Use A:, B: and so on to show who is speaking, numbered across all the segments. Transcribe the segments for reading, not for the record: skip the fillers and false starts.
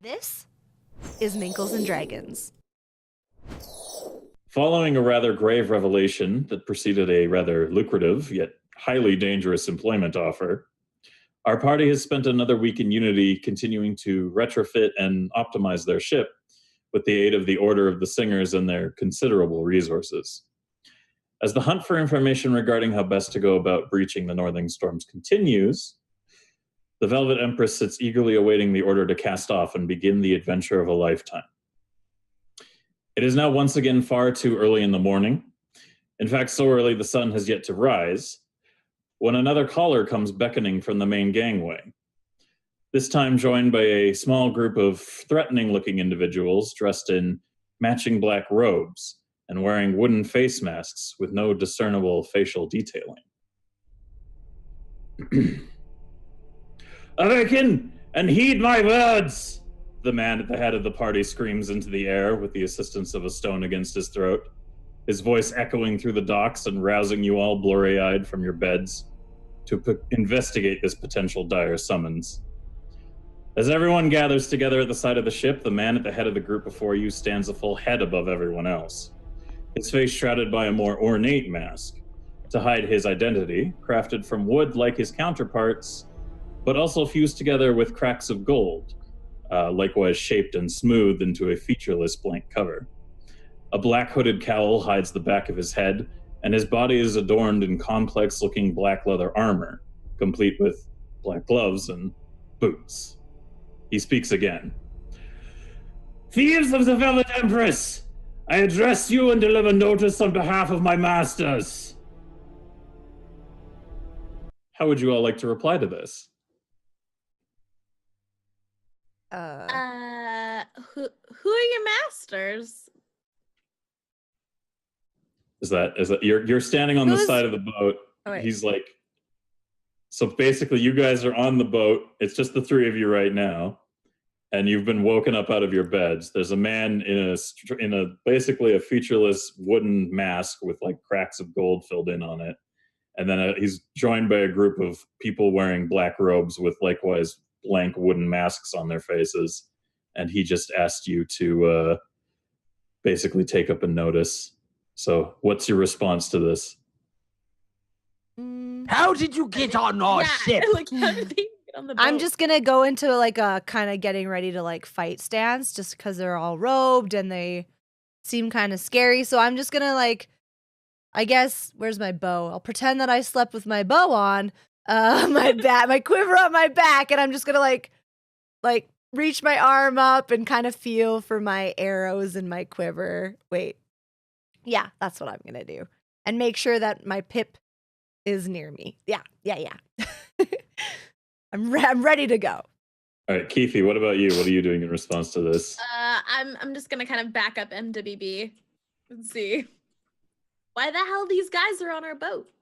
A: This is Minkles and Dragons.
B: Following a rather grave revelation that preceded a rather lucrative yet highly dangerous employment offer, our party has spent another week in Unity continuing to retrofit and optimize their ship with the aid of the Order of the Singers and their considerable resources. As the hunt for information regarding how best to go about breaching the Northern Storms continues, the Velvet Empress sits eagerly awaiting the order to cast off and begin the adventure of a lifetime. It is now once again far too early in the morning. In fact, so early the sun has yet to rise, when another caller comes beckoning from the main gangway. This time joined by a small group of threatening-looking individuals dressed in matching black robes and wearing wooden face masks with no discernible facial detailing. "Awaken and heed my words!" the man at the head of the party screams into the air with the assistance of a stone against his throat, his voice echoing through the docks and rousing you all blurry-eyed from your beds to investigate this potential dire summons. As everyone gathers together at the side of the ship, the man at the head of the group before you stands a full head above everyone else, his face shrouded by a more ornate mask to hide his identity, crafted from wood like his counterparts, but also fused together with cracks of gold, likewise shaped and smoothed into a featureless blank cover. A black hooded cowl hides the back of his head, and his body is adorned in complex-looking black leather armor, complete with black gloves and boots. He speaks again. "Thieves of the Velvet Empress! I address you and deliver notice on behalf of my masters." How would you all like to reply to this?
C: Who are your masters?
B: Is that you're standing on the side of the boat?
A: Oh,
B: he's like, so basically you guys are on the boat. It's just the three of you right now, and you've been woken up out of your beds. There's a man in a basically a featureless wooden mask with like cracks of gold filled in on it, and then he's joined by a group of people wearing black robes with likewise blank wooden masks on their faces, and he just asked you to basically take up a notice. So what's your response to this?
D: How did you get on our ship?
C: Like, how did they get on the boat?
A: I'm just gonna go into like a kind of getting ready to like fight stance just because they're all robed and they seem kind of scary. So I'm just gonna like, I guess, where's my bow? I'll pretend that I slept with my bow on, my quiver on my back, and I'm just gonna like reach my arm up and kind of feel for my arrows in my quiver. Wait. Yeah, that's what I'm gonna do. And make sure that my pip is near me. Yeah. I'm ready to go.
B: All right, Keithy, what about you? What are you doing in response to this?
C: I'm just gonna kind of back up MWB and see why the hell these guys are on our boat.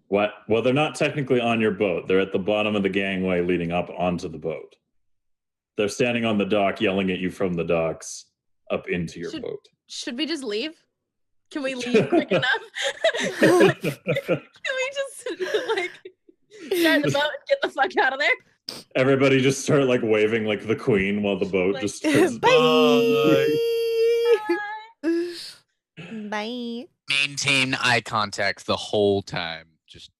B: What? Well, they're not technically on your boat. They're at the bottom of the gangway leading up onto the boat. They're standing on the dock yelling at you from the docks up into your boat.
C: Should we just leave? Can we leave quick enough? Can we just like start the boat and get the fuck out of there?
B: Everybody just start like waving like the queen while the boat
C: Like,
B: just starts.
A: Bye. Bye.
D: Maintain eye contact the whole time. Just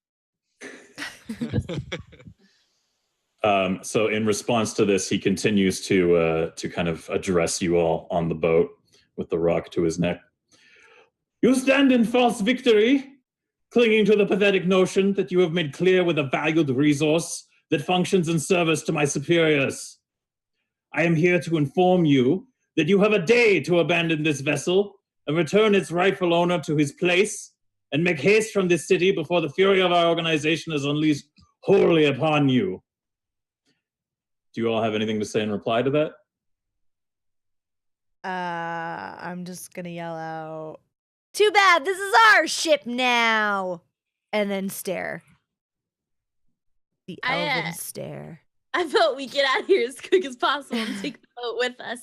B: So in response to this, he continues to kind of address you all on the boat with the rock to his neck. "You stand in false victory, clinging to the pathetic notion that you have made clear with a valued resource that functions in service to my superiors. I am here to inform you that you have a day to abandon this vessel and return its rightful owner to his place and make haste from this city before the fury of our organization is unleashed wholly upon you." Do you all have anything to say in reply to that?
A: I'm just gonna yell out, "Too bad, this is our ship now!" And then stare. The elven stare.
C: I vote we get out of here as quick as possible and take the boat with us.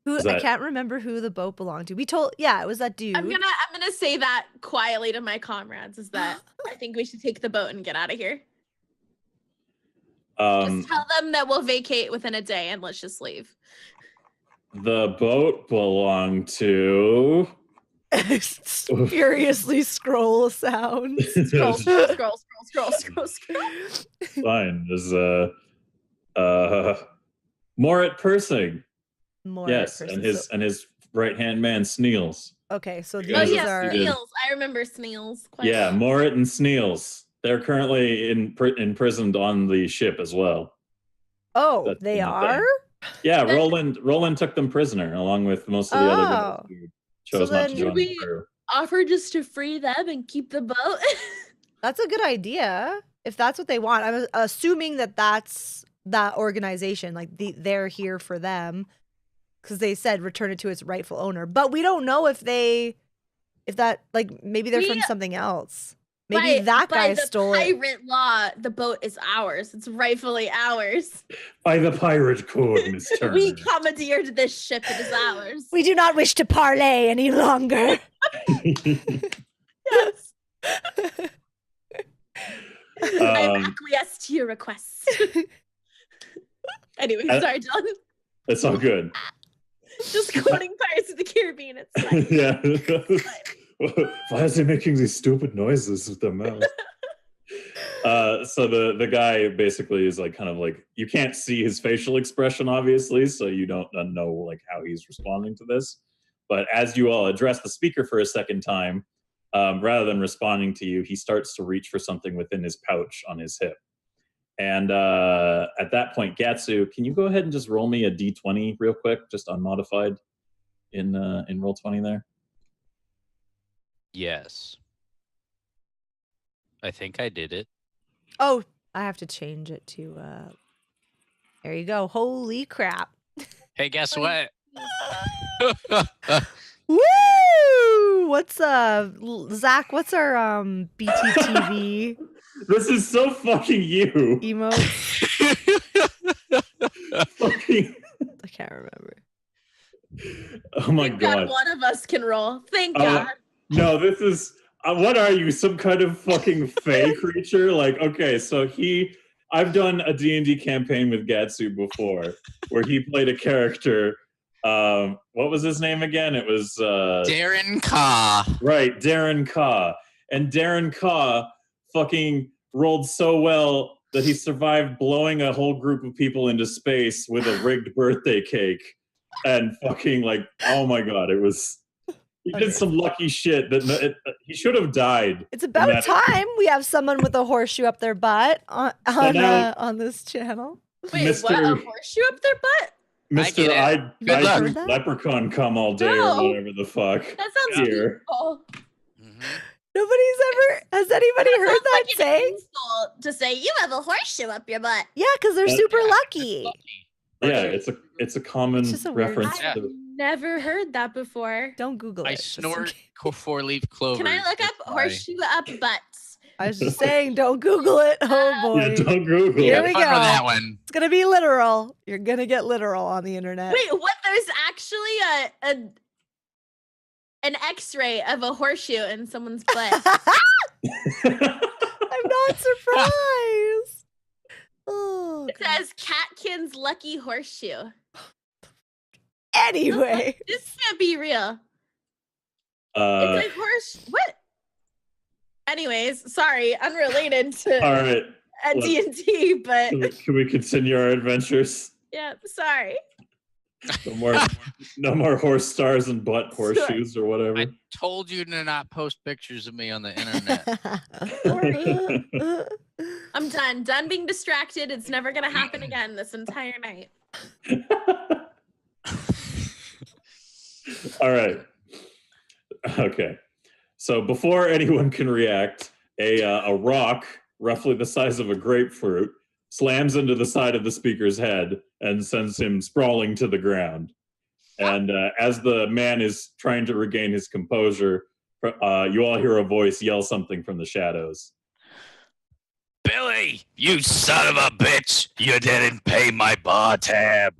A: I can't remember who the boat belonged to. It was that dude.
C: I'm gonna say that quietly to my comrades, is that I think we should take the boat and get out of here. Just tell them that we'll vacate within a day and let's just leave.
B: The boat belonged to.
A: Furiously scroll sounds.
C: Scroll.
B: Fine. There's Morit Persing. Yes, and his right hand man Sneels.
A: Okay, so
C: Oh
A: these
C: yes,
A: are
C: Sneels. I remember Sneels. Quite
B: Yeah,
C: well.
B: Morit and Sneels. They're currently imprisoned on the ship as well.
A: Oh,
B: That's
A: they
B: been the
A: are?
B: thing. Yeah, Roland took them prisoner along with most of the other guys who chose not to join the crew.
C: Offer just to free them and keep the boat.
A: That's a good idea. If that's what they want. I'm assuming that that's that organization. Like they're here for them. Because they said return it to its rightful owner. But we don't know if that, like, maybe they're from something else. Maybe that guy stole it.
C: By the pirate law, the boat is ours. It's rightfully ours.
B: By the pirate code, Miss Turner.
C: We commandeered this ship. It is ours.
A: We do not wish to parley any longer.
C: Yes. I acquiesce to your request. Anyway, sorry, John.
B: It's all good.
C: Just quoting Pirates of the Caribbean. It's fine.
B: Yeah. Why is he making these stupid noises with their mouth? So the guy basically is like kind of like, you can't see his facial expression, obviously, so you don't know like how he's responding to this. But as you all address the speaker for a second time, rather than responding to you, he starts to reach for something within his pouch on his hip. And at that point, Gatsu, can you go ahead and just roll me a d20 real quick, just unmodified in Roll20 there?
D: Yes. I think I did it.
A: Oh, I have to change it to there you go. Holy crap.
D: Hey, guess what?
A: Woo! What's Zach, what's our BTTV
B: This is so fucking you.
A: emotes?
B: Fucking.
A: I can't remember.
B: Oh my
C: Thank
B: god.
C: one of us can roll. Thank God.
B: No, this is. What are you? Some kind of fucking fae creature? Like, okay, so I've done a D&D campaign with Gatsu before, where he played a character. What was his name again? It was
D: Darren Ka.
B: Right, Darren Ka. And Darren Ka fucking rolled so well that he survived blowing a whole group of people into space with a rigged birthday cake. And fucking like, oh my god, it was. He did some lucky shit that he should have died.
A: It's about time we have someone with a horseshoe up their butt on this channel.
C: Wait, what? A horseshoe up their butt?
B: Mr. I leprechaun come all day or whatever the fuck.
C: That sounds beautiful.
A: Has anybody heard that saying?
C: To say you have a horseshoe up your butt.
A: Yeah, because they're super lucky.
B: Yeah, it's a common reference.
C: I've never heard that before.
A: Don't Google it.
D: I snort four-leaf clover.
C: Can I look up horseshoe up butts?
A: I was just saying, don't Google it. Oh boy.
B: Yeah, don't Google it.
A: Here we go.
D: That one.
A: It's gonna be literal. You're gonna get literal on the internet.
C: Wait, what? There's actually an X-ray of a horseshoe in someone's butt.
A: I'm not surprised. Oh,
C: it says Catkin's lucky horseshoe.
A: Anyway,
C: this can't be real. It's like what? Anyways, sorry, unrelated to
B: all right.
C: D&D, but
B: can we continue our adventures?
C: Yeah, sorry.
B: No more horse stars and butt horseshoes or whatever.
D: I told you to not post pictures of me on the internet.
C: I'm done. Done being distracted. It's never gonna happen again this entire night.
B: All right. Okay. So before anyone can react, a rock roughly the size of a grapefruit slams into the side of the speaker's head and sends him sprawling to the ground. And as the man is trying to regain his composure, you all hear a voice yell something from the shadows.
D: Billy, you son of a bitch! You didn't pay my bar tab.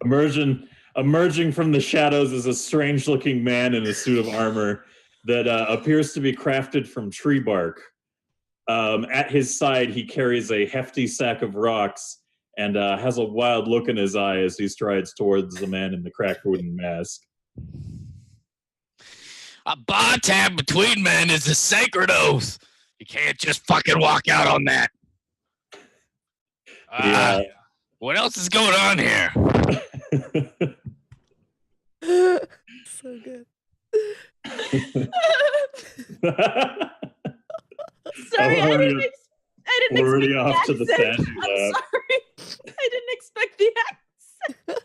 B: Emerging from the shadows is a strange-looking man in a suit of armor that appears to be crafted from tree bark. At his side, he carries a hefty sack of rocks and has a wild look in his eye as he strides towards the man in the cracked wooden mask.
D: A bar tab between men is a sacred oath. You can't just fucking walk out on that. What else is going on here?
A: So good.
C: Sorry, I didn't
B: already
C: expect
B: off
C: the
B: to the
C: accent.
B: statue
C: I'm
B: lab.
C: sorry. I didn't expect the accent.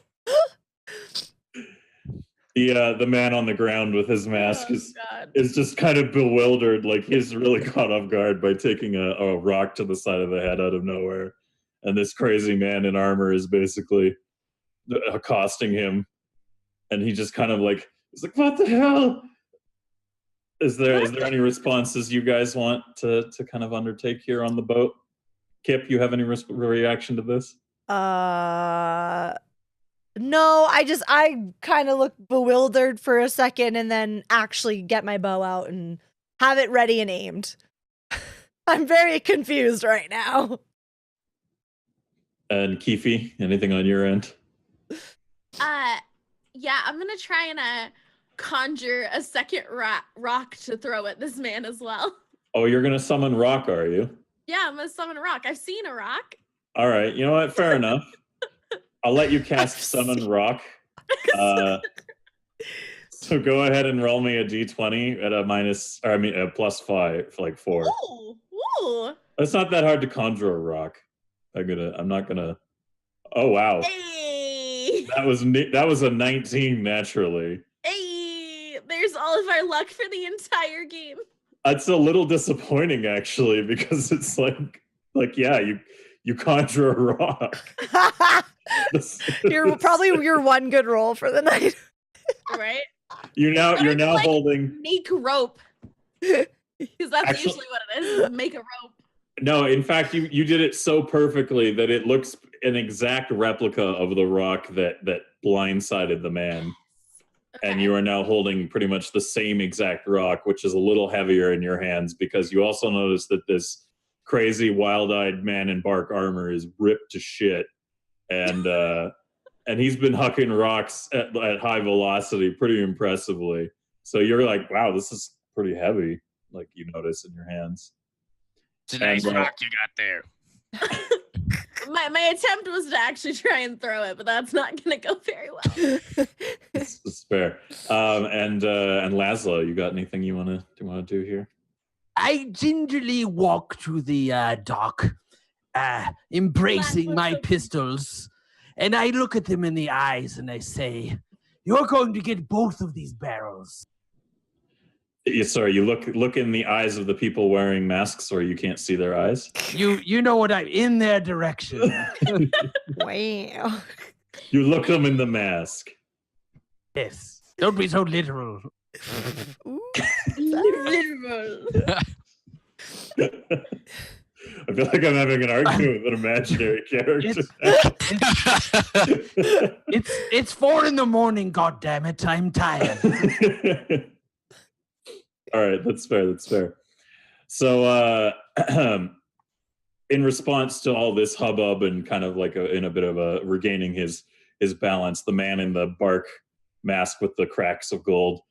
B: The man on the ground with his mask
C: God.
B: is just kind of bewildered, like he's really caught off guard by taking a rock to the side of the head out of nowhere. And this crazy man in armor is basically accosting him. And he just kind of like, he's like, what the hell? Is there any responses you guys want to kind of undertake here on the boat? Kip, you have any reaction to this?
A: No, I kind of look bewildered for a second and then actually get my bow out and have it ready and aimed. I'm very confused right now.
B: And Keefe, anything on your end?
C: Yeah, I'm gonna try and conjure a second rock to throw at this man as well.
B: Oh, you're gonna summon rock, are you?
C: Yeah, I'm gonna summon a rock. I've seen a rock.
B: All right, you know what? Fair enough. I'll let you cast summon rock. So go ahead and roll me a d20 at a +5 for like 4.
C: Ooh.
B: It's not that hard to conjure a rock. I'm not gonna. Oh wow.
C: Hey.
B: That was a 19 naturally.
C: Hey, there's all of our luck for the entire game.
B: It's a little disappointing actually because it's like yeah, you conjure a rock.
A: You're probably your one good roll for the night.
C: Right?
B: You're now
C: like,
B: holding
C: make rope. Because that's
B: actually,
C: usually what it is. Make a rope.
B: No, in fact, you did it so perfectly that it looks an exact replica of the rock that blindsided the man. Okay. And you are now holding pretty much the same exact rock, which is a little heavier in your hands because you also notice that this crazy wild-eyed man in bark armor is ripped to shit. And he's been hucking rocks at high velocity pretty impressively. So you're like, wow, this is pretty heavy, like you notice in your hands.
D: It's a nice rock you got there.
C: My attempt was to actually try and throw it, but that's not going to go very well.
B: It's fair. And Laszlo, you got anything you want to do here?
E: I gingerly walk to the dock, embracing my pistols, and I look at them in the eyes and I say, "You're going to get both of these barrels."
B: Sorry, you look in the eyes of the people wearing masks, or you can't see their eyes.
E: You know what I'm in their direction.
A: Wow.
B: You look them in the mask.
E: Yes. Don't be so literal.
C: Literal.
B: I feel like I'm having an argument with an imaginary character.
E: It's 4 a.m, goddammit. I'm tired.
B: All right, that's fair. So, in response to all this hubbub and kind of like in a bit of a regaining his balance, the man in the bark mask with the cracks of gold,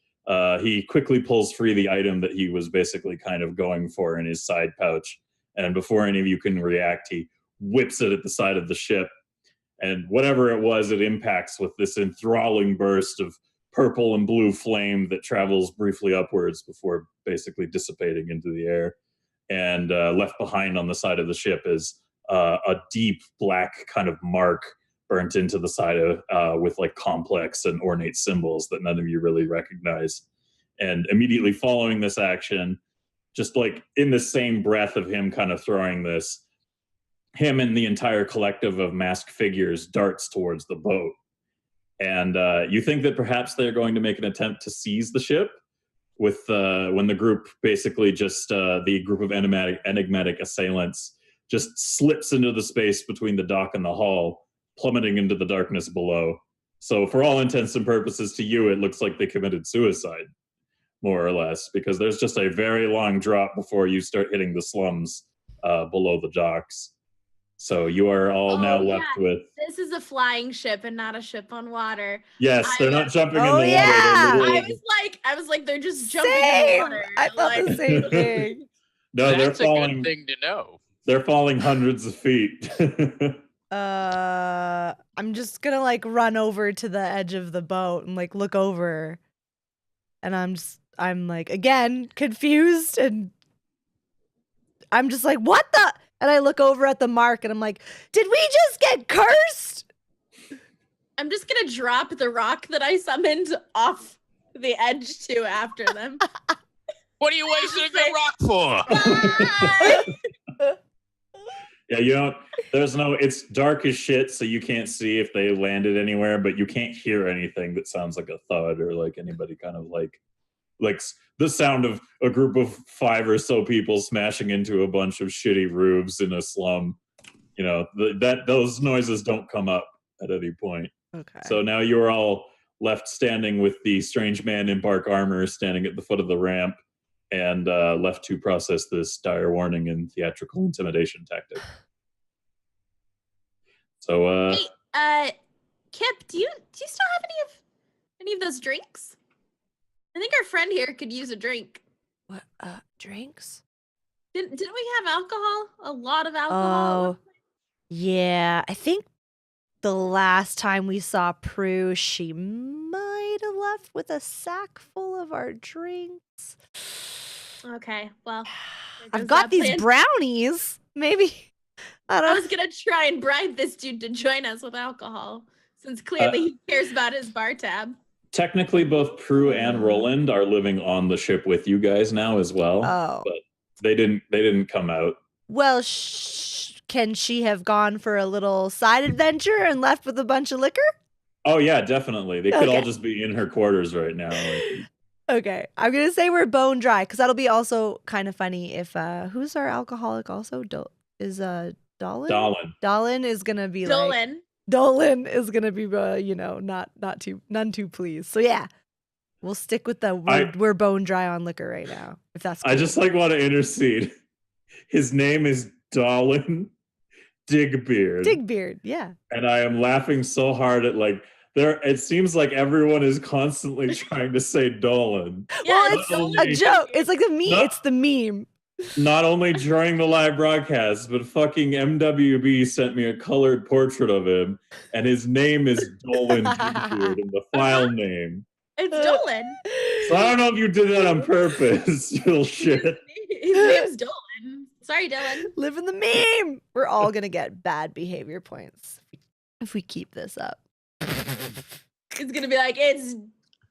B: he quickly pulls free the item that he was basically kind of going for in his side pouch. And before any of you can react, he whips it at the side of the ship. And whatever it was, it impacts with this enthralling burst of purple and blue flame that travels briefly upwards before basically dissipating into the air. And left behind on the side of the ship is a deep black kind of mark burnt into the side of with like complex and ornate symbols that none of you really recognize. And immediately following this action, just like in the same breath of him kind of throwing this, him and the entire collective of masked figures darts towards the boat. And you think that perhaps they're going to make an attempt to seize the ship with when the group basically just the group of enigmatic assailants just slips into the space between the dock and the hull, plummeting into the darkness below. So for all intents and purposes, to you, it looks like they committed suicide. more or less, because there's just a very long drop before you start hitting the slums below the docks. So you are all now left with.
C: This is a flying ship and not a ship on water.
B: Yes, they're not jumping in the
A: Oh,
B: water.
A: yeah.
B: They're literally...
C: I was like, they're just jumping in the
A: Same.
C: water.
A: I thought the same thing.
B: No, they're
D: That's a
B: falling.
D: good thing to know.
B: They're falling hundreds of feet.
A: I'm just gonna like run over to the edge of the boat and like look over, and I'm like again confused, and I'm just like, what the? And I look over at the mark and I'm like, did we just get cursed?
C: I'm just gonna drop the rock that I summoned off the edge too after them.
D: What are you wasting a good rock for?
B: Yeah, you don't. There's no. It's dark as shit, so you can't see if they landed anywhere, but you can't hear anything that sounds like a thud or like anybody kind of like the sound of a group of 5 or so people smashing into a bunch of shitty roofs in a slum. You know those noises don't come up at any point.
A: Okay.
B: So now you're all left standing with the strange man in bark armor standing at the foot of the ramp, and left to process this dire warning and theatrical intimidation tactic. So,
C: Hey, Kip, do you still have any of those drinks? I think our friend here could use a drink.
A: What? Drinks?
C: Didn't we have alcohol? A lot of alcohol.
A: Oh, yeah. I think the last time we saw Prue, she might have left with a sack full of our drinks.
C: Okay, well,
A: I've got these brownies. Maybe.
C: I was gonna try and bribe this dude to join us with alcohol, since clearly he cares about his bar tab.
B: Technically, both Prue and Roland are living on the ship with you guys now as well.
A: Oh,
B: but they didn't come out.
A: Well, can she have gone for a little side adventure and left with a bunch of liquor?
B: Oh yeah, definitely. They could all just be in her quarters right now.
A: Okay, I'm gonna say we're bone dry because that'll be also kind of funny if who's our alcoholic also Dolan? Dolan is gonna be Dolan is gonna be none too pleased. So yeah, we'll stick with we're bone dry on liquor right now. If that's cool.
B: I just want to intercede. His name is Dolan Digbeard.
A: Digbeard, yeah.
B: And I am laughing so hard at it seems like everyone is constantly trying to say Dolan.
A: Yeah, well, it's a joke. It's like it's the meme.
B: Not only during the live broadcast, but fucking MWB sent me a colored portrait of him, and his name is Dolan Digbeard in the file name.
C: It's Dolan.
B: So I don't know if you did that on purpose, you little shit.
C: His name's Dolan. Sorry, Dylan.
A: Live in the meme. We're all gonna get bad behavior points if we keep this up.
C: It's gonna be like, it's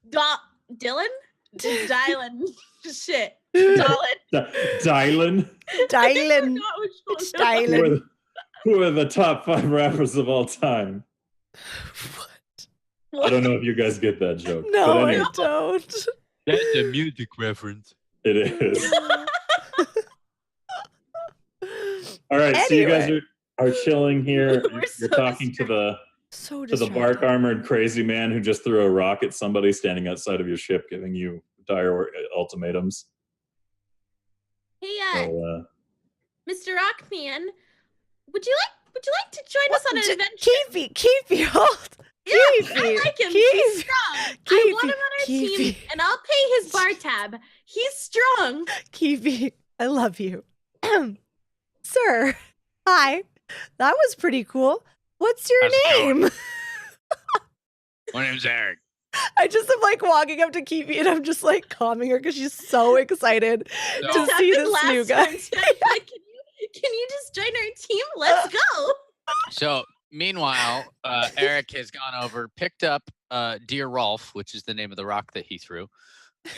C: Dylan? It's Dylan. Shit.
B: Dylan?
A: Dylan. It's Dylan.
B: Who are the top 5 rappers of all time?
A: What?
B: I don't know if you guys get that joke.
A: No,
B: but anyway.
A: I don't.
D: That's a music reference.
B: It is. All right, so you guys are chilling here. You're talking to the bark armored crazy man who just threw a rock at somebody standing outside of your ship, giving you dire ultimatums.
C: Hey, Mr. Rockman, would you like to join us on an adventure?
A: Keefy, hold.
C: Yeah, I like him. He's strong. I want him on our team, and I'll pay his bar tab. He's strong.
A: Keefy, I love you. Sir, hi. That was pretty cool. What's your name?
D: My name's Eric.
A: I just am like walking up to Keefy and I'm just like calming her because she's so excited to see this new guy.
C: Like, can you just join our team? Let's go.
D: So meanwhile, Eric has gone over, picked up Dear Rolf, which is the name of the rock that he threw,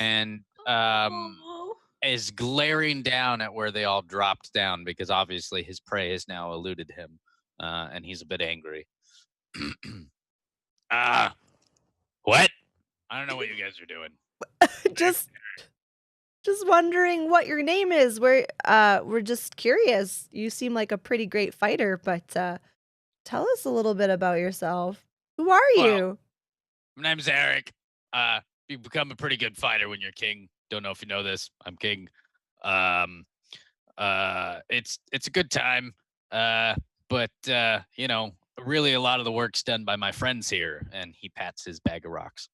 D: and is glaring down at where they all dropped down because obviously his prey has now eluded him, and he's a bit angry. What? I don't know what you guys are doing.
A: just wondering what your name is. We're just curious. You seem like a pretty great fighter, but tell us a little bit about yourself. Who are you?
D: My name's Eric. You become a pretty good fighter when you're king. don't know if you know this. I'm king. It's a good time. But really a lot of the work's done by my friends here. And he pats his bag of rocks.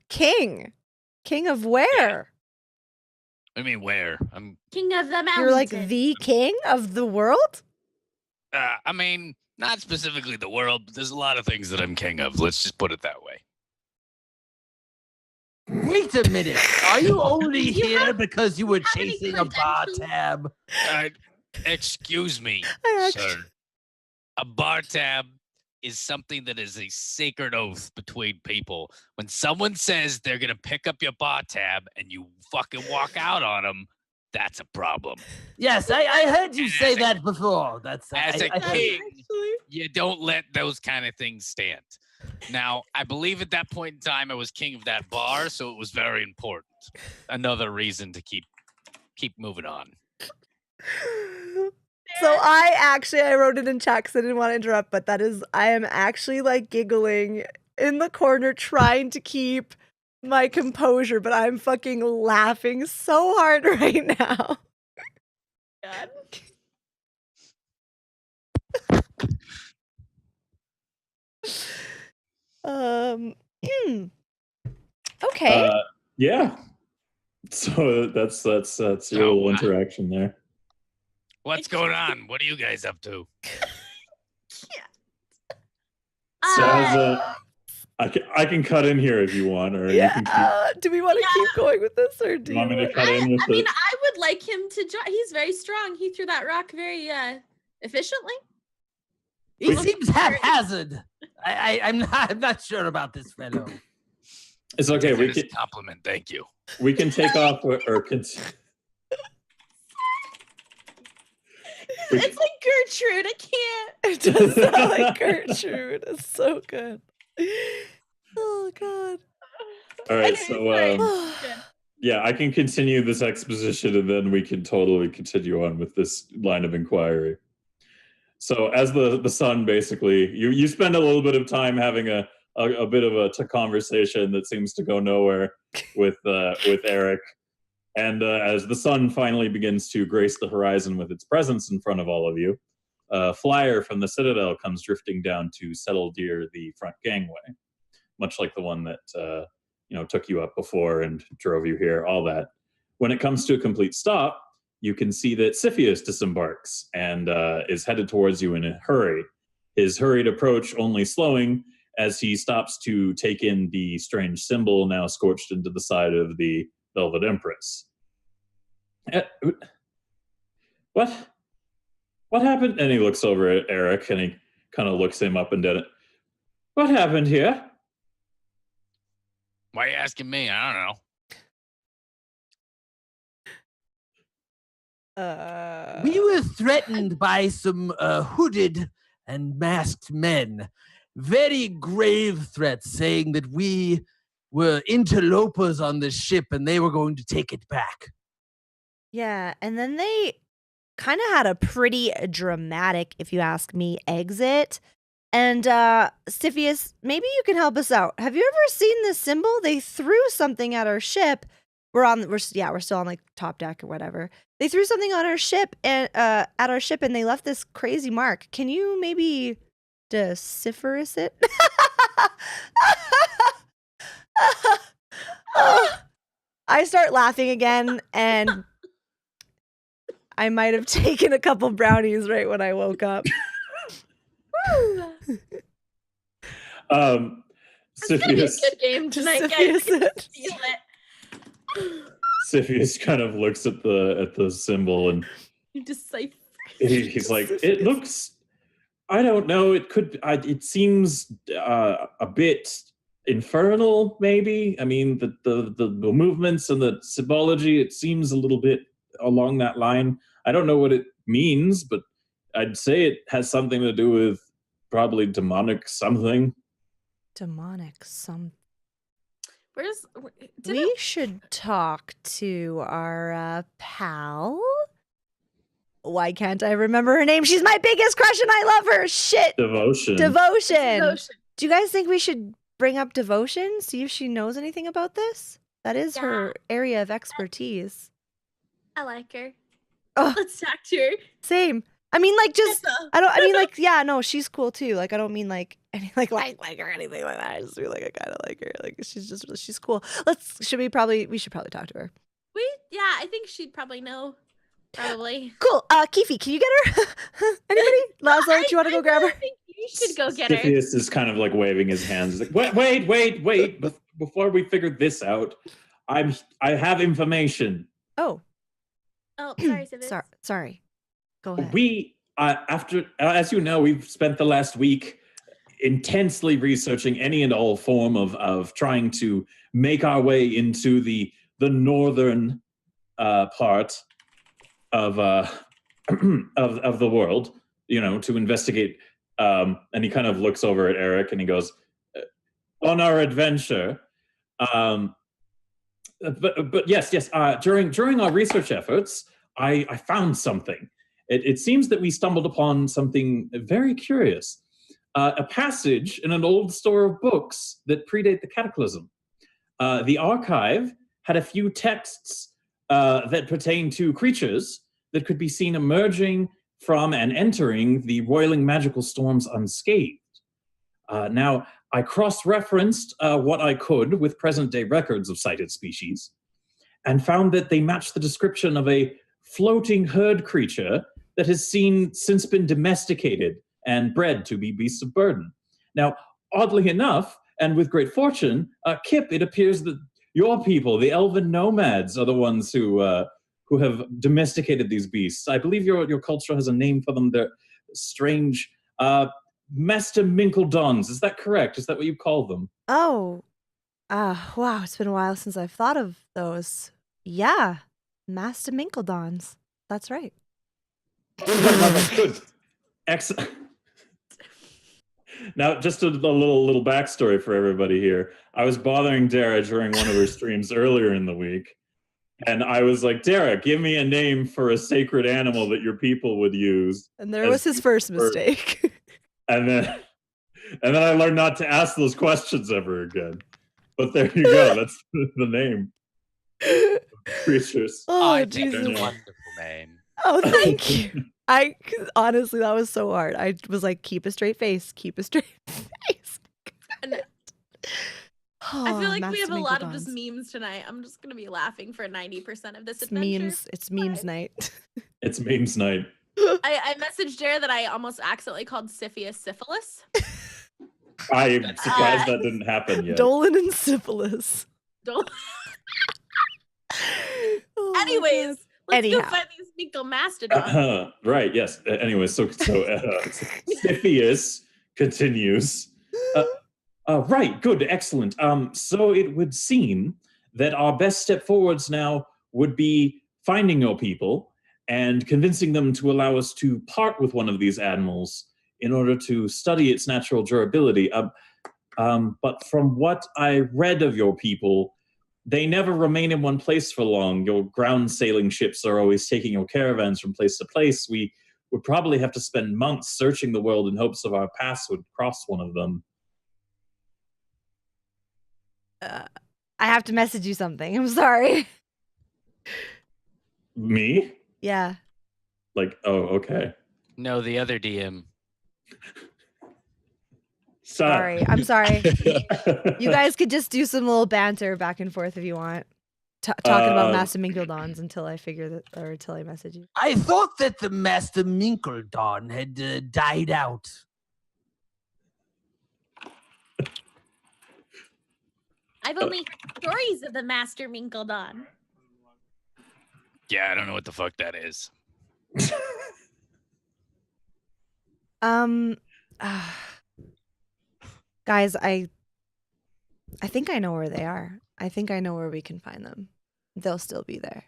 A: King of where?
D: I mean, where? I'm
C: King of the mountain.
A: You're like the king of the world?
D: I mean, not specifically the world, but there's a lot of things that I'm king of. Let's just put it that way.
E: Wait a minute. Are you only here because you were
C: have any
E: chasing a bar tab?
D: Excuse me,
A: I
D: sir. A bar tab is something that is a sacred oath between people. When someone says they're going to pick up your bar tab and you fucking walk out on them, that's a problem.
E: Yes, I heard you say that before.
D: As a king, you don't let those kind of things stand. Now, I believe at that point in time I was king of that bar, so it was very important. Another reason to keep moving on.
A: So I wrote it in chat because I didn't want to interrupt, but I am actually like giggling in the corner trying to keep my composure, but I'm fucking laughing so hard right now.
C: God.
A: Okay.
B: Yeah. So that's your little interaction there.
D: What's going on? What are you guys up to?
B: So I can cut in here if you want, or you can keep.
A: Do we want to keep going with this, or do
B: You want me to
A: you?
B: cut in with
C: I mean, I would like him to join. He's very strong. He threw that rock very efficiently.
E: He seems haphazard. I'm not sure about this fellow.
B: It's okay. We can
D: compliment. Thank you.
B: We can take off or continue.
C: It's like Gertrude. I can't.
A: It does sound like Gertrude. It's so good. Oh God.
B: All right, so yeah, I can continue this exposition, and then we can totally continue on with this line of inquiry. So, as the son, basically, you spend a little bit of time having a bit of a conversation that seems to go nowhere with Eric. And as the sun finally begins to grace the horizon with its presence in front of all of you, a flyer from the Citadel comes drifting down to settle near the front gangway, much like the one that took you up before and drove you here, all that. When it comes to a complete stop, you can see that Siphius disembarks and is headed towards you in a hurry. His hurried approach only slowing as he stops to take in the strange symbol now scorched into the side of the Velvet Empress. What happened? And he looks over at Eric and he kind of looks him up and down. What happened here?
D: Why are you asking me? I don't know.
E: We were threatened by some hooded and masked men. Very grave threats saying that we were interlopers on this ship and they were going to take it back.
A: Yeah, and then they kind of had a pretty dramatic, if you ask me, exit. And Siphius, maybe you can help us out. Have you ever seen this symbol? They threw something at our ship. We're still on like top deck or whatever. They threw something on our ship and they left this crazy mark. Can you maybe decipher it? I start laughing again, and I might have taken a couple brownies right when I woke up.
B: Siphius,
C: good game tonight, guys. I can feel it.
B: Siphius kind of looks at the symbol and
C: You decipher.
B: he's like, it looks. I don't know. It could. It seems a bit infernal, maybe. I mean, the movements and the symbology. It seems a little bit along that line. I don't know what it means, but I'd say it has something to do with probably demonic something.
A: Demonic something.
C: We
A: should talk to our pal. Why can't I remember her name? She's my biggest crush and I love her. Shit.
B: Devotion.
A: Do you guys think we should bring up Devotion? See if she knows anything about this? That is
C: Yeah.
A: her area of expertise.
C: I like her.
A: Oh,
C: Let's talk to her.
A: same. I mean, like, just
C: Tessa.
A: I mean, like, yeah, no, she's cool too. Like, I don't mean like any like her or anything like that. I just feel like I kind of like her. Like, she's cool. We should probably talk to her.
C: Yeah, I think she'd probably know. Probably.
A: Cool. Kifi, can you get her? Anybody? Laszlo, do you want to go grab her?
C: I think you should go get her.
B: Siphius is kind of like waving his hands. He's like, wait. Before we figure this out, I have information.
A: Oh,
C: Oh, sorry, Sivis.
A: sorry. Go ahead.
B: We, as you know, we've spent the last week intensely researching any and all form of trying to make our way into the northern part of the world, to investigate. And he kind of looks over at Eric and he goes, on our adventure. But yes. During our research efforts, I found something. It seems that we stumbled upon something very curious. A passage in an old store of books that predate the Cataclysm. The archive had a few texts that pertain to creatures that could be seen emerging from and entering the roiling magical storms unscathed. Now, I cross-referenced what I could with present-day records of sighted species and found that they matched the description of a floating herd creature that has since been domesticated and bred to be beasts of burden. Now, oddly enough, and with great fortune, Kip, it appears that your people, the elven nomads, are the ones who have domesticated these beasts. I believe your culture has a name for them. They're strange Master Minkledons. Is that correct? Is that what you call them?
A: Oh, wow, it's been a while since I've thought of those. Yeah, Master Minkledons. That's right.
B: Good. Excellent. Now, just a little backstory for everybody here. I was bothering Dara during one of her streams earlier in the week, and I was like, Dara, give me a name for a sacred animal that your people would use.
A: And there was his first mistake.
B: And then I learned not to ask those questions ever again. But there you go. That's the name. Creatures.
A: Oh,
D: it's a
A: Jesus.
D: wonderful name.
A: Oh, thank you. Honestly, that was so hard. I was like, keep a straight face. Keep a straight face.
C: I feel like we have
A: Master
C: a lot of
A: Minkledons.
C: just memes tonight. I'm just gonna be laughing for 90% of this
A: It's
C: adventure.
A: memes. It's memes night.
B: It's memes night.
C: I messaged Jared that I almost accidentally called Siphius syphilis.
B: I'm surprised that didn't happen yet.
A: Dolan and syphilis.
C: Don't.
A: Oh my
C: Anyways,
A: God.
C: let's
A: Anyhow.
C: go find these Minkle mastodons.
B: Right, yes. Anyway, so Siphius continues. Right, good, excellent. So it would seem that our best step forwards now would be finding your people and convincing them to allow us to part with one of these animals in order to study its natural durability. But from what I read of your people, they never remain in one place for long. Your ground sailing ships are always taking your caravans from place to place. We would probably have to spend months searching the world in hopes of our paths would cross one of them.
A: I have to message you something. I'm sorry.
B: Me?
A: Yeah.
B: Like, oh, okay.
D: No, the other DM.
A: Sorry. I'm sorry. You guys could just do some little banter back and forth if you want. Talking about Master Minkledons until I until I message you.
E: I thought that the Master Minkledon had died out.
C: I've only heard stories of the Master Minkledon.
D: Yeah, I don't know what the fuck that is.
A: Guys, I think I know where they are. I think I know where we can find them. They'll still be there.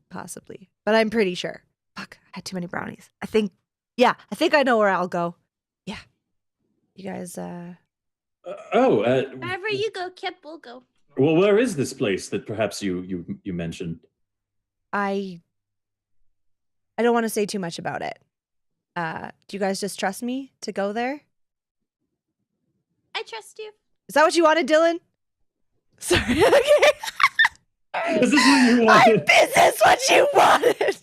A: Possibly. But I'm pretty sure. Fuck, I had too many brownies. I think I know where I'll go. Yeah. You guys,
C: Wherever you go, Kip, we'll go.
B: Well, where is this place that perhaps you mentioned?
A: I don't want to say too much about it. Do you guys just trust me to go there?
C: I trust you.
A: Is that what you wanted, Dylan? Sorry. Okay.
B: Is this what you wanted?
A: Is this what you wanted?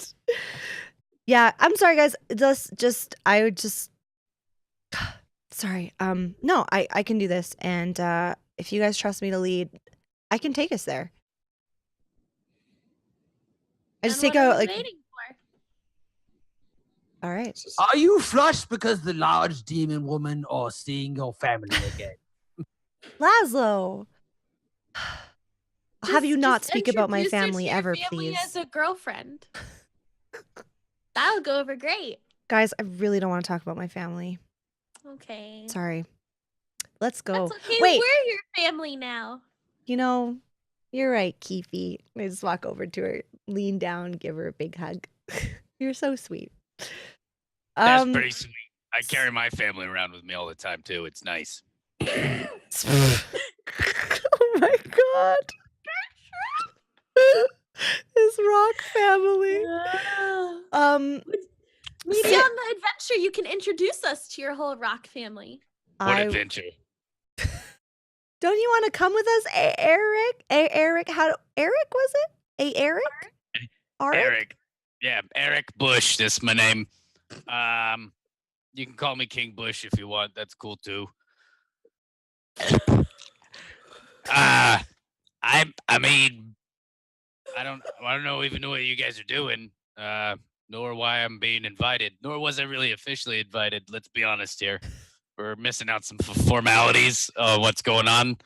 A: Yeah, I'm sorry, guys. I would just. Sorry. No, I can do this, and if you guys trust me to lead, I can take us there. I just
C: Then
A: take
C: what are
A: out
C: we
A: like.
C: waiting for?
A: All right.
E: Are you flushed because the large demon woman or seeing your family again?
A: Laszlo. I'll have you not
C: Just
A: speak about my
C: introduce her to
A: family
C: your
A: ever,
C: family
A: please.
C: as a girlfriend. That'll go over great.
A: Guys, I really don't want to talk about my family.
C: Okay.
A: Sorry. Let's go.
C: That's okay.
A: Wait,
C: We're your family now.
A: you know, you're right, Keefe. I just walk over to her, lean down, give her a big hug. You're so sweet.
D: That's pretty sweet. I carry my family around with me all the time too. It's nice.
A: Oh my god. His rock family.
C: Maybe
A: Sit-
C: on the adventure you can introduce us to your whole rock family.
D: What adventure?
A: Don't you want to come with us, Eric? Eric, Eric was it? Eric?
D: Eric. Yeah, Eric Bush. That's my name. You can call me King Bush if you want. That's cool too. I mean, I don't even know what you guys are doing. Nor why I'm being invited. Nor was I really officially invited. Let's be honest here. We're missing out some formalities. What's going on?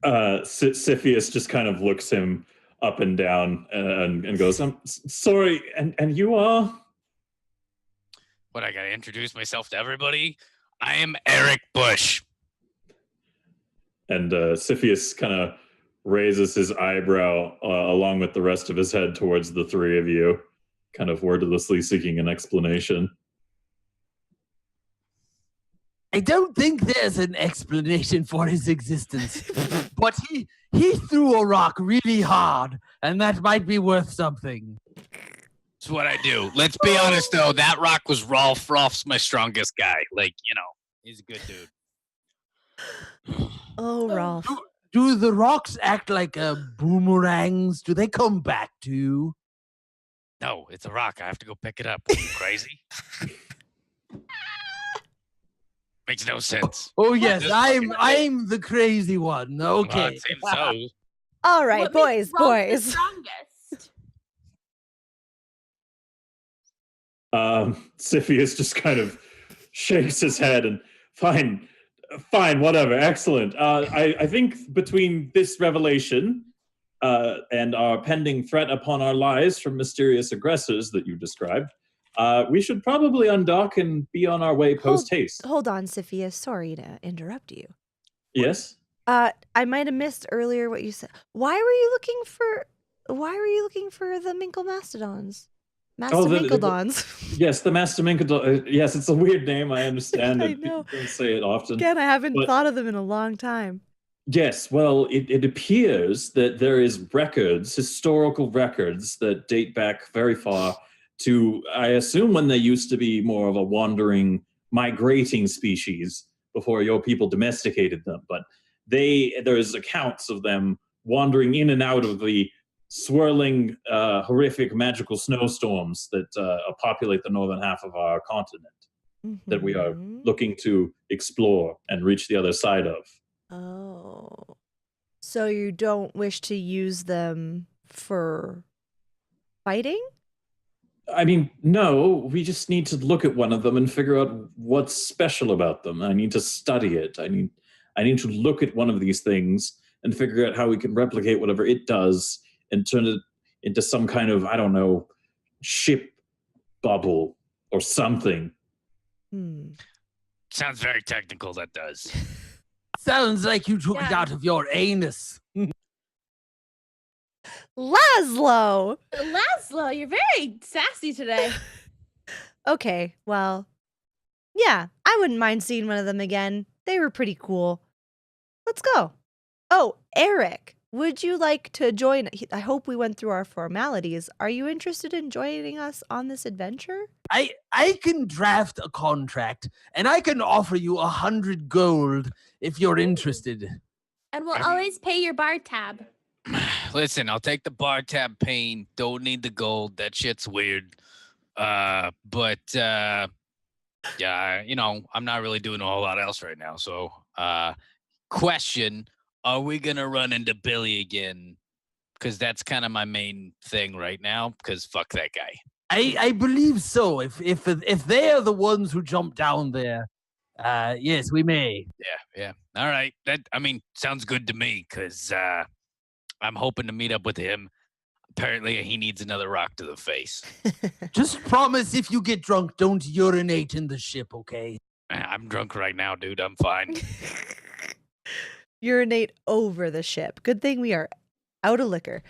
B: Siphius just kind of looks him up and down and goes, "I'm sorry, and you are?"
D: What, I gotta introduce myself to everybody? I am Eric Bush.
B: And Siphius kind of raises his eyebrow along with the rest of his head towards the three of you, kind of wordlessly seeking an explanation.
E: I don't think there's an explanation for his existence, but he threw a rock really hard, and that might be worth something.
D: That's what I do. Let's be honest, though. That rock was Rolf. Rolf's my strongest guy. Like, he's a good dude.
A: Oh, Rolf.
E: Do the rocks act like boomerangs? Do they come back to you?
D: No, it's a rock. I have to go pick it up. Are you crazy? Makes no sense.
E: Oh yes,
D: Just
E: I'm the crazy one. Okay.
D: Well, it seems so.
A: All right,
C: What makes
A: boys.
C: Rolf the strongest?
B: Siphius just kind of shakes his head and fine, whatever, excellent. I think between this revelation and our pending threat upon our lives from mysterious aggressors that you described, we should probably undock and be on our way post haste.
A: Hold on, Sophia. Sorry to interrupt you.
B: Yes.
A: I might have missed earlier what you said. Why were you looking for the Minkle Mastodons? Minkledons.
B: Yes, the Master Minkledon. Yes, it's a weird name. I understand.
A: I
B: It.
A: know.
B: People don't say it often.
A: Again, I haven't thought of them in a long time.
B: Yes, well, it appears that there is historical records that date back very far to, I assume, when they used to be more of a wandering, migrating species before your people domesticated them. But there's accounts of them wandering in and out of the swirling, horrific, magical snowstorms that populate the northern half of our continent that we are looking to explore and reach the other side of.
A: Oh. So you don't wish to use them for fighting?
B: I mean, no, we just need to look at one of them and figure out what's special about them. I need to study it. I need to look at one of these things and figure out how we can replicate whatever it does and turn it into some kind of, I don't know, ship bubble or something.
D: Sounds very technical, that does.
E: Sounds like you took it out of your anus.
A: Laszlo!
C: Laszlo, you're very sassy today.
A: Okay, well, yeah, I wouldn't mind seeing one of them again. They were pretty cool. Let's go. Oh, Eric, would you like to join? I hope we went through our formalities. Are you interested in joining us on this adventure?
E: I can draft a contract, and I can offer you 100 gold if you're interested.
C: And we'll always pay your bar tab.
D: Listen, I'll take the bar tab pain. Don't need the gold. That shit's weird. Yeah, I'm not really doing a whole lot else right now. So, question, are we going to run into Billy again? Because that's kind of my main thing right now, because fuck that guy.
E: I believe so. If they are the ones who jumped down there, yes, we may.
D: Yeah. All right. That, sounds good to me, because I'm hoping to meet up with him. Apparently, he needs another rock to the face.
E: Just promise if you get drunk, don't urinate in the ship, okay?
D: I'm drunk right now, dude. I'm fine.
A: Urinate over the ship. Good thing we are out of liquor.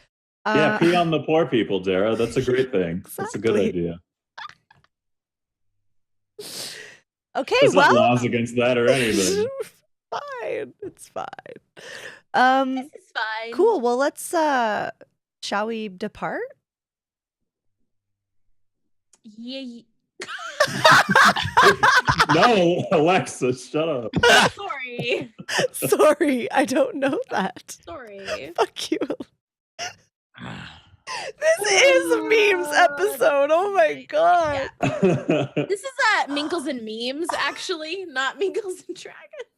B: Yeah, pee on the poor people, Dara. That's a great thing.
A: Exactly.
B: That's a good idea.
A: Okay,
B: There's
A: well,
B: no laws against that or anything.
A: fine. It's fine.
C: This is fine.
A: Cool. Well, let's shall we depart?
C: Yeah.
B: No, Alexa, shut up.
C: Sorry.
A: Sorry, I don't know that.
C: Sorry.
A: Fuck you. This is a memes episode. Oh my god.
C: Yeah. This is Minkles and memes, actually, not Minkles and dragons.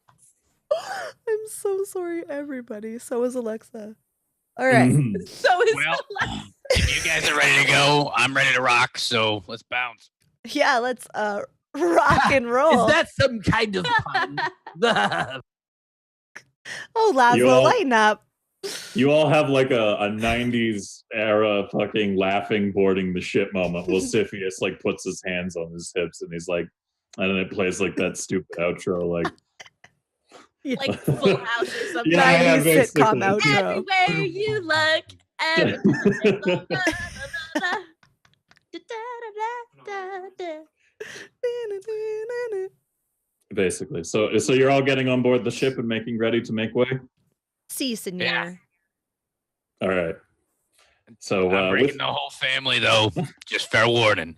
A: I'm so sorry, everybody. So is Alexa. All right.
C: So is
D: Well,
C: Alexa.
D: if you guys are ready to go, I'm ready to rock. So let's bounce.
A: Yeah, let's rock and roll.
E: Is that some kind of pun?
A: Oh, Laszlo, lighten up.
B: You all have like a 90s era fucking laughing boarding the ship moment. Will Siphius like puts his hands on his hips and he's like, and then it plays like that stupid outro, like
C: Like Full House or something.
B: Yeah,
A: 90s sitcom
B: basically.
A: outro.
C: Everywhere you look.
B: basically. So you're all getting on board the ship and making ready to make way.
A: Si, senor.
D: Yeah.
B: All right. So
D: I'm bringing the whole family, though. Just fair warning.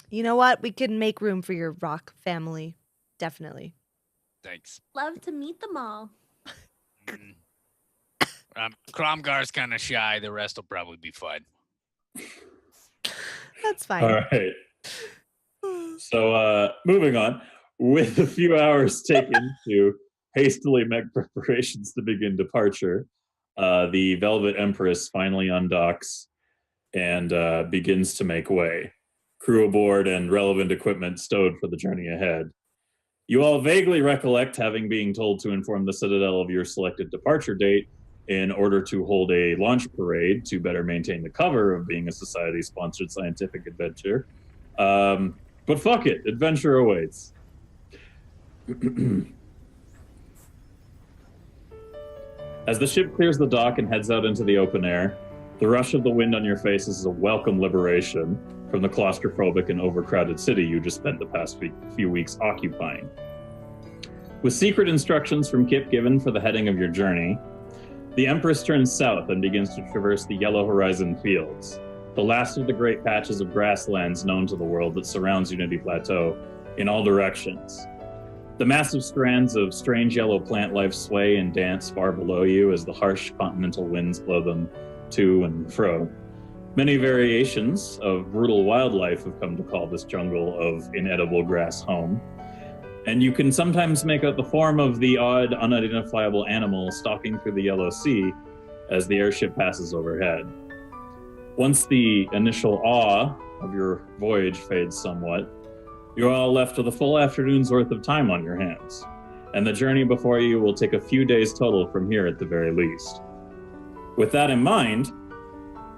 A: You know what? We can make room for your rock family. Definitely.
D: Thanks.
C: Love to meet them all.
D: Kromgar's kind of shy. The rest will probably be fine.
A: That's fine.
B: all right. So moving on, with a few hours taken to hastily make preparations to begin departure, the Velvet Empress finally undocks and begins to make way. Crew aboard and relevant equipment stowed for the journey ahead. You all vaguely recollect having been told to inform the Citadel of your selected departure date in order to hold a launch parade to better maintain the cover of being a society-sponsored scientific adventure. But fuck it, adventure awaits. As the ship clears the dock and heads out into the open air, the rush of the wind on your faces is a welcome liberation from the claustrophobic and overcrowded city you just spent the past few weeks occupying. With secret instructions from Kip given for the heading of your journey, the Empress turns south and begins to traverse the Yellow Horizon fields, the last of the great patches of grasslands known to the world that surrounds Unity Plateau in all directions. The massive strands of strange yellow plant life sway and dance far below you as the harsh continental winds blow them to and fro. Many variations of brutal wildlife have come to call this jungle of inedible grass home, and you can sometimes make out the form of the odd, unidentifiable animal stalking through the yellow sea as the airship passes overhead. Once the initial awe of your voyage fades somewhat, you're all left with a full afternoon's worth of time on your hands, and the journey before you will take a few days total from here at the very least. With that in mind,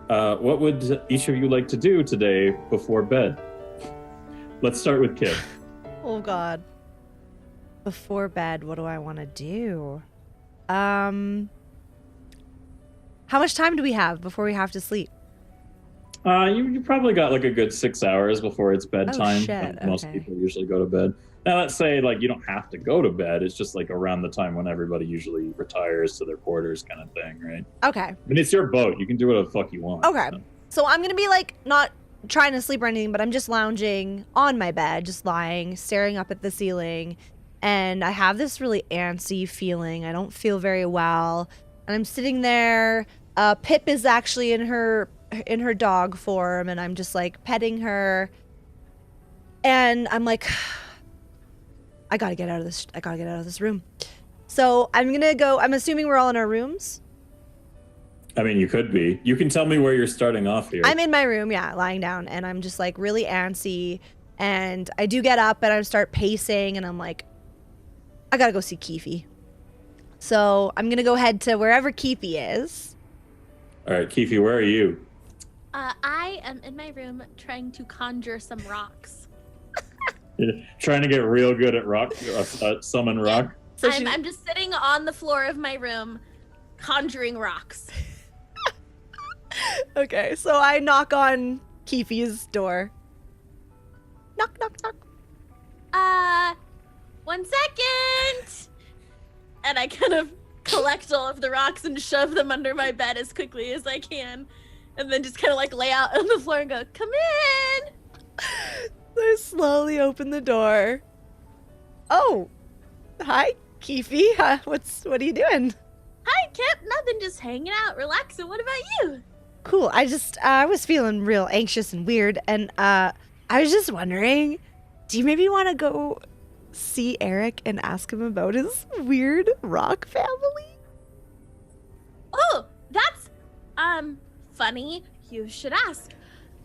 B: what would each of you like to do today before bed? Let's start with Kip.
A: Oh god. Before bed, what do I want to do? How much time do we have before we have to sleep?
B: You probably got like a good 6 hours before it's bedtime.
A: shit,
B: Most
A: okay.
B: people usually go to bed. Now, let's say like you don't have to go to bed. It's just like around the time when everybody usually retires to their quarters, kind of thing, right?
A: Okay.
B: I mean, it's your boat. You can do whatever the fuck you want.
A: Okay.
B: So.
A: So I'm gonna be like not trying to sleep or anything, but I'm just lounging on my bed, just lying, staring up at the ceiling, and I have this really antsy feeling. I don't feel very well, and I'm sitting there. Pip is actually in her dog form, and I'm just like petting her, and I'm like, I gotta get out of this room. So I'm gonna go. I'm assuming we're all in our rooms.
B: I mean, you could be. You can tell me where you're starting off here.
A: I'm in my room, yeah, lying down, and I'm just like really antsy. And I do get up and I start pacing, and I'm like, I gotta go see Keefe. So I'm gonna go head to wherever Keefe is.
B: All right, Keefe, where are you?
C: I am in my room trying to conjure some rocks.
B: Trying to get real good at summon rock.
A: So
C: I'm just sitting on the floor of my room, conjuring rocks.
A: Okay, so I knock on Keefe's door. Knock, knock, knock.
C: 1 second. And I kind of collect all of the rocks and shove them under my bed as quickly as I can. And then just kind of like lay out on the floor and go, come in.
A: I slowly open the door. Oh, hi, Keefe. What are you doing?
C: Hi, Kip. Nothing, just hanging out, relaxing. What about you?
A: Cool. I was feeling real anxious and weird, and I was just wondering, do you maybe want to go see Eric and ask him about his weird rock family?
C: Oh, that's funny. You should ask.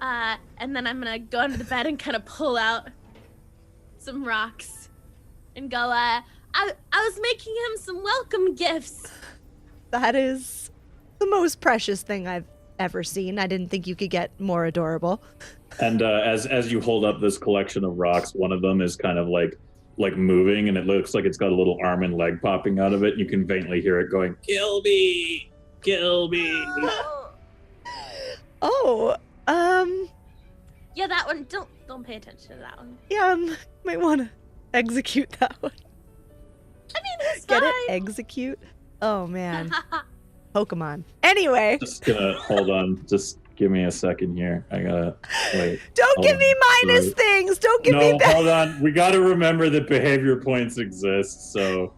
C: And then I'm gonna go under the bed and kind of pull out some rocks and go, I was making him some welcome gifts.
A: That is the most precious thing I've ever seen. I didn't think you could get more adorable.
B: And as you hold up this collection of rocks, one of them is kind of like moving, and it looks like it's got a little arm and leg popping out of it. You can faintly hear it going, "Kill me! Kill me!"
A: Oh,
C: yeah, that one. Don't pay attention to that one.
A: yeah, might want to execute that one.
C: I mean, it's
A: Get
C: fine.
A: it? Execute? Oh man, Pokemon. Anyway,
B: Just gonna hold on. Just give me a second here. I gotta wait.
A: don't
B: Hold
A: give
B: on.
A: me minus
B: Sorry.
A: things. Don't give me
B: No,
A: back.
B: hold on. We got to remember that behavior points exist. So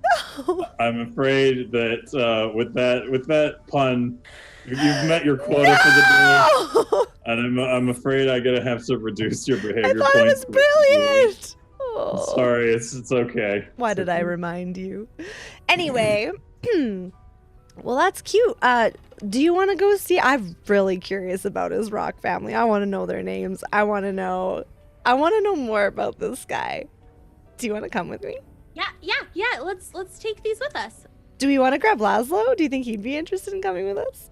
B: I'm afraid that with that pun, you've met your quota for the day,
A: No!
B: and I'm afraid I gotta have to reduce your
A: I
B: behavior
A: thought
B: points.
A: it was brilliant. Oh.
B: Sorry, it's okay.
A: Why
B: It's
A: did I
B: okay.
A: remind you? Anyway, well, that's cute. Do you want to go see? I'm really curious about his rock family. I want to know their names. I want to know more about this guy. Do you want to come with me?
C: Yeah. Let's take these with us.
A: Do we want to grab Laszlo? Do you think he'd be interested in coming with us?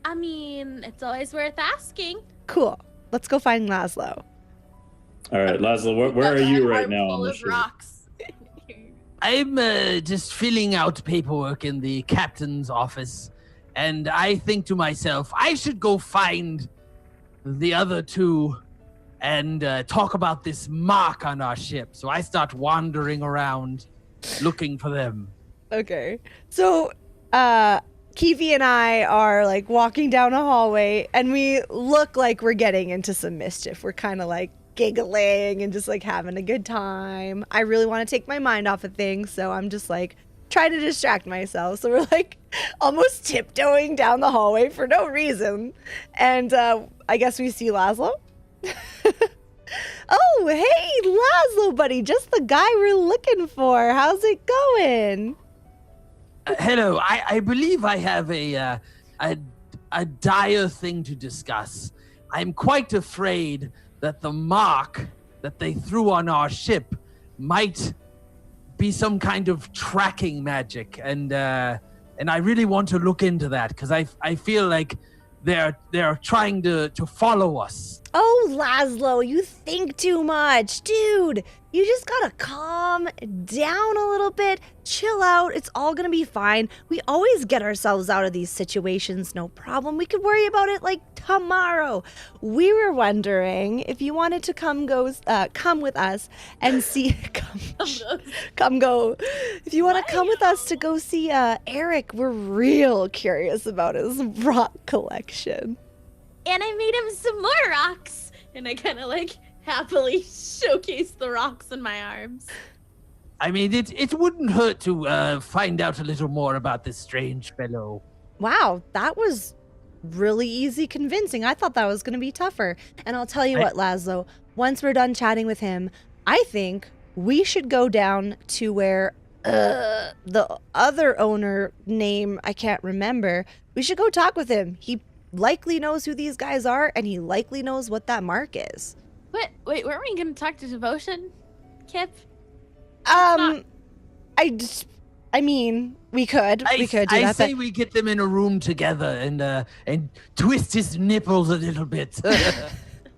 C: I mean, it's always worth asking.
A: Cool. Let's go find Laszlo.
B: All right, Laszlo, where are you right now on the
C: ship?
B: ship?
C: Rocks.
E: I'm just filling out paperwork in the captain's office, and I think to myself, I should go find the other two and talk about this mark on our ship. So I start wandering around looking for them.
A: Okay. So, Keefe and I are like walking down a hallway, and we look like we're getting into some mischief. We're kind of like giggling and just like having a good time. I really want to take my mind off of things, so I'm just like trying to distract myself. So we're like almost tiptoeing down the hallway for no reason. And I guess we see Laszlo. Oh, hey, Laszlo, buddy. Just the guy we're looking for. How's it going?
E: Hello, I believe I have a dire thing to discuss. I'm quite afraid that the mark that they threw on our ship might be some kind of tracking magic, and I really want to look into that because I feel like they're trying to follow us.
A: Oh, Laszlo, you think too much. Dude, you just gotta calm down a little bit. Chill out. It's all gonna be fine. We always get ourselves out of these situations, no problem. We could worry about it like tomorrow. We were wondering if you wanted to come with us and see if you want to come with us to go see Eric. We're real curious about his rock collection.
C: And I made him some more rocks. And I kind of like happily showcase the rocks in my arms.
E: I mean, it wouldn't hurt to find out a little more about this strange fellow.
A: Wow, that was really easy convincing. I thought that was going to be tougher. And I'll tell you what, Laszlo, once we're done chatting with him, I think we should go down to where the other owner name I can't remember. We should go talk with him. He likely knows who these guys are, and he likely knows what that mark is.
C: Wait, weren't we gonna talk to Devotion, Kip?
A: I mean, we could do that.
E: I say we get them in a room together and twist his nipples a little bit.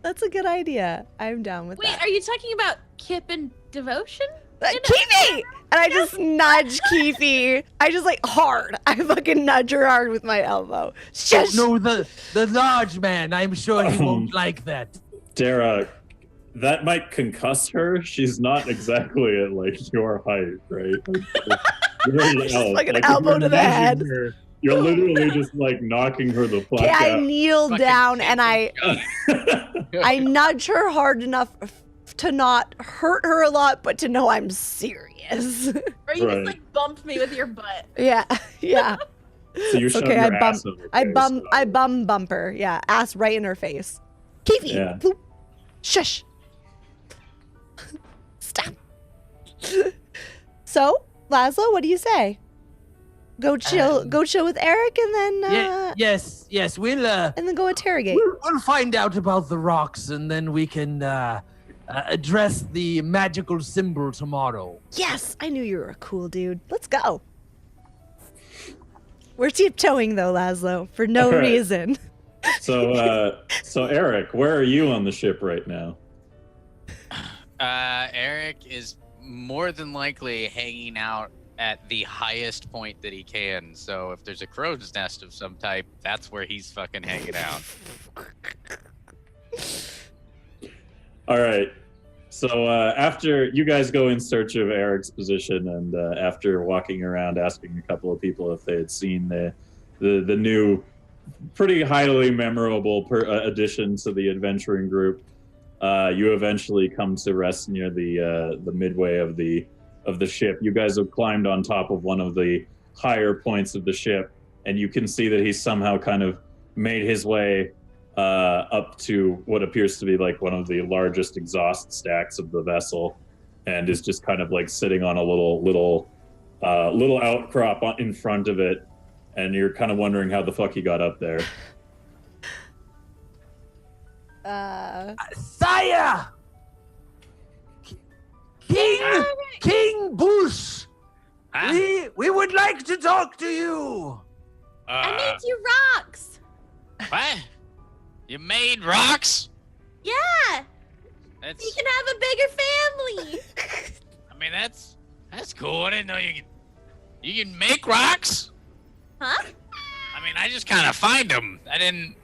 A: That's a good idea. I'm down with that.
C: Wait, are you talking about Kip and Devotion?
A: Keefy! And I just nudge Keefy. I just hard. I fucking nudge her hard with my elbow. Shush!
E: No, the large man. I'm sure he won't like that.
B: Dara, that might concuss her. She's not exactly at your height, right?
A: Just like an elbow to the head.
B: You're literally just knocking her the fuck out.
A: I kneel down and I nudge her hard enough to not hurt her a lot, but to know I'm serious.
C: Or you just bump me with your butt.
A: Yeah.
B: So you shove your ass in her face,
A: I bump her. Yeah, ass right in her face. Keefy,
B: Yeah.
A: Shush. Stop. So, Laszlo, what do you say? Go chill with Eric, and then
E: yes, we'll
A: and then go interrogate.
E: We'll find out about the rocks, and then we can address the magical symbol tomorrow.
A: Yes, I knew you were a cool dude. Let's go. We're tiptoeing though, Laszlo, for no reason.
B: So Eric, where are you on the ship right now?
D: Eric is more than likely hanging out at the highest point that he can. So if there's a crow's nest of some type, that's where he's fucking hanging out.
B: All right. So after you guys go in search of Eric's position, and after walking around asking a couple of people if they had seen the new, pretty highly memorable addition to the adventuring group, you eventually come to rest near the midway of the ship. You guys have climbed on top of one of the higher points of the ship, and you can see that he's somehow kind of made his way up to what appears to be one of the largest exhaust stacks of the vessel, and is just kind of sitting on a little outcrop in front of it, and you're kind of wondering how the fuck he got up there.
E: Sire! King Bush!
D: Huh?
E: We would like to talk to you!
C: I made you rocks!
D: What? You made rocks?
C: Yeah!
D: That's,
C: You can have a bigger family!
D: I mean, that's cool. I didn't know you can make rocks?
C: Huh?
D: I mean, I just kind of find them. I didn't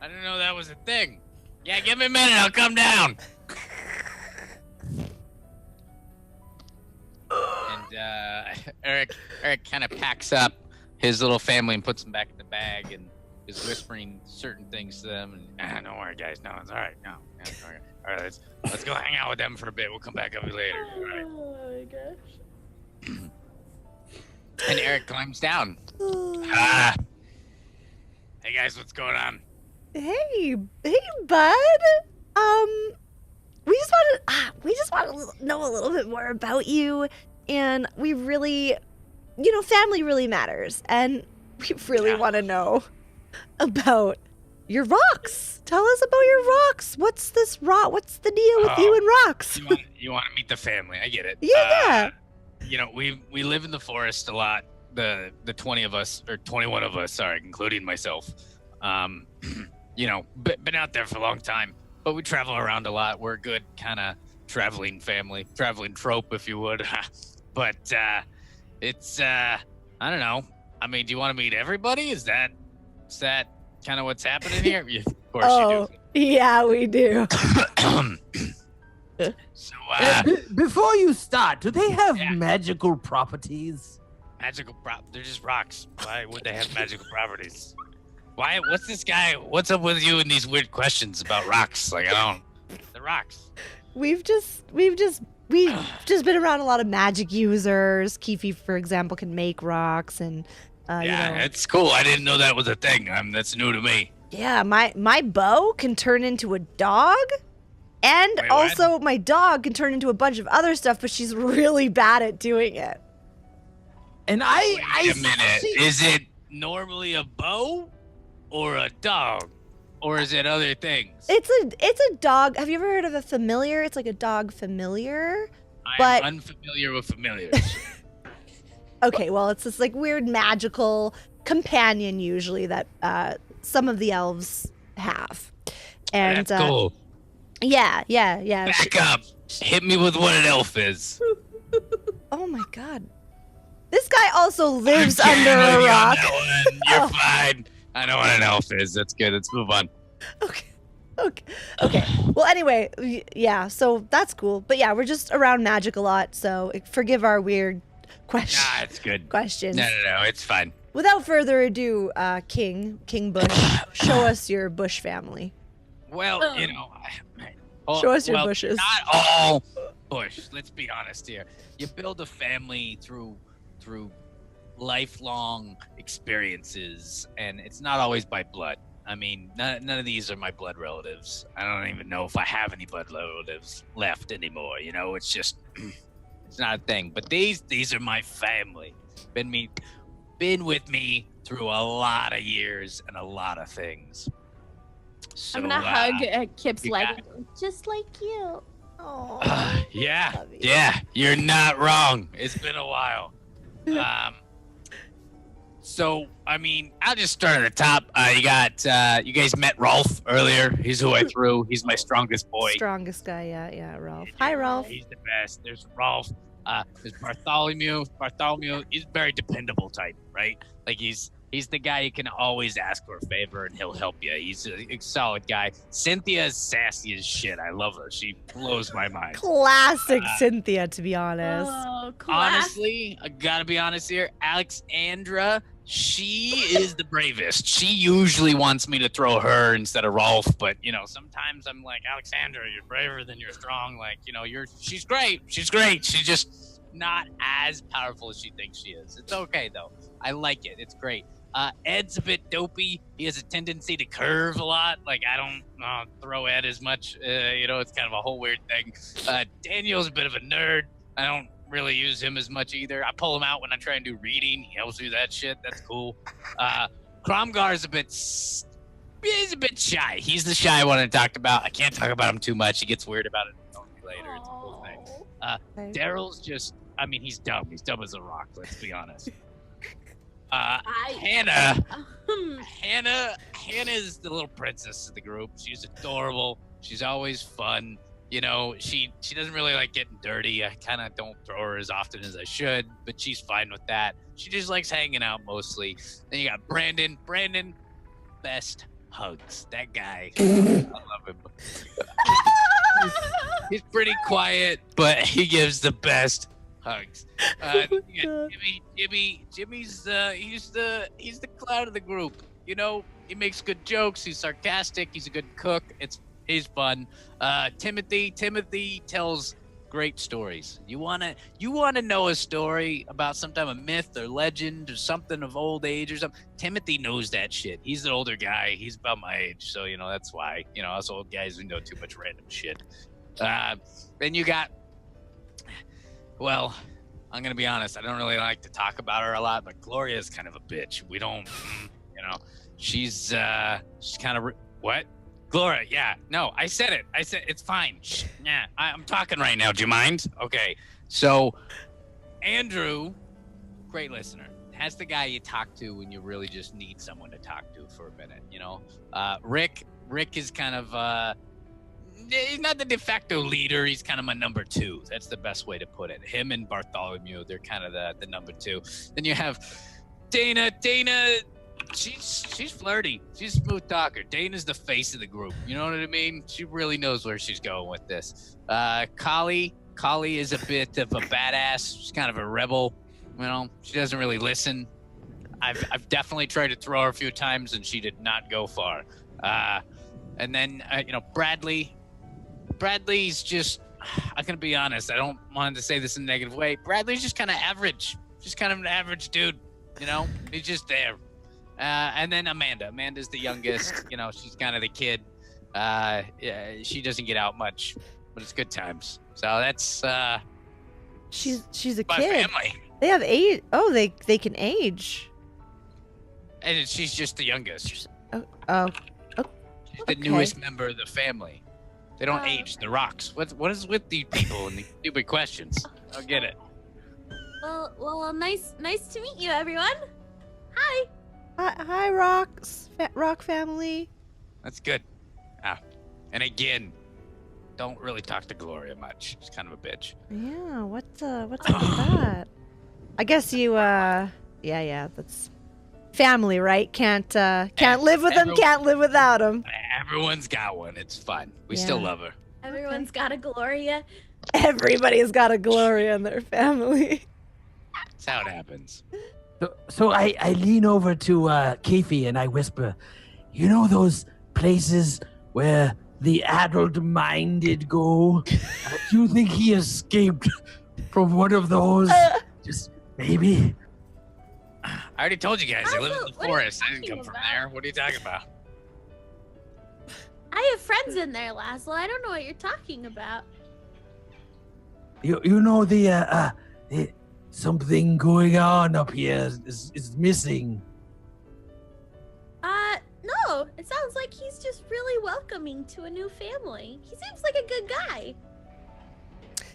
D: know that was a thing. Yeah, give me a minute. I'll come down. And Eric kind of packs up his little family and puts them back in the bag and is whispering certain things to them. And don't worry, guys. No, it's all right. No, it's all right. All right, let's go hang out with them for a bit. We'll come back up later. All right.
C: Oh my gosh.
D: And Eric climbs down. Hey guys, what's going on?
A: Hey, bud. We just want to know a little bit more about you, and we really, family really matters, and we really want to know about your rocks. Tell us about your rocks. What's this rock? What's the deal with you and rocks?
D: You want to meet the family? I get it.
A: Yeah.
D: We live in the forest a lot. The 20 of us, or 21 of us, sorry, including myself. Been out there for a long time, but we travel around a lot. We're a good kind of traveling family, traveling trope, if you would. But it's I don't know. I mean, do you want to meet everybody? Is that kind of what's happening here? Of course you do.
A: Yeah, we do.
D: So
E: before you start, do they have magical properties?
D: They're just rocks. Why would they have magical properties? Why? What's this guy? What's up with you and these weird questions about rocks? The rocks.
A: We've just we've just been around a lot of magic users. Keefe, for example, can make rocks, and
D: it's cool. I didn't know that was a thing. That's new to me.
A: Yeah, my bow can turn into a dog, and
D: Wait,
A: also my dog can turn into a bunch of other stuff, but she's really bad at doing it.
E: And
D: Wait a minute. Is it normally a bow or a dog? Or is it other things?
A: It's a dog. Have you ever heard of a familiar? It's like a dog familiar.
D: I'm unfamiliar with familiars.
A: Okay, well, it's this like weird magical companion usually that some of the elves have. And
D: That's cool.
A: Yeah.
D: Back up. Hit me with what an elf is.
A: Oh my god. This guy also lives
D: I'm
A: under
D: kidding
A: a
D: with you on
A: rock.
D: that one. You're fine. I know what an elf is. That's good. Let's move on.
A: Okay. Well, anyway, yeah, so that's cool. But yeah, we're just around magic a lot, so forgive our weird questions.
D: Nah, it's good.
A: Questions.
D: No, it's fine.
A: Without further ado, King Bush, show us your Bush family.
D: Well,
A: Show us your bushes.
D: Not all bush. Let's be honest here. You build a family through lifelong experiences, and it's not always by blood. I mean, none of these are my blood relatives. I don't even know if I have any blood relatives left anymore. It's just, it's not a thing. But these are my family. Been with me through a lot of years and a lot of things. So,
C: I'm gonna hug Kip's
D: you
C: leg,
D: got
C: just like you.
A: Oh,
D: yeah, you're not wrong. It's been a while. So, I mean, I'll just start at the top. You guys met Rolf earlier. He's who I threw. He's my strongest boy.
A: Strongest guy, yeah, Rolf. Hi, Rolf.
D: He's the best. There's Rolf. There's Bartholomew. Bartholomew is very dependable type, right? Like he's the guy you can always ask for a favor and he'll help you. He's a solid guy. Cynthia is sassy as shit. I love her. She blows my mind.
A: Classic Cynthia, to be honest.
C: Oh, class.
D: Honestly, I gotta be honest here. Alexandra, she is the bravest. She usually wants me to throw her instead of Rolf, but sometimes I'm like, Alexandra, you're braver than you're strong. Like, she's great. She's great. She's just not as powerful as she thinks she is. It's okay though. I like it. It's great. Ed's a bit dopey. He has a tendency to curve a lot. Like, I don't throw Ed as much. It's kind of a whole weird thing. Daniel's a bit of a nerd. I don't really use him as much either. I pull him out when I try and do reading. He helps do that shit. That's cool. Cromgar's he's a bit shy. He's the shy one I talked about. I can't talk about him too much. He gets weird about it later. It's a cool thing. Daryl's just, he's dumb. He's dumb as a rock, let's be honest. Hannah is the little princess of the group. She's adorable. She's always fun. She doesn't really like getting dirty. I kind of don't throw her as often as I should, but she's fine with that. She just likes hanging out mostly. Then you got Brandon. Brandon, best hugs. That guy, I love him. He's pretty quiet, but he gives the best hugs. You got Jimmy. Jimmy's he's the clown of the group. He makes good jokes. He's sarcastic. He's a good cook. He's fun. Timothy tells great stories. You wanna know a story about some type of myth or legend or something of old age or something? Timothy knows that shit. He's an older guy. He's about my age, so that's why. Us old guys, we know too much random shit. Then you got. Well, I'm gonna be honest. I don't really like to talk about her a lot, but Gloria's kind of a bitch. We don't, she's kind of what? Gloria, yeah. No, I said it. I said it's fine. Shh, yeah, I'm talking right now. Do you mind? Okay. So, Andrew, great listener. That's the guy you talk to when you really just need someone to talk to for a minute. Rick is kind of he's not the de facto leader. He's kind of my number two. That's the best way to put it. Him and Bartholomew, they're kind of the number two. Then you have Dana. She's flirty. She's a smooth talker. Dana's the face of the group. You know what I mean? She really knows where she's going with this. Kali is a bit of a badass. She's kind of a rebel. She doesn't really listen. I've definitely tried to throw her a few times and she did not go far. And then Bradley's just I'm gonna be honest. I don't want to say this in a negative way. Bradley's just kind of average. Just kind of an average dude. You know, he's just there. And then Amanda. Amanda's the youngest. You know, she's kind of the kid. Yeah, she doesn't get out much, but it's good times. So that's
A: She's a
D: my
A: kid.
D: family.
A: They have age. Oh, they can age.
D: And she's just the youngest.
A: Oh.
D: She's the newest member of the family. They don't age. The rocks. What is with these people and these stupid questions? I don't get it.
C: Well, nice to meet you, everyone. Hi.
A: Hi, Rock family.
D: That's good. And again, don't really talk to Gloria much. She's kind of a bitch.
A: Yeah, what's up with that? I guess you yeah, that's family, right? Can't live with them, can't live without them.
D: Everyone's got one. It's fun. We still love her.
C: Everyone's got a Gloria.
A: Everybody's got a Gloria in their family.
D: That's how it happens.
E: So I lean over to Keefe and I whisper, you know those places where the adult-minded go? Do you think he escaped from one of those? Just maybe?
D: I already told you guys. I live in the
C: What are you
D: forest. I didn't
C: talking
D: come from
C: about?
D: there. What are you talking about?
C: I have friends in there, Laszlo. I don't know what you're talking about.
E: You know the something going on up here is missing.
C: No. It sounds like he's just really welcoming to a new family. He seems like a good guy.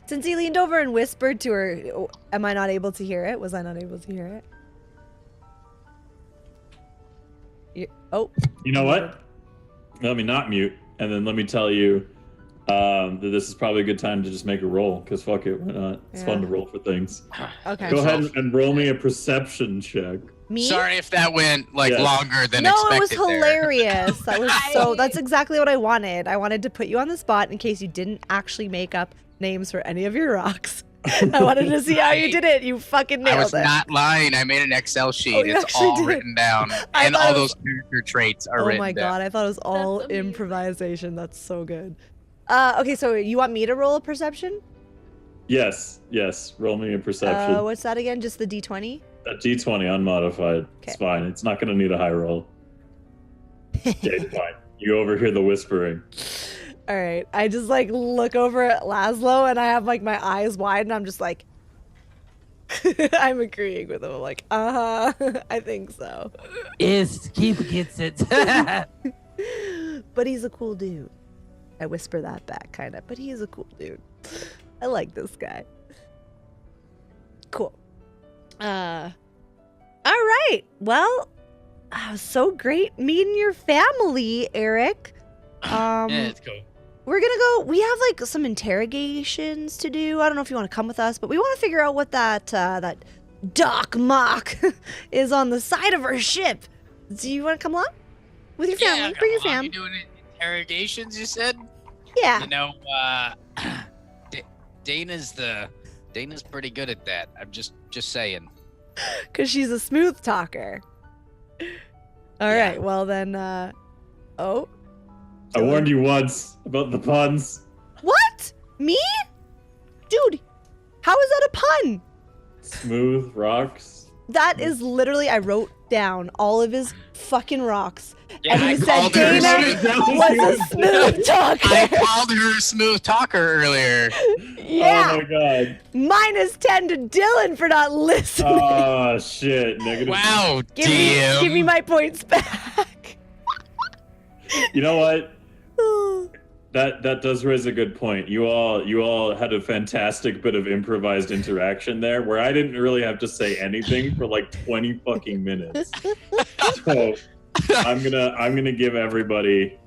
A: Since he leaned over and whispered to her, am I not able to hear it? Was I not able to hear it?
B: You know what? Let me not mute, and then let me tell you that this is probably a good time to just make a roll, because fuck it, why not? It's fun to roll for things.
A: Okay.
B: Go ahead and roll me a perception check.
A: Me?
D: Sorry if that went
B: Yes.
D: longer than
A: No,
D: expected.
A: it was
D: there.
A: hilarious. That was that's exactly what I wanted. I wanted to put you on the spot in case you didn't actually make up names for any of your rocks. I wanted to see how you did it. You fucking nailed
D: I was
A: it.
D: not lying. I made an Excel sheet.
A: Oh, you
D: It's
A: actually
D: all
A: did.
D: written down,
A: I
D: and
A: thought
D: all
A: it was-
D: those character traits are
A: Oh
D: written
A: my
D: down.
A: god, I thought it was all
C: That's amazing.
A: improvisation. That's so good. Okay, so you want me to roll a perception?
B: Yes. Roll me a perception.
A: What's that again? Just the D20?
B: A D20 unmodified. It's
A: Okay.
B: fine. It's not going to need a high roll. Yeah, it's fine. You overhear the whispering.
A: All right. I just like look over at Laszlo and I have like my eyes wide and I'm just like, I'm agreeing with him. I'm like, I think so.
E: Yes, Keefe gets it.
A: But he's a cool dude. I whisper that back, kind of. But he is a cool dude. I like this guy. Cool. All right. Well, so great meeting your family, Eric.
D: Yeah, it's cool.
A: We're gonna go. We have like some interrogations to do. I don't know if you want to come with us, but we want to figure out what that Doc Mock is on the side of our ship. Do you want to come along with your family?
D: Yeah,
A: Bring your
D: come on,
A: fam.
D: You doing interrogations? You said.
A: Yeah.
D: You know, Dana's pretty good at that. I'm just saying.
A: Because she's a smooth talker. All
D: Yeah.
A: right. Well then. Oh.
B: I warned you once about the puns.
A: What? Me? Dude, how is that a pun?
B: Smooth rocks.
A: That is literally, I wrote down all of his fucking rocks.
D: Yeah,
A: and he
D: I
A: said
D: called her
A: Dana was a smooth talker.
D: I called her a smooth talker earlier.
A: Yeah.
B: Oh my god.
A: -10 to Dylan for not listening.
B: Oh shit. Negative.
D: Wow,
A: give me
D: damn.
A: my points back.
B: You know what? That does raise a good point. You all had a fantastic bit of improvised interaction there, where I didn't really have to say anything for like 20 fucking minutes. So I'm gonna give everybody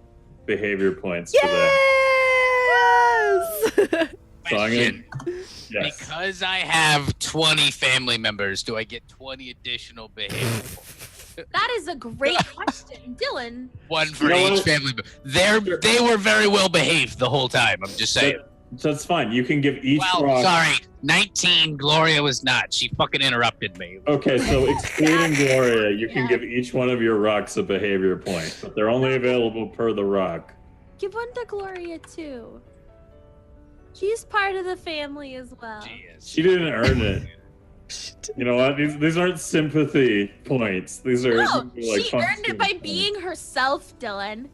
B: behavior points for that.
A: Yes.
B: So I'm
D: Question.
B: Yes.
D: Because I have 20 family members, do I get 20 additional behavior?
C: That is a great question, Dylan.
D: One for
B: You know
D: each
B: what?
D: family. They were very well behaved the whole time. I'm just saying.
B: So that's fine. You can give each
D: Well,
B: rock.
D: sorry, 19. Gloria was not. She fucking interrupted me.
B: Okay, so excluding Gloria, you can
C: Yeah.
B: give each one of your rocks a behavior point, but they're only available per the rock.
C: Give one to Gloria too. She's part of the family as well.
B: She didn't earn it. You know what? These aren't sympathy points. These are
C: No,
B: like
C: she
B: fun
C: earned it by
B: student
C: being
B: points.
C: herself, Dylan.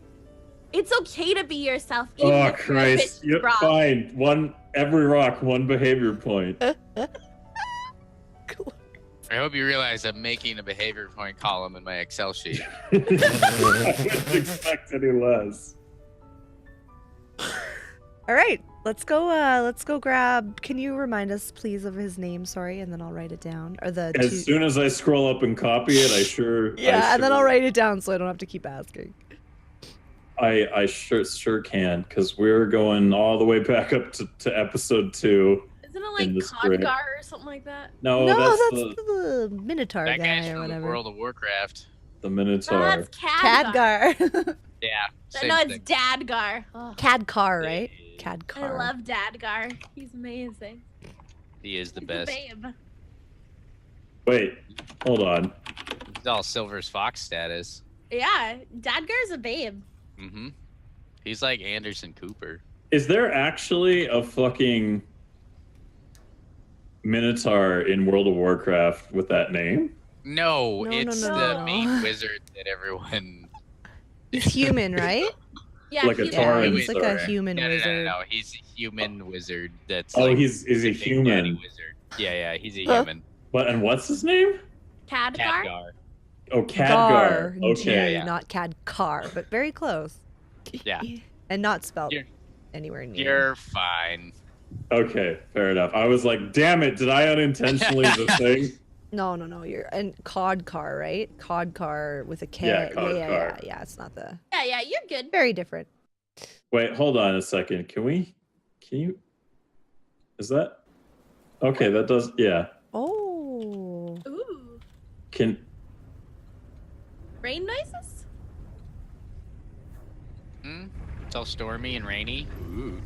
C: It's okay to be yourself, even
B: Oh
C: if you're a
B: Christ!
C: bitch
B: Yep,
C: rock.
B: fine. Every rock, one behavior point.
D: I hope you realize I'm making a behavior point column in my Excel sheet.
B: I wouldn't expect any less.
A: All right, let's go grab. Can you remind us, please, of his name? Sorry, and then I'll write it down. Or the
B: As soon as I scroll up and copy it,
A: Yeah, and then I'll write it down so I don't have to keep asking.
B: I sure can, because we're going all the way back up to episode 2.
C: Isn't it
B: in
C: like
B: the script.
C: Khadgar or something like that?
B: No,
A: No,
B: that's
A: that's the Minotaur
D: That
A: guy
D: guy's
A: or
D: from
A: whatever.
D: World of Warcraft.
B: the Minotaur.
C: That's Khadgar.
A: Khadgar.
D: Yeah. Same
C: No, it's
D: thing.
C: Dadgar. Oh,
A: Khadgar, right?
C: I
A: Khadgar.
C: love Dadgar. He's amazing.
D: He is the
C: He's
D: best.
C: a babe.
B: Wait, hold on.
D: He's all Silver's Fox status.
C: Yeah, Dadgar's a babe.
D: Mm-hmm. He's like Anderson Cooper.
B: Is there actually a fucking Minotaur in World of Warcraft with that name?
D: No,
A: No,
D: it's
A: no,
D: the
A: no.
D: main wizard that everyone.
A: He's human, right?
C: Yeah,
B: Like a
C: he's
A: Yeah,
B: Tauren
A: he's like a
B: Sorry.
A: human
D: No,
A: wizard.
D: no. He's a human wizard. That's
B: Oh,
D: like
B: is he
D: the Big Daddy
B: human?
D: wizard. Yeah, he's a
A: Huh.
D: human.
B: What's his name?
C: Khadgar.
D: Khadgar.
B: Oh, Khadgar.
A: Gar,
B: Okay.
A: G,
D: Yeah.
A: not Khadgar, but very close.
D: Yeah.
A: And not spelled
D: You're-
A: anywhere near.
D: You're fine.
B: Okay, fair enough. I was like, damn it, did I unintentionally the thing?
A: No, you're and Khadgar, right? Khadgar with a K.
B: Yeah,
A: yeah,
B: Khadgar.
A: yeah. It's not the
C: Yeah, you're good.
A: very different.
B: Wait, hold on a second. Can you? Is that? Okay, that does. Yeah.
A: Oh,
C: Ooh,
B: Can
C: rain noises?
D: Hmm? It's all stormy and rainy. Ooh.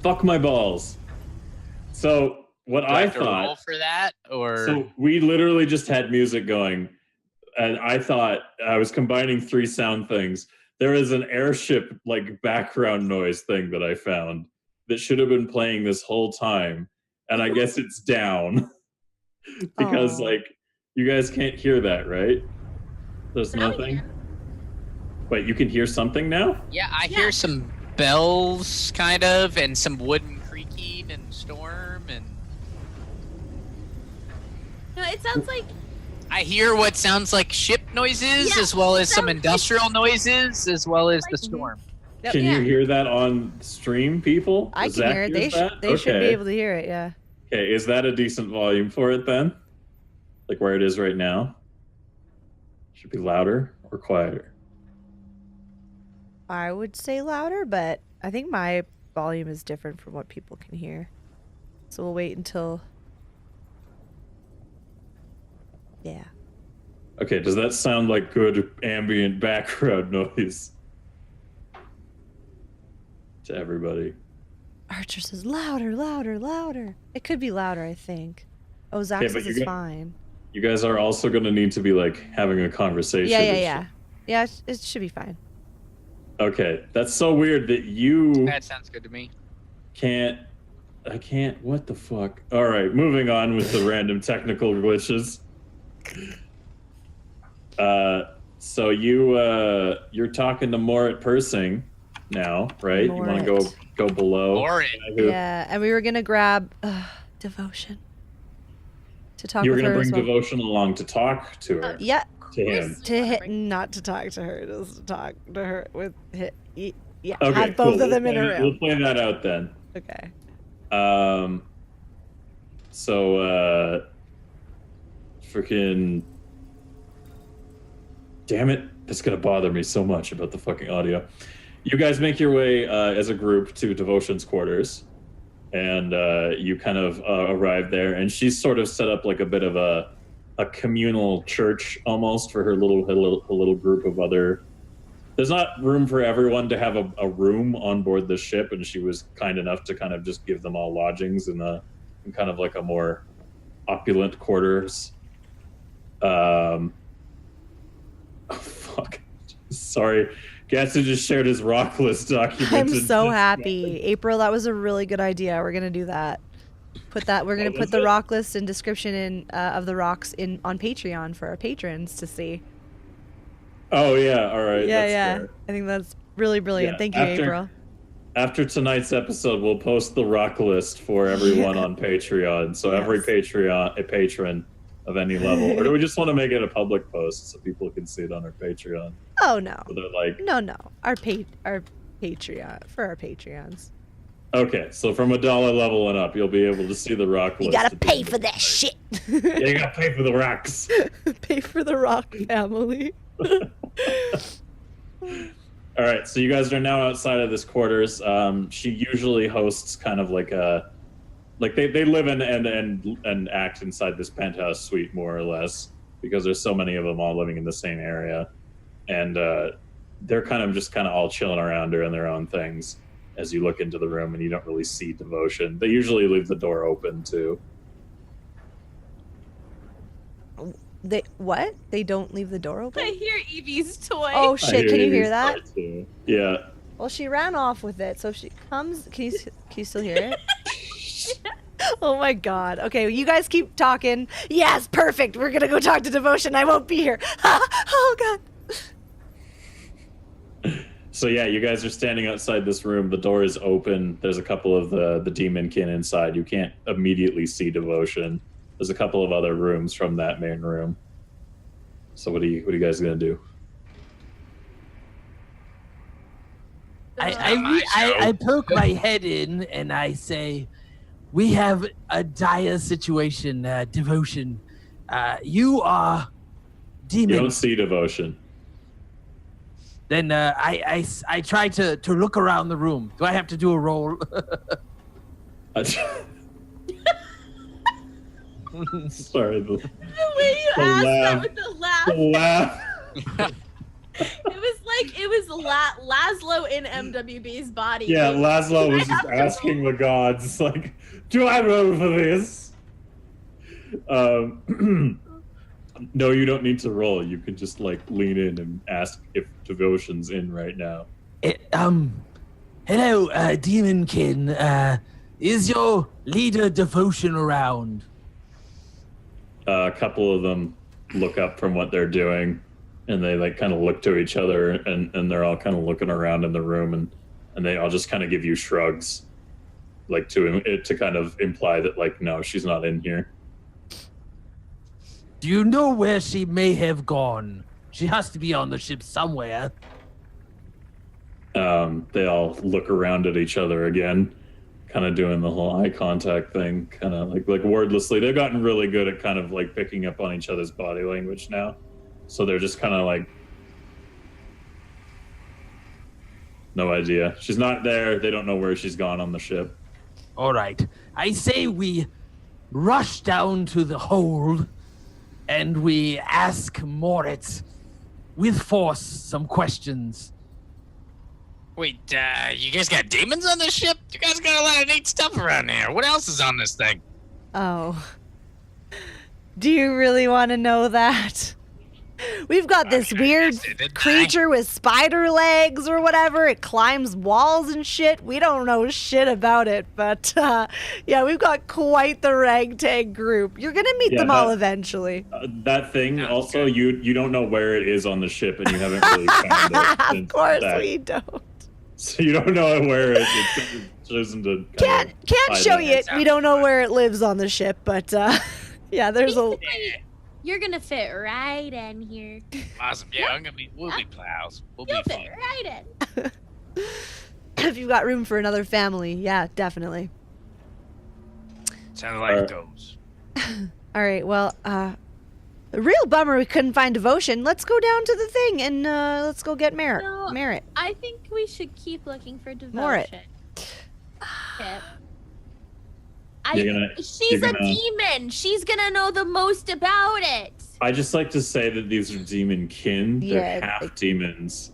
B: fuck my balls. So what
D: Do I
B: I
D: have to roll
B: thought.
D: for that, or
B: So we literally just had music going, and I thought I was combining 3 sound things. There is an airship like background noise thing that I found that should have been playing this whole time, and I guess it's down because
A: Aw.
B: like you guys can't hear that, right? There's
C: Now we
B: nothing.
C: can.
B: Wait, you can hear something now?
D: yeah, I
C: Yeah.
D: hear some bells, kind of, and some wooden creaking and storm, and
C: No, it sounds like
D: I hear what sounds like ship noises,
C: Yeah,
D: as well
C: it
D: as some
C: sounds like-
D: industrial noises, as well as the
C: Like-
D: storm.
A: Yep.
B: Can
C: Yeah.
B: you hear that on stream, people?
A: I
B: Does
A: can
B: Zach
A: hear it.
B: hears that?
A: They should be
B: Okay.
A: able to hear it. Yeah.
B: Okay, is that a decent volume for it then? Like where it is right now? Should be louder or quieter?
A: I would say louder, but I think my volume is different from what people can hear. So we'll wait until. Yeah.
B: Okay, does that sound like good ambient background noise to everybody?
A: Archer says louder, louder, louder. It could be louder, I think. Oh, Zach
B: Okay, but
A: says
B: you
A: it's
B: got-
A: fine.
B: You guys are also going to need to be like having a conversation.
A: Yeah. Yeah, it should be fine.
B: Okay, that's so weird that you
D: That sounds good to me.
B: can't. I can't. What the fuck? All right, moving on with the random technical glitches. So you're talking to Morit Persing now, right? You want to
A: Morit.
B: go below?
D: Lauren.
A: Yeah, and we were gonna grab devotion to talk
B: You were
A: with
B: gonna
A: her
B: bring
A: as well.
B: devotion along to talk to her.
A: Yeah,
B: To him.
A: to hit, not to talk to her, just to talk to her with hit. Yeah,
B: Okay,
A: have both
B: cool.
A: of them in a
B: We'll
A: room.
B: play that out then.
A: Okay.
B: So freaking damn it, that's gonna bother me so much about the fucking audio. You guys make your way as a group to Devotion's quarters, and you kind of arrive there, and she's sort of set up like a bit of a communal church almost for her little group of other. There's not room for everyone to have a room on board the ship, and she was kind enough to kind of just give them all lodgings in kind of like a more opulent quarters. Oh, fuck. Sorry. Gatsu just shared his rock list document.
A: I'm so happy. April, that was a really good idea. We're gonna do that. We're gonna put the rock list and description in of the rocks on Patreon for our patrons to see.
B: Oh yeah, all right.
A: Yeah,
B: that's
A: yeah.
B: fair.
A: I think that's really brilliant.
B: Yeah,
A: Thank you, April.
B: After tonight's episode, we'll post the rock list for everyone on Patreon. So every a patron of any level, or do we just want to make it a public post so people can see it on our Patreon?
A: Oh no.
B: So they're like,
A: no, our Patreon for our Patreons.
B: Okay, so from $1 level and up, you'll be able to see the rock list.
A: You gotta pay for that shit.
B: Yeah, you gotta pay for the rocks.
A: Pay for the rock family.
B: All right, so you guys are now outside of this quarters. She usually hosts kind of like they live in and act inside this penthouse suite more or less because there's so many of them all living in the same area, and they're kind of all chilling around doing their own things. As you look into the room and you don't really see Devotion, they usually leave the door open too.
A: They don't leave the door open?
C: I hear Evie's toy.
A: Oh shit, can you hear that?
B: Yeah.
A: Well, she ran off with it, so if she comes, can you still hear it? Oh my god. Okay, you guys keep talking. Yes, perfect. We're gonna go talk to Devotion. I won't be here. Oh god.
B: So yeah, you guys are standing outside this room. The door is open. There's a couple of the demonkin inside. You can't immediately see Devotion. There's a couple of other rooms from that main room. So what are you guys gonna do?
E: I poke my head in and I say, "We have a dire situation, Devotion. You are demon."
B: You don't see Devotion.
E: Then I try to look around the room. Do I have to do a roll?
B: Sorry.
C: The way you asked that with the laugh.
B: The laugh.
C: It was Laszlo in MWB's body.
B: Yeah, Laszlo was just asking the gods, like, do I roll for this? No, you don't need to roll. You can just like lean in and ask if Devotion's in right now.
E: Hello, Demonkin. Is your leader Devotion around?
B: A couple of them look up from what they're doing, and they like kind of look to each other, and they're all kind of looking around in the room, and they all just kind of give you shrugs, like to kind of imply that like, no, she's not in here.
E: Do you know where she may have gone? She has to be on the ship somewhere.
B: They all look around at each other again, kind of doing the whole eye contact thing, kind of like wordlessly. They've gotten really good at kind of like picking up on each other's body language now. So they're just kind of like, no idea. She's not there. They don't know where she's gone on the ship.
E: All right. I say we rush down to the hold and we ask Moritz with force some questions.
D: Wait, you guys got demons on this ship? You guys got a lot of neat stuff around here. What else is on this thing?
A: Oh. Do you really want to know that? We've got this weird creature with spider legs or whatever. It climbs walls and shit. We don't know shit about it, but yeah, we've got quite the ragtag group. You're gonna meet them all eventually.
B: That thing also, you don't know where it is on the ship, and you haven't really found it.
A: Of course we don't.
B: So you don't know where it's chosen to.
A: Can't show you it. We don't know where it lives on the ship, but yeah, there's a.
C: You're gonna fit right in here.
D: Awesome. Yeah, we'll be plows. We'll be
C: fit right in.
A: If you've got room for another family, yeah, definitely.
D: Sounds like those.
A: All right, well, a real bummer we couldn't find Devotion. Let's go down to the thing and let's go get Merritt.
C: No, I think we should keep looking for Devotion.
A: Morit.
C: She's a demon. She's gonna know the most about it.
B: I just like to say that these are demon kin. They're half demons,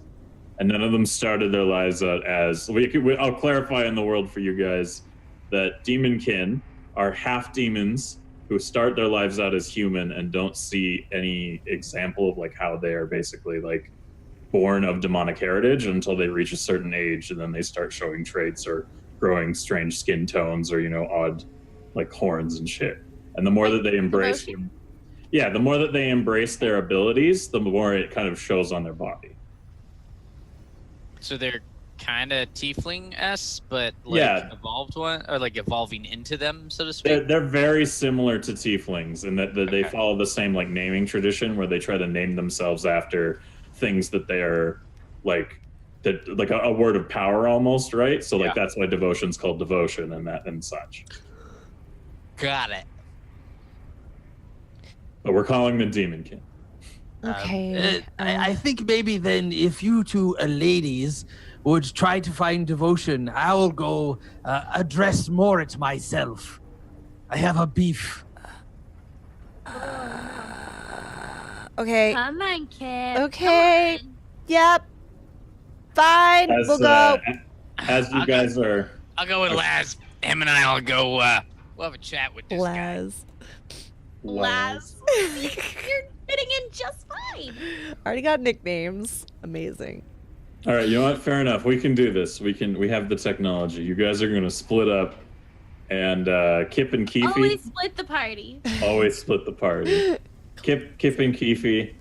B: and none of them started their lives out as. I'll clarify in the world for you guys that demon kin are half demons who start their lives out as human and don't see any example of like how they are basically like born of demonic heritage until they reach a certain age, and then they start showing traits or growing strange skin tones or odd like horns and shit. And the more that they embrace them, the more that they embrace their abilities, the more it kind of shows on their body.
D: So they're kind of tiefling-esque, but like evolved one, or like evolving into them, so to speak.
B: They're very similar to tieflings in that they follow the same like naming tradition where they try to name themselves after things that they are like a word of power almost, right? So like that's why devotion's called devotion and such.
D: Got it.
B: But we're calling them Demonkin.
A: Okay.
E: I think maybe then if you two ladies would try to find devotion, I will go address Morit myself. I have a beef.
A: Okay.
C: Come on, kid.
A: Okay. Yep. Fine. We'll go.
B: As you guys are...
D: I'll go with Laz. Him and I will go, we'll have a chat with this guy.
C: Laz. You're fitting in just fine.
A: Already got nicknames. Amazing.
B: All right, you know what? Fair enough. We can do this. We have the technology. You guys are going to split up, and Kip and Keefe.
C: Always split the party.
B: Always split the party. Kip and Keefe,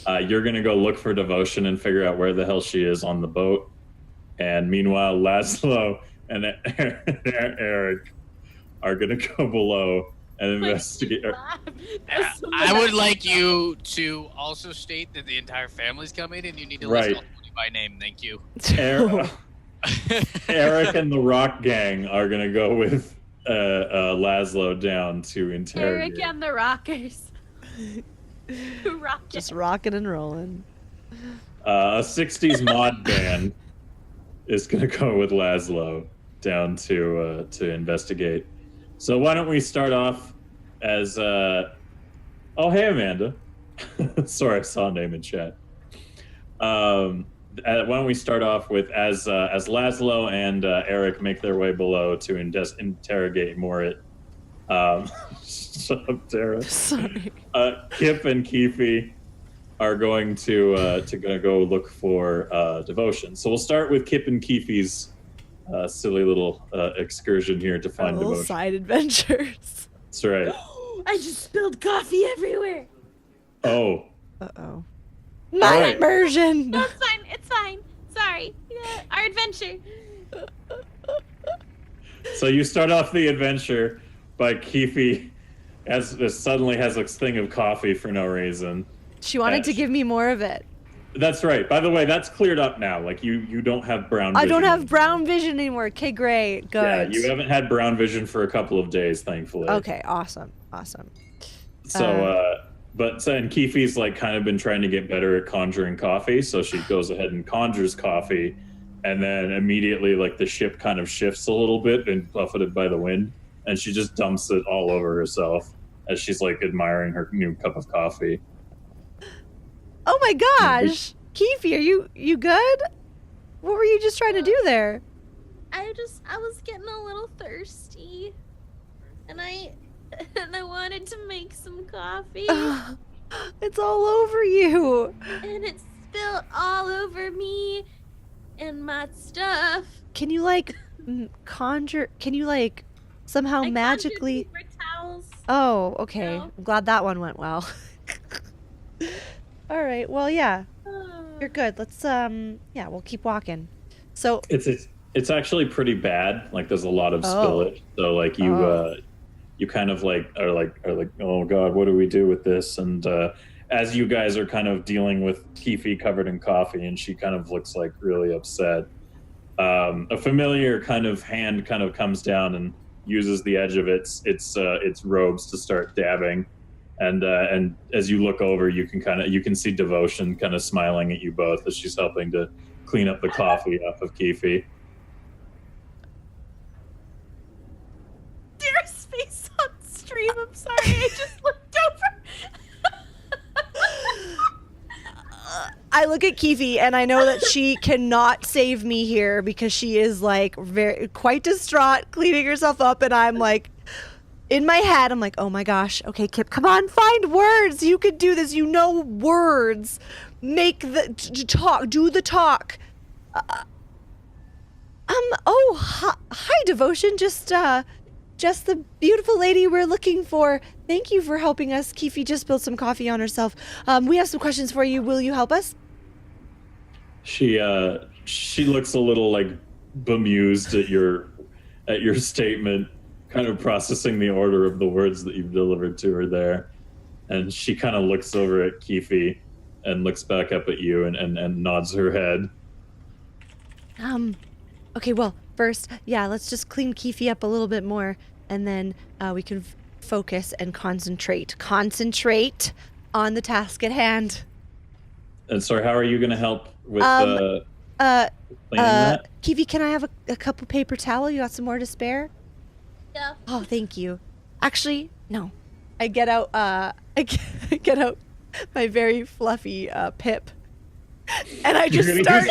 B: you're going to go look for devotion and figure out where the hell she is on the boat. And meanwhile, Laszlo and Eric are going to go below and investigate.
D: I would like you to also state that the entire family's coming, and you need to list all 20 by name. Thank you.
B: Eric and the Rock Gang are going to go with Laszlo down to interrogate.
C: Eric and the Rockers.
A: Just rocking and rolling.
B: A 60s mod band is going to go with Laszlo down to investigate. So why don't we start off as oh hey Amanda. Sorry, I saw a name in chat. Why don't we start off with as Laszlo and Eric make their way below to interrogate Morit. Shut up, Tara.
A: Sorry.
B: Kip and Keefe are going to go look for devotion. So we'll start with Kip and Keefe's silly little excursion here to find
A: little
B: devotion.
A: Side adventures.
B: That's right.
C: I just spilled coffee everywhere.
B: Oh.
A: Uh-oh. My immersion.
C: No, it's fine. It's fine. Sorry. Our adventure.
B: So you start off the adventure by Keefe suddenly has a thing of coffee for no reason.
A: She wanted to give me more of it.
B: That's right. By the way, that's cleared up now. Like you don't have brown vision.
A: I don't have brown vision anymore. Okay, great. Good.
B: Yeah, you haven't had brown vision for a couple of days, thankfully.
A: Okay, awesome.
B: So, and Keefe's like kind of been trying to get better at conjuring coffee, so she goes ahead and conjures coffee, and then immediately like the ship kind of shifts a little bit and buffeted by the wind, and she just dumps it all over herself as she's like admiring her new cup of coffee.
A: Oh my gosh, Keefe, are you good? What were you just trying to do there?
C: I was getting a little thirsty, and I wanted to make some coffee.
A: It's all over you.
C: And it spilled all over me and my stuff.
A: Can you like conjure? Can you like somehow magically?
C: Paper towels.
A: Oh, okay.
C: No.
A: I'm glad that one went well. All right. Well, yeah. You're good. Let's we'll keep walking. So
B: it's actually pretty bad. Like there's a lot of spillage. So like you kind of like are like, oh God, what do we do with this? And as you guys are kind of dealing with Keefe covered in coffee, and she kind of looks like really upset, a familiar kind of hand kind of comes down and uses the edge of its robes to start dabbing. And as you look over, you can see Devotion kind of smiling at you both as she's helping to clean up the coffee off of Keefe.
C: Dearest face on stream. I'm sorry. I just looked over.
A: I look at Keefe and I know that she cannot save me here because she is like quite distraught, cleaning herself up, and I'm like, in my head, I'm like, oh my gosh. Okay, Kip, come on, find words. You could do this. You know words. Make the talk. Do the talk. Hi, Devotion. Just the beautiful lady we're looking for. Thank you for helping us. Keefe just spilled some coffee on herself. We have some questions for you. Will you help us?
B: She looks a little like bemused at your statement, kind of processing the order of the words that you've delivered to her there. And she kind of looks over at Keefe and looks back up at you and nods her head.
A: Okay, well, first, let's just clean Keefe up a little bit more, and then we can focus and concentrate. Concentrate on the task at hand.
B: And so how are you going to help with cleaning that?
A: Keefe, can I have a couple paper towel? You got some more to spare?
C: Yeah.
A: Oh, thank you. Actually, no. I get out I get out my very fluffy Pip. And I just start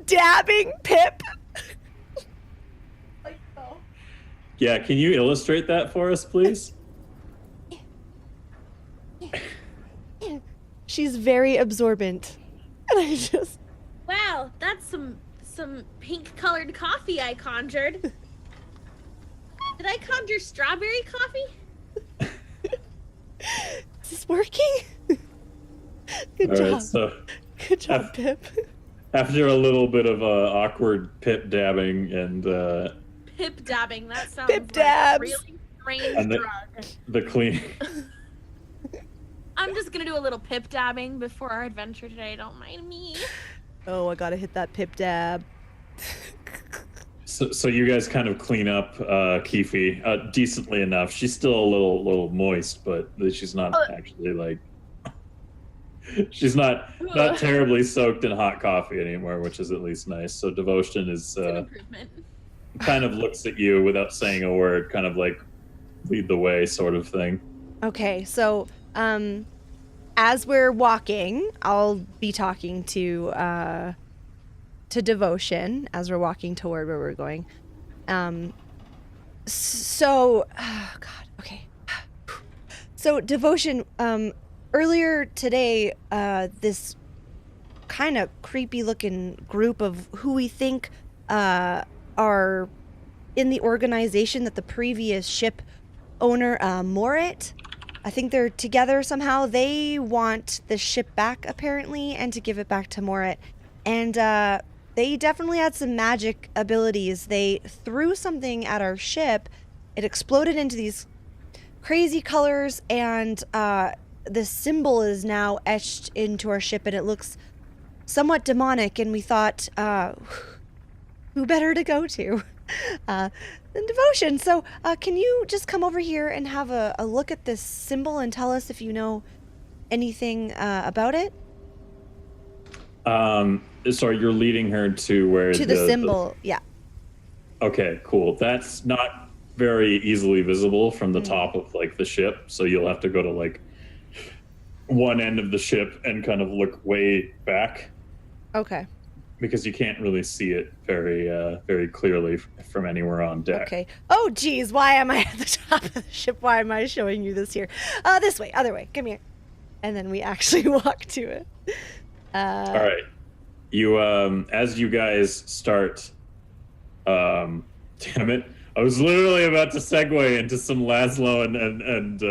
A: dabbing Pip. Like so.
B: Yeah, can you illustrate that for us, please?
A: She's very absorbent. And I just...
C: Wow, that's some pink colored coffee I conjured. Did I conjure strawberry coffee?
A: Is this working? Good
B: All
A: job.
B: right, so
A: Good job, Pip.
B: after a little bit of awkward Pip dabbing and
C: Pip dabbing, that sounds
A: Pip
C: like
A: dabs.
C: a really strange
B: And
C: drug.
B: the clean.
C: I'm just gonna do a little pip dabbing before our adventure today, don't mind me.
A: Oh, I gotta hit that Pip dab.
B: So you guys kind of clean up Keefe decently enough. She's still a little moist, but she's not actually like she's not terribly soaked in hot coffee anymore, which is at least nice. So Devotion is
C: It's an improvement.
B: kind of looks at you without saying a word, kind of like lead the way sort of thing.
A: Okay, so as we're walking, I'll be talking to Devotion as we're walking toward where we're going. So Devotion, earlier today, this kind of creepy looking group of who we think are in the organization that the previous ship owner, Morit, I think they're together somehow. They want the ship back, apparently, and to give it back to Morit. And they definitely had some magic abilities. They threw something at our ship. It exploded into these crazy colors, and the symbol is now etched into our ship, and it looks somewhat demonic. And we thought, who better to go to than Devotion? So can you just come over here and have a look at this symbol and tell us if you know anything about it?
B: Sorry, you're leading her to where
A: To the symbol, yeah.
B: Okay, cool. That's not very easily visible from the top of like the ship, so you'll have to go to like one end of the ship and kind of look way back.
A: Okay.
B: Because you can't really see it very clearly from anywhere on deck.
A: Okay. Oh, geez, why am I at the top of the ship? Why am I showing you this here? This way, other way. Come here. And then we actually walk to it.
B: All right. You, as you guys start, damn it. I was literally about to segue into some Laszlo and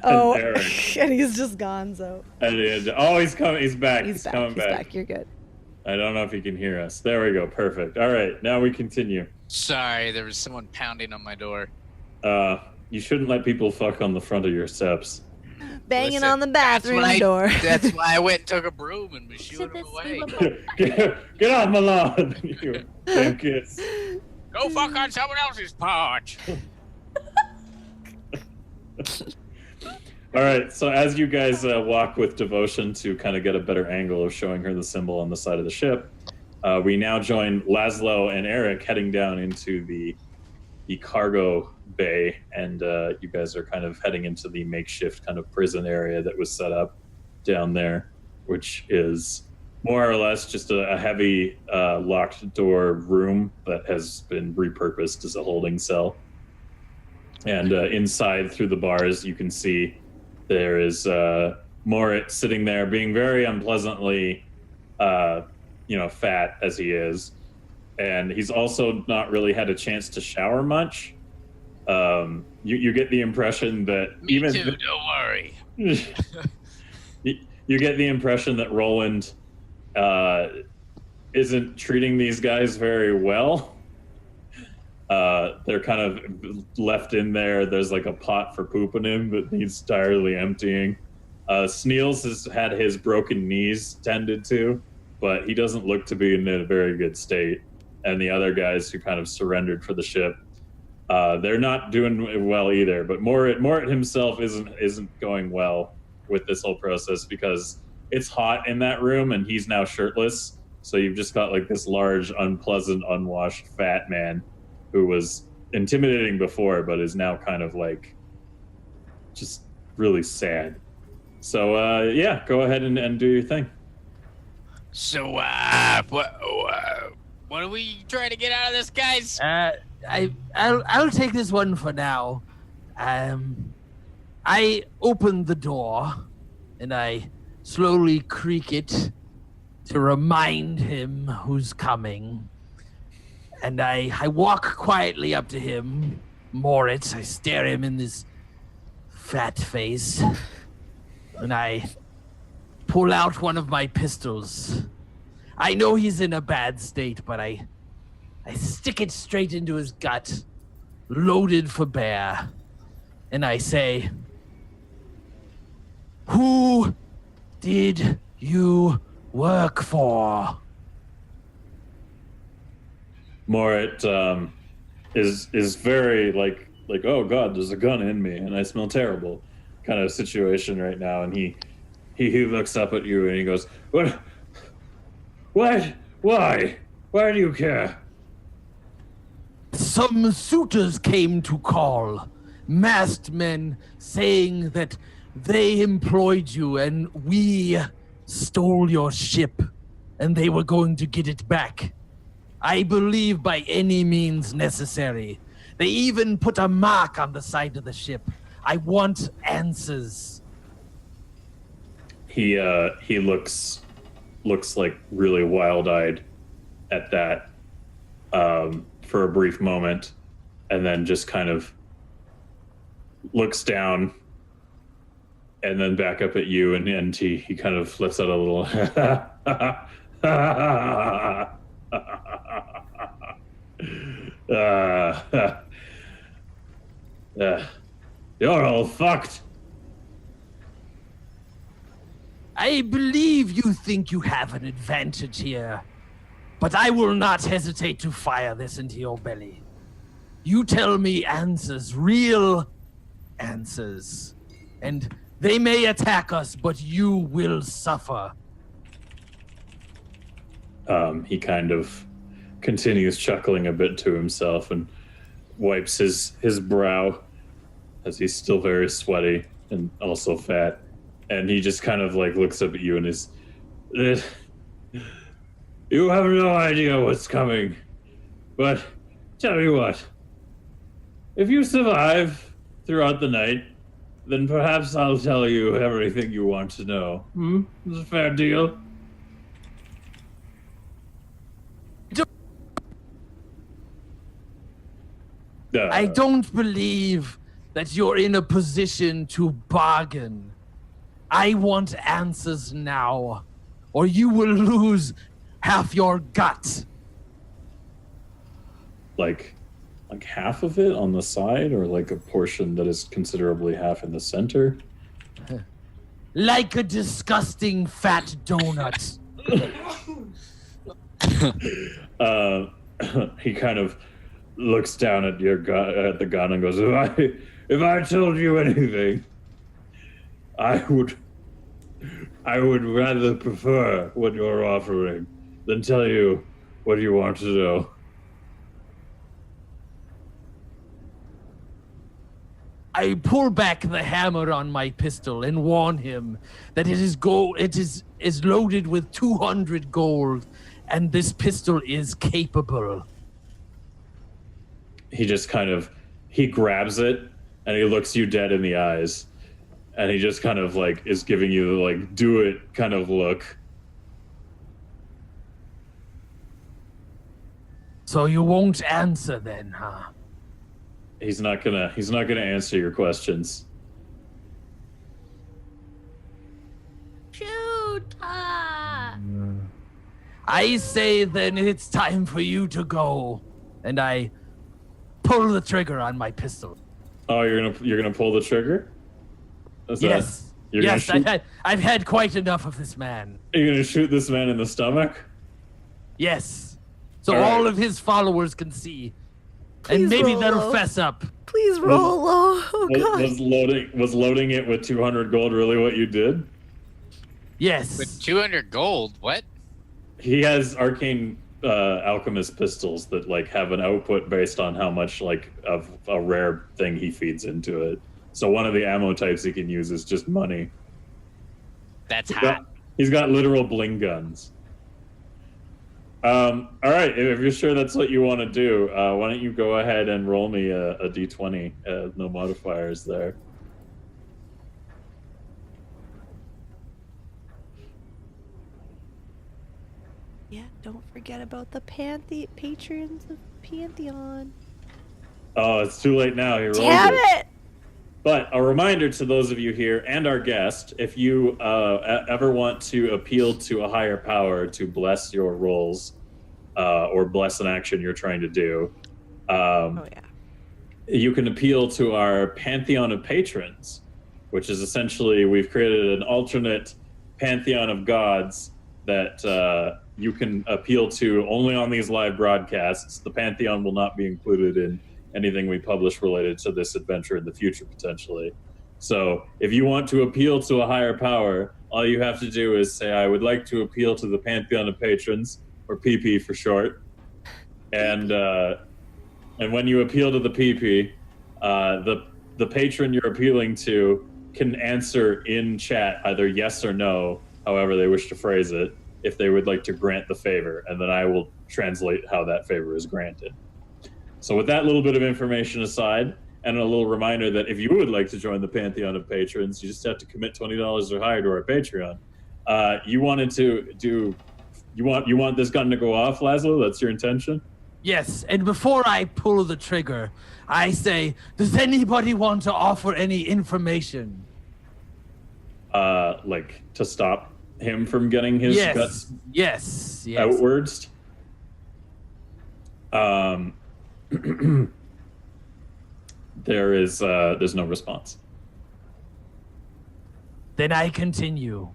B: Eric.
A: And he's just gone, so.
B: He's coming. He's back.
A: He's
B: coming
A: back.
B: back.
A: He's back. You're good.
B: I don't know if he can hear us. There we go. Perfect. All right. Now we continue.
D: Sorry, there was someone pounding on my door.
B: You shouldn't let people fuck on the front of your steps.
A: Banging
D: Listen,
A: on the bathroom door.
D: That's why I went and took a broom and was shooing him away.
B: Get off my lawn, you damn kids.
D: Go fuck on someone else's porch.
B: All right, so as you guys walk with Devotion to kind of get a better angle of showing her the symbol on the side of the ship, we now join Laszlo and Eric heading down into the cargo bay, and you guys are kind of heading into the makeshift kind of prison area that was set up down there, which is more or less just a heavy locked door room that has been repurposed as a holding cell. And inside through the bars, you can see there is Morit sitting there being very unpleasantly, fat as he is. And he's also not really had a chance to shower much. You get the impression that
D: Me too, don't worry.
B: You get the impression that Roland isn't treating these guys very well. They're kind of left in there. There's like a pot for pooping in that needs entirely emptying. Sneels has had his broken knees tended to, but he doesn't look to be in a very good state. And the other guys who kind of surrendered for the ship, they're not doing well either. But Morit himself isn't going well with this whole process because it's hot in that room and he's now shirtless. So you've just got like this large, unpleasant, unwashed, fat man who was intimidating before, but is now kind of like just really sad. So go ahead and do your thing.
D: So what are we trying to get out of this, guys?
E: I'll take this one for now. I open the door and I slowly creak it to remind him who's coming. And I walk quietly up to him, Moritz. I stare him in this fat face. And I pull out one of my pistols. I know he's in a bad state, but I stick it straight into his gut, loaded for bear. And I say, "Who did you work for?"
B: Morit is very like, oh god, there's a gun in me and I smell terrible kind of situation right now. And he looks up at you and he goes, What? Why do you care?
E: Some suitors came to call, masked men saying that they employed you and we stole your ship and they were going to get it back. I believe by any means necessary. They even put a mark on the side of the ship. I want answers.
B: He looks like really wild-eyed at that for a brief moment, and then just kind of looks down and then back up at you, and he kind of lets out a little you're all fucked.
E: I believe you think you have an advantage here, but I will not hesitate to fire this into your belly. You tell me answers, real answers, and they may attack us, but you will suffer.
B: He kind of continues chuckling a bit to himself and wipes his brow as he's still very sweaty and also fat. And he just kind of like looks up at you and is, you have no idea what's coming. But tell me what, if you survive throughout the night, then perhaps I'll tell you everything you want to know. Is it a fair deal?
E: I don't believe that you're in a position to bargain. I want answers now, or you will lose half your gut.
B: Like half of it on the side, or like a portion that is considerably half in the center?
E: Like a disgusting fat donut.
B: He kind of looks down at the gun and goes, if I told you anything, I would rather prefer what you're offering than tell you what you want to know.
E: I pull back the hammer on my pistol and warn him that it is loaded with 200 gold, and this pistol is capable.
B: He just kind of, he grabs it and he looks you dead in the eyes, and he just kind of like is giving you the like do it kind of look.
E: So you won't answer then, huh?
B: He's not gonna answer your questions.
C: Shoot!
E: I say then it's time for you to go, and I pull the trigger on my pistol.
B: Oh, you're gonna pull the trigger?
E: Yes. Yes, I've had quite enough of this man.
B: Are you gonna shoot this man in the stomach?
E: Yes. So
B: All right.
E: all of his followers can see.
A: Please
E: and maybe
A: roll
E: they'll
A: low.
E: fess up.
A: Please roll low. Oh god.
B: Was loading it with 200 gold really what you did?
E: Yes.
D: With 200 gold, what?
B: He has arcane alchemist pistols that like have an output based on how much like of a rare thing he feeds into it. So one of the ammo types he can use is just money.
D: That's hot.
B: He's got literal bling guns. All right, if you're sure that's what you want to do, why don't you go ahead and roll me a d20? No modifiers there.
A: Yeah, don't forget about the patrons of Pantheon.
B: Oh, it's too late now. He rolled
A: Damn
B: it.
A: it!
B: But a reminder to those of you here and our guest, if you ever want to appeal to a higher power to bless your rolls or bless an action you're trying to do,
A: Oh yeah.
B: you can appeal to our Pantheon of Patrons, which is essentially we've created an alternate Pantheon of gods that you can appeal to only on these live broadcasts. The Pantheon will not be included in anything we publish related to this adventure in the future, potentially. So if you want to appeal to a higher power, all you have to do is say, I would like to appeal to the Pantheon of Patrons, or PP for short. And when you appeal to the PP, the patron you're appealing to can answer in chat either yes or no, however they wish to phrase it, if they would like to grant the favor, and then I will translate how that favor is granted. So with that little bit of information aside, and a little reminder that if you would like to join the Pantheon of Patrons, you just have to commit $20 or higher to our Patreon. You wanted to do, you want this gun to go off, Laszlo? That's your intention?
E: Yes, and before I pull the trigger, I say, does anybody want to offer any information?
B: Like to stop him from getting his guts
E: Yes.
B: outwards? There's no response.
E: Then I continue.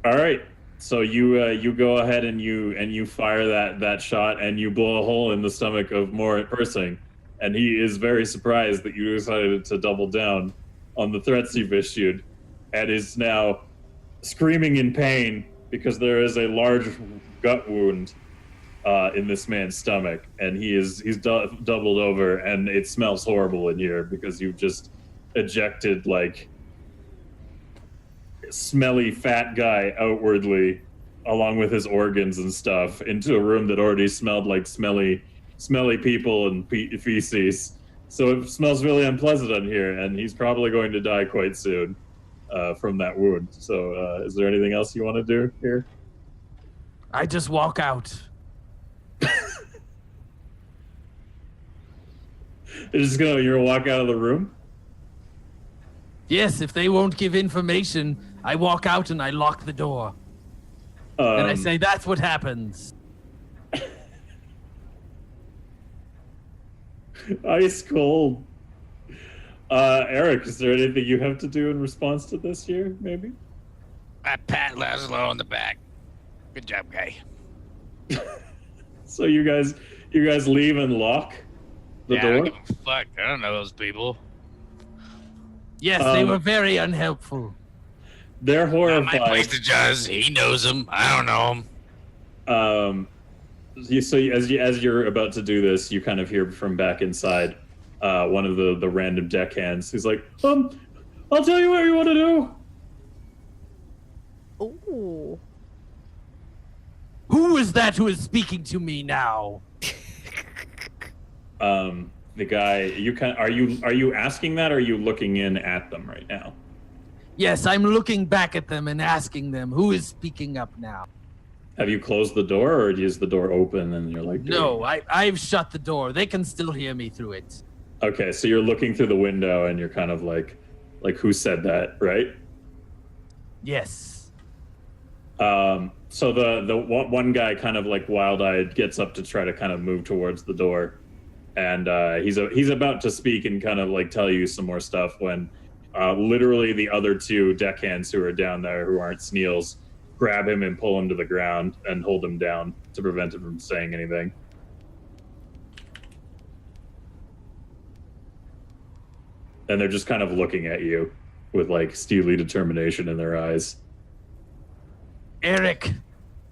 B: All right. So you go ahead and you fire that shot and you blow a hole in the stomach of Morant Persing, and he is very surprised that you decided to double down on the threats you've issued, and is now screaming in pain because there is a large gut wound in this man's stomach, and he's doubled over, and it smells horrible in here because you've just ejected like smelly fat guy outwardly along with his organs and stuff into a room that already smelled like smelly people and feces. So it smells really unpleasant in here, and he's probably going to die quite soon from that wound. So is there anything else you want to do here?
E: I just walk out.
B: You're gonna walk out of the room?
E: Yes, if they won't give information, I walk out and I lock the door. And I say, that's what happens.
B: Ice cold. Eric, is there anything you have to do in response to this here, maybe?
D: I pat Laszlo on the back. Good job, guy.
B: So you guys leave and lock the
D: I
B: door?
D: don't give a fuck. I don't know those people.
E: Yes, they were very unhelpful.
B: They're
D: Not
B: horrified.
D: my place to judge. He knows them. I don't know him.
B: As you're about to do this, you kind of hear from back inside one of the random deckhands. He's like, I'll tell you what you want to do.
A: Ooh.
E: Who is that who is speaking to me now?
B: The guy, are you asking that, or are you looking in at them right now?
E: Yes, I'm looking back at them and asking them, who is speaking up now?
B: Have you closed the door, or is the door open and you're like...
E: No, I've shut the door. They can still hear me through it.
B: Okay, so you're looking through the window and you're kind of like who said that, right?
E: Yes.
B: So the one guy kind of like wild-eyed gets up to try to kind of move towards the door, and he's about to speak and kind of like tell you some more stuff when literally the other two deckhands who are down there, who aren't Sneals, grab him and pull him to the ground and hold him down to prevent him from saying anything. And they're just kind of looking at you with like steely determination in their eyes.
E: Eric,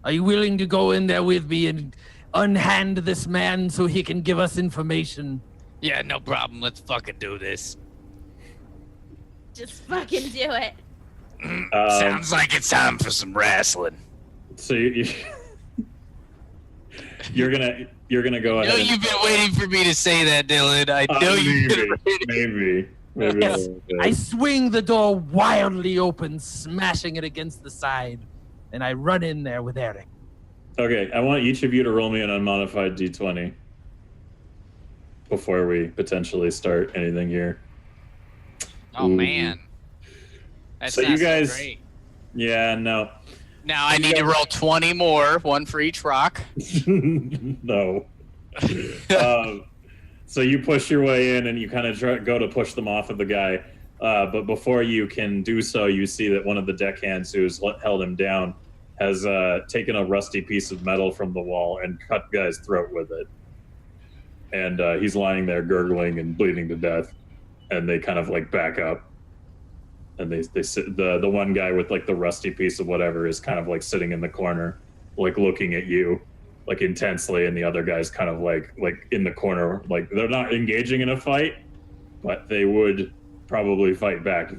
E: are you willing to go in there with me and unhand this man so he can give us information?
D: Yeah, no problem. Let's fucking do this.
C: Just fucking do it.
D: Sounds like it's time for some wrestling.
B: So you're gonna go ahead.
D: I know you've been waiting for me to say that, Dylan. I know you've been waiting.
B: Maybe.
E: Yes. I swing the door wildly open, smashing it against the side, and I run in there with Eric.
B: Okay, I want each of you to roll me an unmodified d20 before we potentially start anything here.
D: Oh, man. That's
B: so you guys,
D: great.
B: Yeah, no.
D: Now I need to roll 20 more, one for each rock.
B: No. So you push your way in and you kind of go to push them off of the guy. But before you can do so, you see that one of the deckhands who's held him down has taken a rusty piece of metal from the wall and cut the guy's throat with it. And he's lying there gurgling and bleeding to death. And they kind of like back up. And they sit, the one guy with like the rusty piece of whatever is kind of like sitting in the corner, like looking at you, like intensely, and the other guy's kind of like in the corner, like they're not engaging in a fight, but they would probably fight back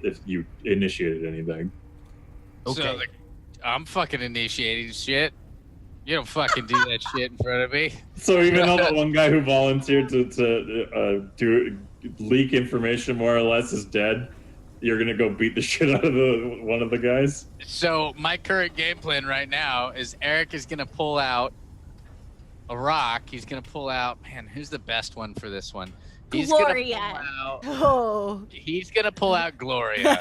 B: if you initiated anything.
E: Okay.
D: So I'm fucking initiating shit. You don't fucking do that shit in front of me.
B: So even though the one guy who volunteered to leak information more or less is dead, you're gonna go beat the shit out of one of the guys?
D: So my current game plan right now is Eric is gonna pull out a rock. He's gonna pull out, man, who's the best one for this one?
C: Gloria.
D: He's gonna pull out Gloria.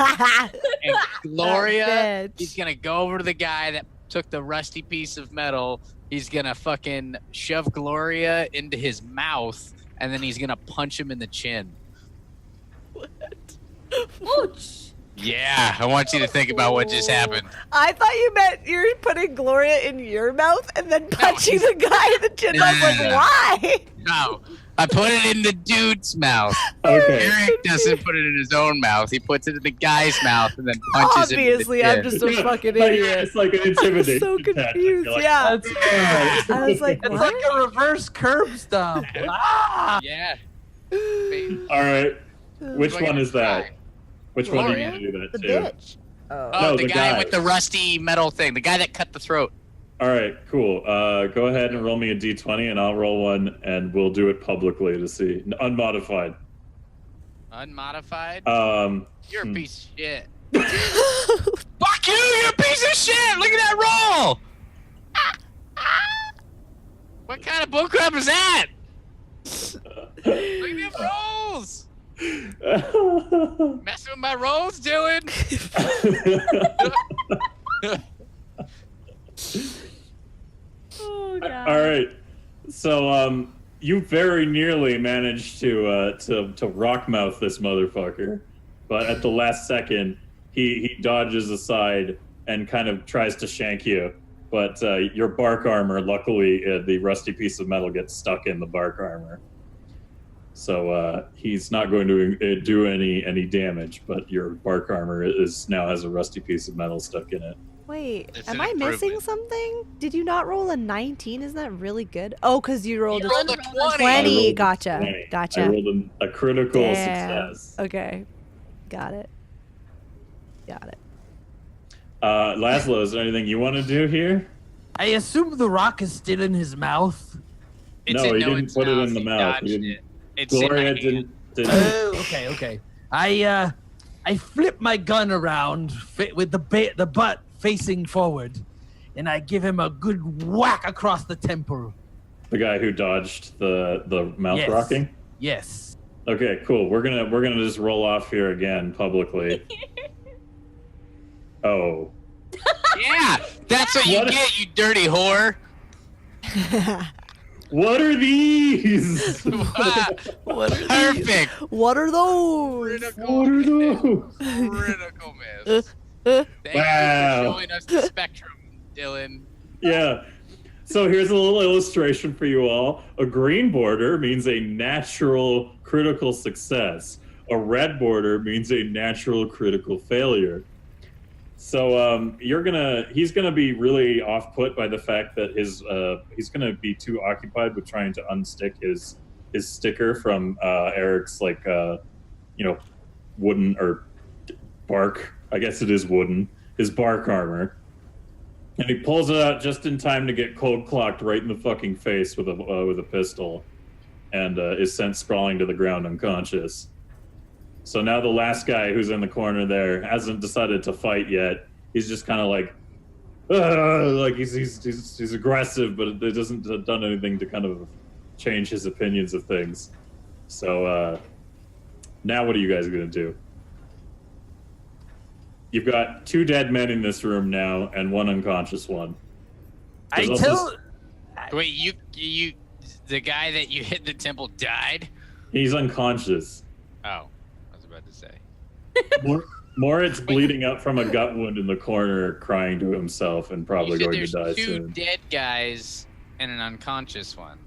D: And Gloria, he's gonna go over to the guy that took the rusty piece of metal. He's gonna fucking shove Gloria into his mouth, and then he's gonna punch him in the chin.
C: What? Ouch.
D: Yeah, I want you to think about what just happened.
A: I thought you meant you're putting Gloria in your mouth and then punching the guy in the chin. I was like, why?
D: No, I put it in the dude's mouth.
B: Okay.
D: Eric doesn't put it in his own mouth. He puts it in the guy's mouth and then punches
A: Obviously,
D: him in
A: I'm
D: the chin.
A: just a fucking idiot.
B: It's like an intimidation.
A: I'm so confused.
B: Like,
A: Yeah.
B: "Ah."
A: I was like,
E: It's
A: what?
E: like a reverse curb stomp. Ah!
D: Yeah.
B: All right. Which
D: Look
B: one
D: at
B: is
D: the
B: that?
D: guy.
B: Which one do you
A: Gloria?
B: need to do that
A: The
B: to?
A: bitch. Oh.
D: Oh,
B: No,
D: the
B: the
D: guy
B: guy.
D: with the rusty metal thing. The guy that cut the throat.
B: All right, cool. Go ahead and roll me a d20, and I'll roll one, and we'll do it publicly to see. Unmodified.
D: Unmodified? You're a
B: hmm.
D: piece of shit. Fuck you! You're a piece of shit! Look at that roll! What kind of bullcrap is that? Look at them rolls! Messing with my rolls, Dylan?
C: Oh, God.
B: All right. So, you very nearly managed to rockmouth this motherfucker, but at the last second, he dodges aside and kind of tries to shank you. But your bark armor, luckily, the rusty piece of metal gets stuck in the bark armor. So he's not going to do any damage, but your bark armor now has a rusty piece of metal stuck in it.
A: Wait,
D: It's
A: am
D: an
A: I missing
D: improvement.
A: something? Did you not roll a 19? Isn't that really good? Oh, because you rolled
D: You
A: a
D: rolled a 20.
A: 20.
B: rolled
A: Gotcha.
B: 20.
A: Gotcha.
B: I rolled a critical
A: Damn.
B: success.
A: Okay. Got it. Got it.
B: Laszlo, is there anything you want to do here?
E: I assume the rock is still in his mouth.
D: It's
B: No,
D: in
B: he didn't
D: its
B: put it
D: mouth.
B: in the
D: He
B: mouth. He
D: dodged
B: didn't.
D: it. It's in my
B: Gloria
D: hand.
B: didn't.
E: Oh, okay. I flip my gun around with the butt facing forward, and I give him a good whack across the temple.
B: The guy who dodged the mouth
E: Yes.
B: rocking.
E: Yes.
B: Okay, cool. We're gonna just roll off here again publicly. Oh.
D: Yeah, that's what you
B: What?
D: get, you dirty whore.
B: What are these?
A: What are these?
D: Perfect.
A: What are those?
B: What are those?
D: Critical miss. Thank you
B: Wow.
D: for showing us the spectrum, Dylan.
B: Yeah. So here's a little illustration for you all. A green border means a natural critical success. A red border means a natural critical failure. So he's gonna be really off put by the fact that he's gonna be too occupied with trying to unstick his sticker from Eric's wooden or bark. I guess it is wooden. His bark armor. And he pulls it out just in time to get cold clocked right in the fucking face with a pistol, and is sent sprawling to the ground unconscious. So now the last guy who's in the corner there hasn't decided to fight yet. He's just kind of like he's aggressive, but it doesn't done anything to kind of change his opinions of things. So now what are you guys gonna do? You've got 2 dead men in this room now, and 1 unconscious one.
E: I
B: There's
E: tell.
B: also-
D: Wait, you, the guy that you hit the temple died?
B: He's unconscious.
D: Oh, I was about to say.
B: Moritz bleeding out from a gut wound in the corner, crying to himself, and probably
D: You said
B: going to die
D: there's 2
B: soon.
D: dead guys and an unconscious one.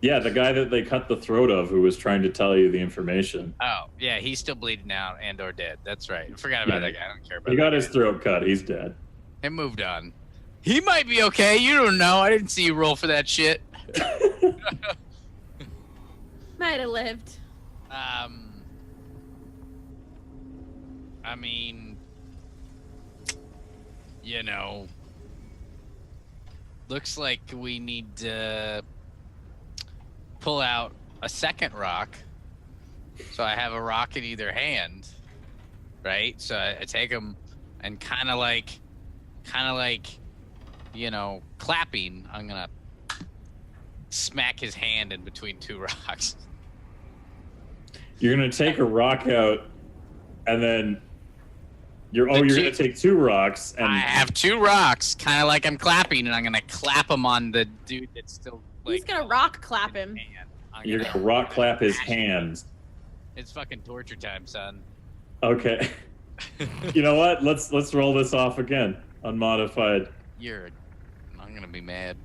B: Yeah, the guy that they cut the throat of, who was trying to tell you the information.
D: Oh, yeah, he's still bleeding out and or dead. That's right. I forgot about
B: Yeah.
D: that guy. I don't care about
B: He
D: that
B: got
D: guy.
B: his throat cut. He's dead.
D: It moved on. He might be okay. You don't know. I didn't see you roll for that shit.
C: Might have lived.
D: I mean, you know, looks like we need to pull out a second rock. So I have a rock in either hand, right? So I take them and kind of like, you know, clapping. I'm gonna smack his hand in between 2 rocks.
B: You're gonna take a rock out, and then you're gonna take 2 rocks, and
D: I have 2 rocks, kind of like I'm clapping, and I'm gonna clap him on the dude that's still. Like,
C: He's gonna rock clap him.
B: you're gonna rock clap his hands.
D: It's fucking torture time, son.
B: Okay. You know what? Let's roll this off again. Unmodified.
D: I'm gonna be mad.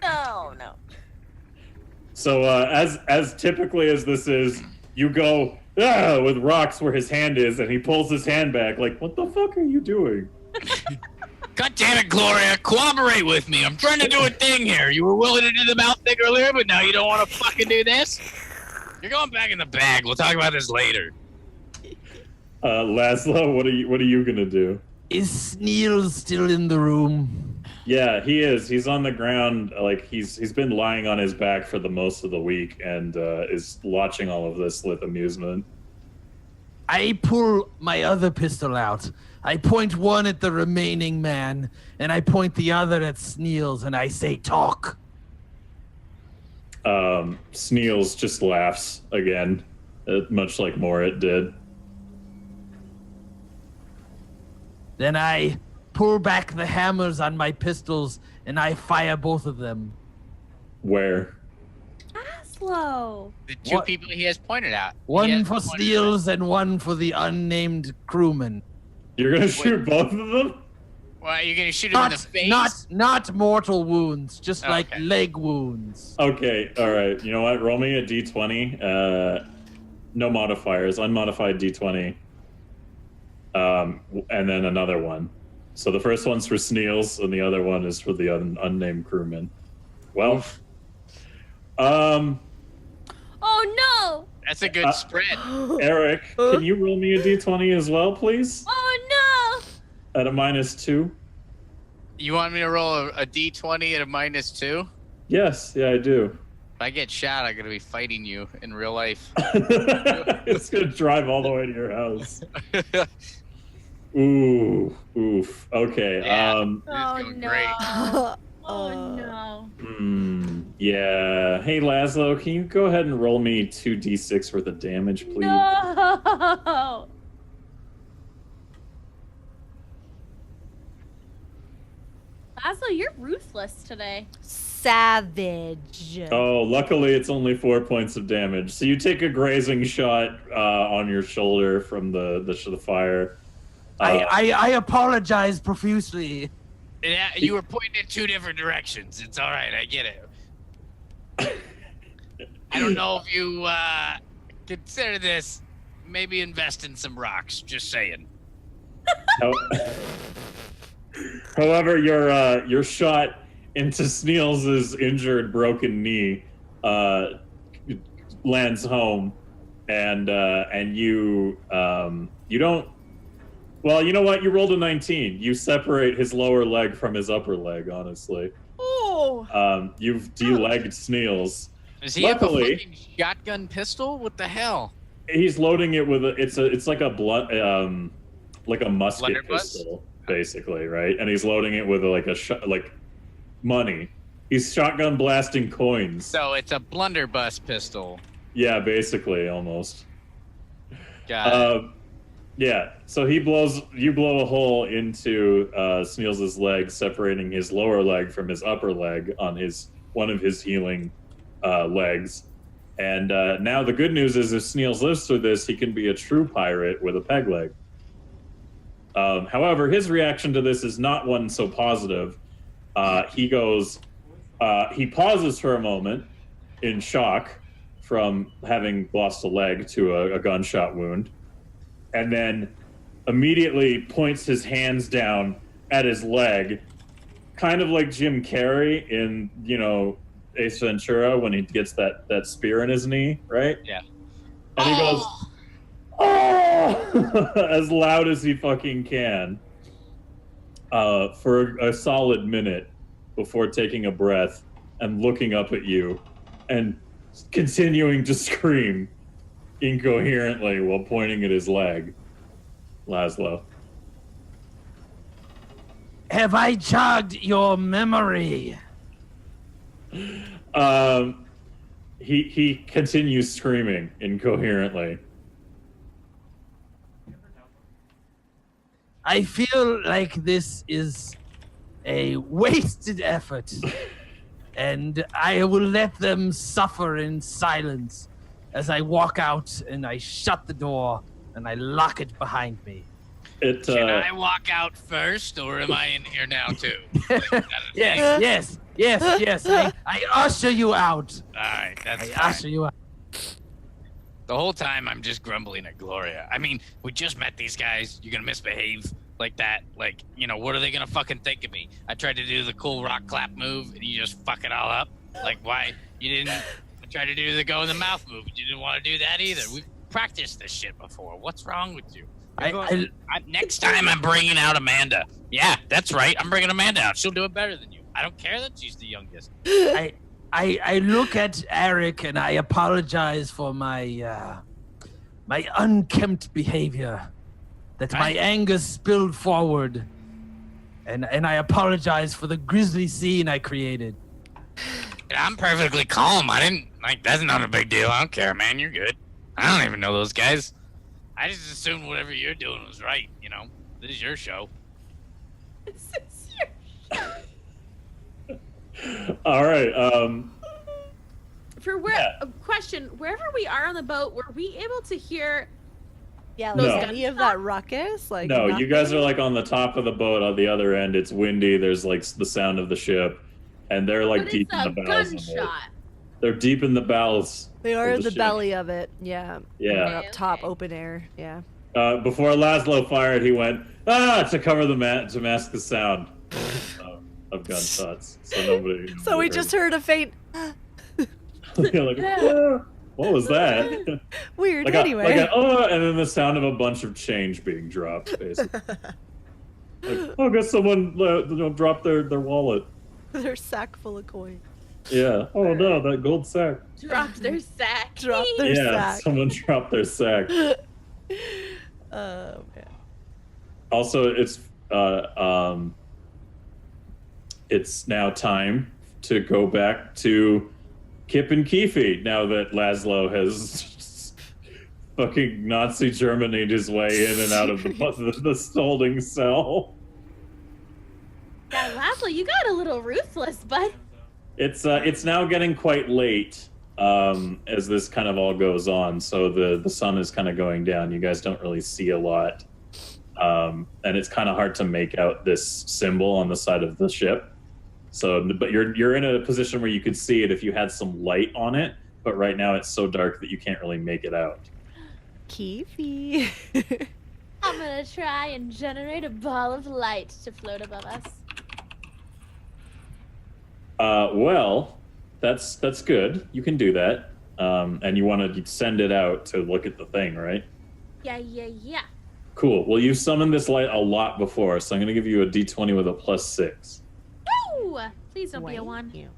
C: No.
B: So as typically as this is, you go with rocks where his hand is, and he pulls his hand back. Like, what the fuck are you doing?
D: God damn it, Gloria! Cooperate with me. I'm trying to do a thing here. You were willing to do the mouth thing earlier, but now you don't want to fucking do this. You're going back in the bag. We'll talk about this later.
B: Laszlo, what are you gonna do?
E: Is Sneal still in the room?
B: Yeah, he is. He's on the ground. Like he's been lying on his back for the most of the week, and is watching all of this with amusement.
E: I pull my other pistol out. I point one at the remaining man, and I point the other at Sneals, and I say, talk.
B: Sneals just laughs again, much like Morit did.
E: Then I pull back the hammers on my pistols, and I fire both of them.
B: Where?
C: Slow.
D: The 2
E: What?
D: people he has pointed out. He
E: One
D: has
E: for
D: pointed
E: Sneals and one for the unnamed crewman.
B: You're gonna shoot both of them?
D: out. Well, you're gonna shoot him in the face.
E: Not mortal wounds, just like
D: Okay.
E: leg wounds.
B: Okay, all right. You know what? Roll me a d20. No modifiers. Unmodified d20. And then another one. So the first one's for Sneals, and the other one is for the unnamed crewman. Well,
C: Oh no!
D: That's a good spread.
B: Eric, can you roll me a d20 as well, please?
C: Oh
B: At a -2.
D: You want me to roll a d20 at a -2?
B: Yes, yeah, I do.
D: If I get shot, I'm gonna be fighting you in real life.
B: It's gonna drive all the way to your house. Ooh, oof. Okay.
D: Yeah.
C: Oh
D: going
C: no.
D: great.
C: Oh no.
B: Yeah. Hey, Laszlo, can you go ahead and roll me 2d6 worth of damage, please?
C: No. Laszlo, you're ruthless today.
A: Savage.
B: Oh, luckily it's only 4 points of damage. So you take a grazing shot on your shoulder from the fire.
E: I apologize profusely.
D: Yeah, you were pointing in 2 different directions. It's all right. I get it. I don't know if you consider this. Maybe invest in some rocks. Just saying.
B: However, your shot into Sneels' injured, broken knee lands home, and you don't. Well, you know what? You rolled a 19. You separate his lower leg from his upper leg. Honestly, you've de-legged Sneels.
D: Does he
B: Luckily,
D: have a fucking shotgun pistol? What the hell?
B: He's loading it with it's like a blunt, like a musket
D: Blunderbuss?
B: pistol, basically, right? And he's loading it with like money. He's shotgun blasting coins.
D: So it's a blunderbuss pistol.
B: Yeah, basically, almost.
D: Got it.
B: Yeah. So you blow a hole into Sneels' leg, separating his lower leg from his upper leg on one of his healing legs. And now the good news is if Sneels lives through this, he can be a true pirate with a peg leg. However, his reaction to this is not one so positive. He pauses for a moment in shock from having lost a leg to a gunshot wound, and then immediately points his hands down at his leg, kind of like Jim Carrey in, Ace Ventura when he gets that spear in his knee, right?
D: Yeah.
B: And he goes, "Oh!" as loud as he fucking can for a solid minute before taking a breath and looking up at you and continuing to scream incoherently while pointing at his leg. Laszlo.
E: Have I jogged your memory?
B: He continues screaming incoherently.
E: I feel like this is a wasted effort, and I will let them suffer in silence as I walk out and I shut the door and I lock it behind me.
D: Can I walk out first, or am I in here now too?
E: Yes. I usher you out.
D: All right, that's fine.
E: Usher you out.
D: The whole time I'm just grumbling at Gloria. I mean, we just met these guys. You're gonna misbehave like that? Like, what are they gonna fucking think of me? I tried to do the cool rock clap move, and you just fuck it all up. Like, why you didn't? I tried to do the go in the mouth move. You didn't want to do that either. We've practiced this shit before. What's wrong with you? Next time I'm bringing out Amanda. Yeah, that's right. I'm bringing Amanda out. She'll do it better than you. I don't care that she's the youngest.
E: I look at Eric and I apologize for my my unkempt behavior, that my anger spilled forward, and I apologize for the grisly scene I created.
D: I'm perfectly calm. I didn't that's not a big deal. I don't care, man. You're good. I don't even know those guys. I just assumed whatever you're doing was right. This is your show.
C: This is your show.
B: All right.
C: A question, wherever we are on the boat, were we able to hear?
A: Yeah,
B: No.
A: like any of that ruckus? Like
B: No,
A: nothing?
B: you guys are like on the top of the boat. On the other end, it's windy. There's like the sound of the ship, and they're like
C: But
B: deep
C: it's
B: in
C: a
B: the bowels. Of it.
C: gunshot.
B: They're deep in the bowels.
A: They are
B: of
A: in the
B: ship.
A: belly of it. Yeah.
B: Yeah.
A: Up top,
C: Okay.
A: open air. Yeah.
B: Before Laszlo fired, he went to cover the to mask the sound of gunshots, so nobody.
A: So we just heard a faint
B: You're like, what was that?
A: weird.
B: Like
A: anyway.
B: and then the sound of a bunch of change being dropped, basically. Like, oh, I guess someone dropped their wallet.
A: Their sack full of coins.
B: Yeah. Oh no, that gold sack.
C: Dropped their sack.
A: Dropped their sack.
B: Someone dropped their sack.
A: Man.
B: Also, it's now time to go back to Kip and Keefe now that Laszlo has fucking Nazi Germany'd his way in and out of the holding cell.
C: Yeah, Laszlo, you got a little ruthless, bud.
B: It's now getting quite late as this kind of all goes on. So the sun is kind of going down. You guys don't really see a lot. And it's kind of hard to make out this symbol on the side of the ship. So, but you're in a position where you could see it if you had some light on it. But right now it's so dark that you can't really make it out.
A: Keefe.
C: I'm gonna try and generate a ball of light to float above us.
B: Well, that's good. You can do that. And you want to send it out to look at the thing, right?
C: Yeah.
B: Cool. Well, you've summoned this light a lot before, so I'm going to give you a d20 with a +6.
C: Woo! Please don't be a 1.
A: You.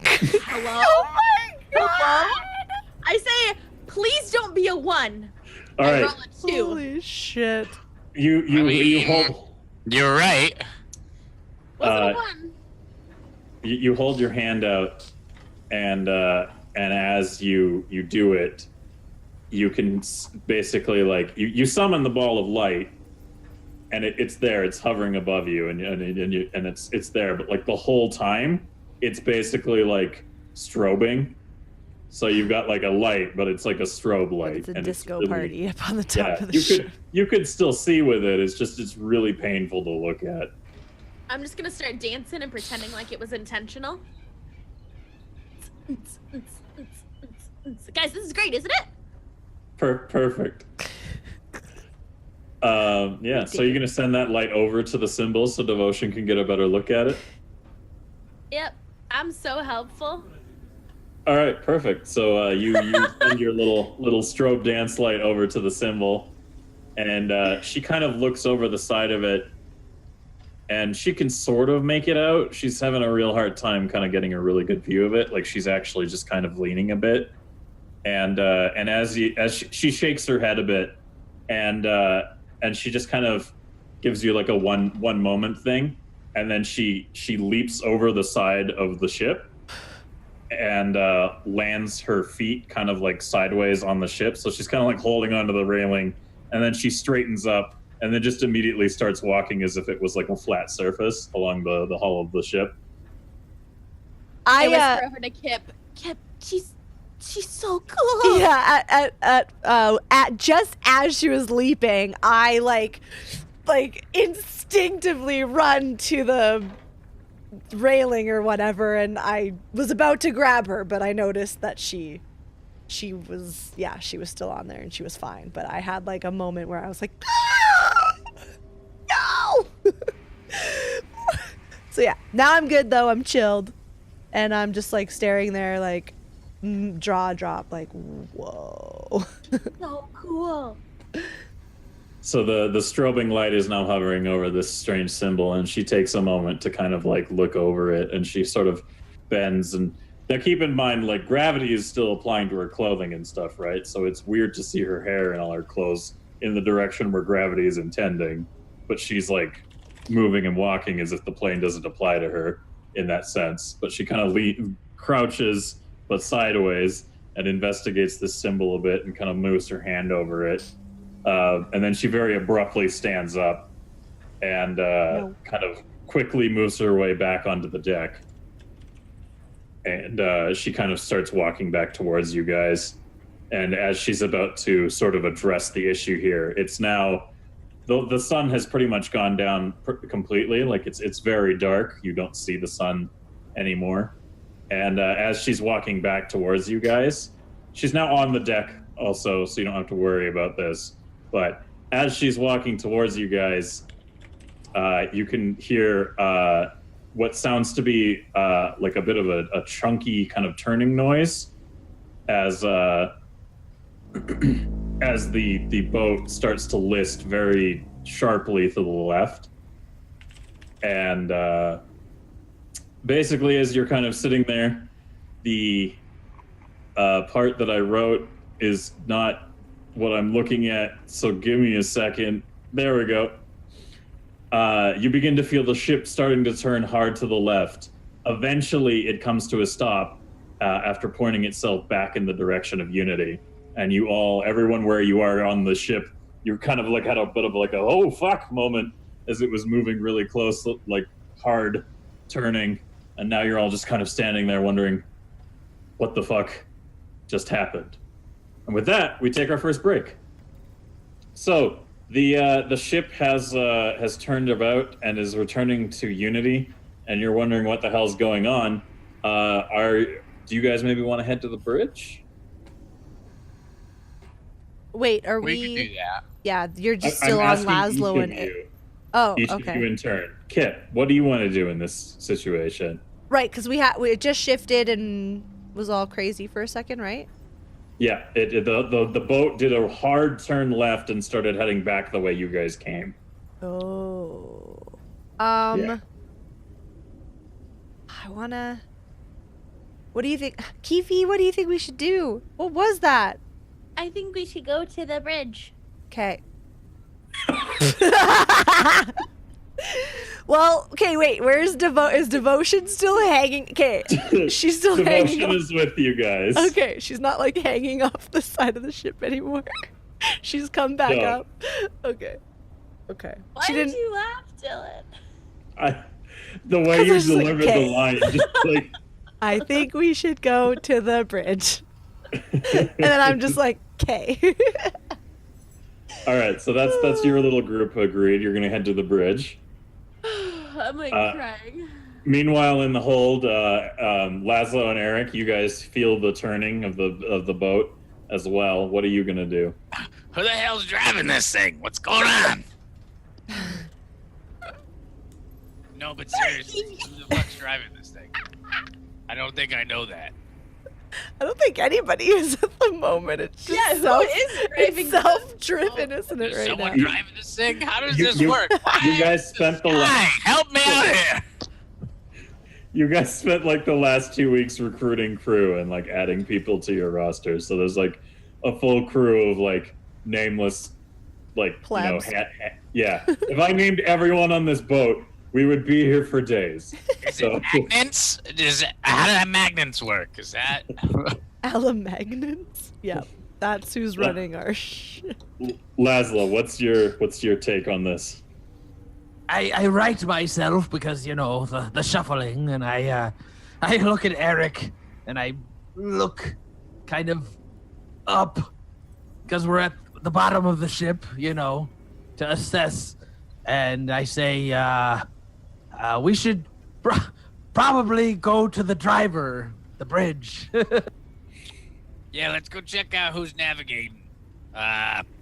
C: Hello?
A: Oh my god!
C: I say, please don't be a 1.
B: All
C: I
B: right.
C: roll a 2.
A: Holy shit.
B: You hold.
D: You're right.
C: Was it a 1?
B: You hold your hand out, and as you do it, you can basically you summon the ball of light, and it's there. It's hovering above you, and it's there. But like the whole time, it's basically like strobing. So you've got like a light, but it's like a strobe light.
A: It's a
B: and
A: disco
B: really,
A: party up on the top
B: yeah,
A: of the ship.
B: you could still see with it. It's really painful to look at.
C: I'm just gonna start dancing and pretending like it was intentional. Guys, this is great, isn't it?
B: Perfect. Yeah, so you're gonna send that light over to the symbol so Devotion can get a better look at it?
C: Yep. I'm so helpful.
B: All right, perfect. So you send your little strobe dance light over to the symbol, and she kind of looks over the side of it, and she can sort of make it out. She's having a real hard time kind of getting a really good view of it. Like she's actually just kind of leaning a bit, and as she shakes her head a bit, and she just kind of gives you like a one moment thing, and then she leaps over the side of the ship and lands her feet kind of like sideways on the ship. So she's kind of like holding onto the railing, and then she straightens up and then just immediately starts walking as if it was like a flat surface along the hull of the ship.
C: I whisper over to Kip. Kip, she's so cool.
A: Yeah, at just as she was leaping, I like instinctively run to the railing or whatever, and I was about to grab her, but I noticed that she was still on there and she was fine. But I had like a moment where I was like, no. So yeah, now I'm good though. I'm chilled, and I'm just like staring there, like jaw drop, like whoa.
C: So cool.
B: So the strobing light is now hovering over this strange symbol, and she takes a moment to kind of like look over it, and she sort of bends. And now keep in mind, like gravity is still applying to her clothing and stuff, right? So it's weird to see her hair and all her clothes in the direction where gravity is intending, but she's like moving and walking as if the plane doesn't apply to her in that sense. But she kind of crouches, but sideways, and investigates this symbol a bit and kind of moves her hand over it. And then she very abruptly stands up and kind of quickly moves her way back onto the deck. And she kind of starts walking back towards you guys. And as she's about to sort of address the issue here, it's now the sun has pretty much gone down completely. Like it's very dark. You don't see the sun anymore. And as she's walking back towards you guys, she's now on the deck also, so you don't have to worry about this. But as she's walking towards you guys, you can hear what sounds to be like a bit of a chunky kind of turning noise as as the boat starts to list very sharply to the left. And basically, as you're kind of sitting there, the part that I wrote is not what I'm looking at, so give me a second. There we go. You begin to feel the ship starting to turn hard to the left. Eventually, it comes to a stop after pointing itself back in the direction of Unity. And you all, everyone where you are on the ship, you kind of like had a bit of like a oh fuck moment as it was moving really close, like hard turning. And now you're all just kind of standing there wondering what the fuck just happened. And with that, we take our first break. So the ship has turned about and is returning to Unity, and you're wondering what the hell's going on. Do you guys maybe want to head to the bridge?
A: Wait, are
D: We can do that.
A: Yeah, you're just still on Laszlo and
B: you.
A: Oh,
B: Each
A: okay.
B: of you in turn. Kit, what do you want to do in this situation?
A: Right, because we just shifted and was all crazy for a second, right?
B: Yeah, the boat did a hard turn left and started heading back the way you guys came.
A: Oh.
B: Yeah.
A: I wanna. What do you think, Kifi? What do you think we should do? What was that?
C: I think we should go to the bridge.
A: Okay. Well, okay, wait. Where's Is Devotion still hanging? Okay, she's still hanging.
B: Devotion is with you guys.
A: Okay, she's not like hanging off the side of the ship anymore. She's come back
B: No.
A: up. Okay. Okay.
C: Why did you laugh, Dylan?
B: The way
A: 'Cause
B: you
A: I was like,
B: delivered
A: okay.
B: the line, just like.
A: I think we should go to the bridge. And then I'm just like, okay.
B: All right, so that's your little group agreed. You're gonna head to the bridge.
C: I'm like crying.
B: Meanwhile, in the hold, Laszlo and Eric, you guys feel the turning of the boat as well. What are you gonna do?
D: Who the hell's driving this thing? What's going on? No, but seriously, who the fuck's driving this thing? I don't think I know that.
A: I don't think anybody is at the moment. It's just
C: driving
A: self-driven, isn't it,
D: Is
A: right
D: someone
A: now?
D: driving this thing? How does
B: You-
D: this
B: you-
D: work?
B: You guys spent the
D: Hi, help me out here.
B: You guys spent like the last 2 weeks recruiting crew and like adding people to your roster. So there's like a full crew of like nameless, like
A: Plebs.
B: yeah. If I named everyone on this boat, we would be here for days.
D: Is
B: So
D: it magnets? How do magnets work? Is that?
A: Alamagnans? Yeah, that's who's running our ship.
B: Laszlo, what's your take on this?
E: I write myself because, you know, the shuffling, and I look at Eric, and I look kind of up, because we're at the bottom of the ship, you know, to assess, and I say, we should probably go to the driver, the bridge.
D: Yeah, let's go check out who's navigating.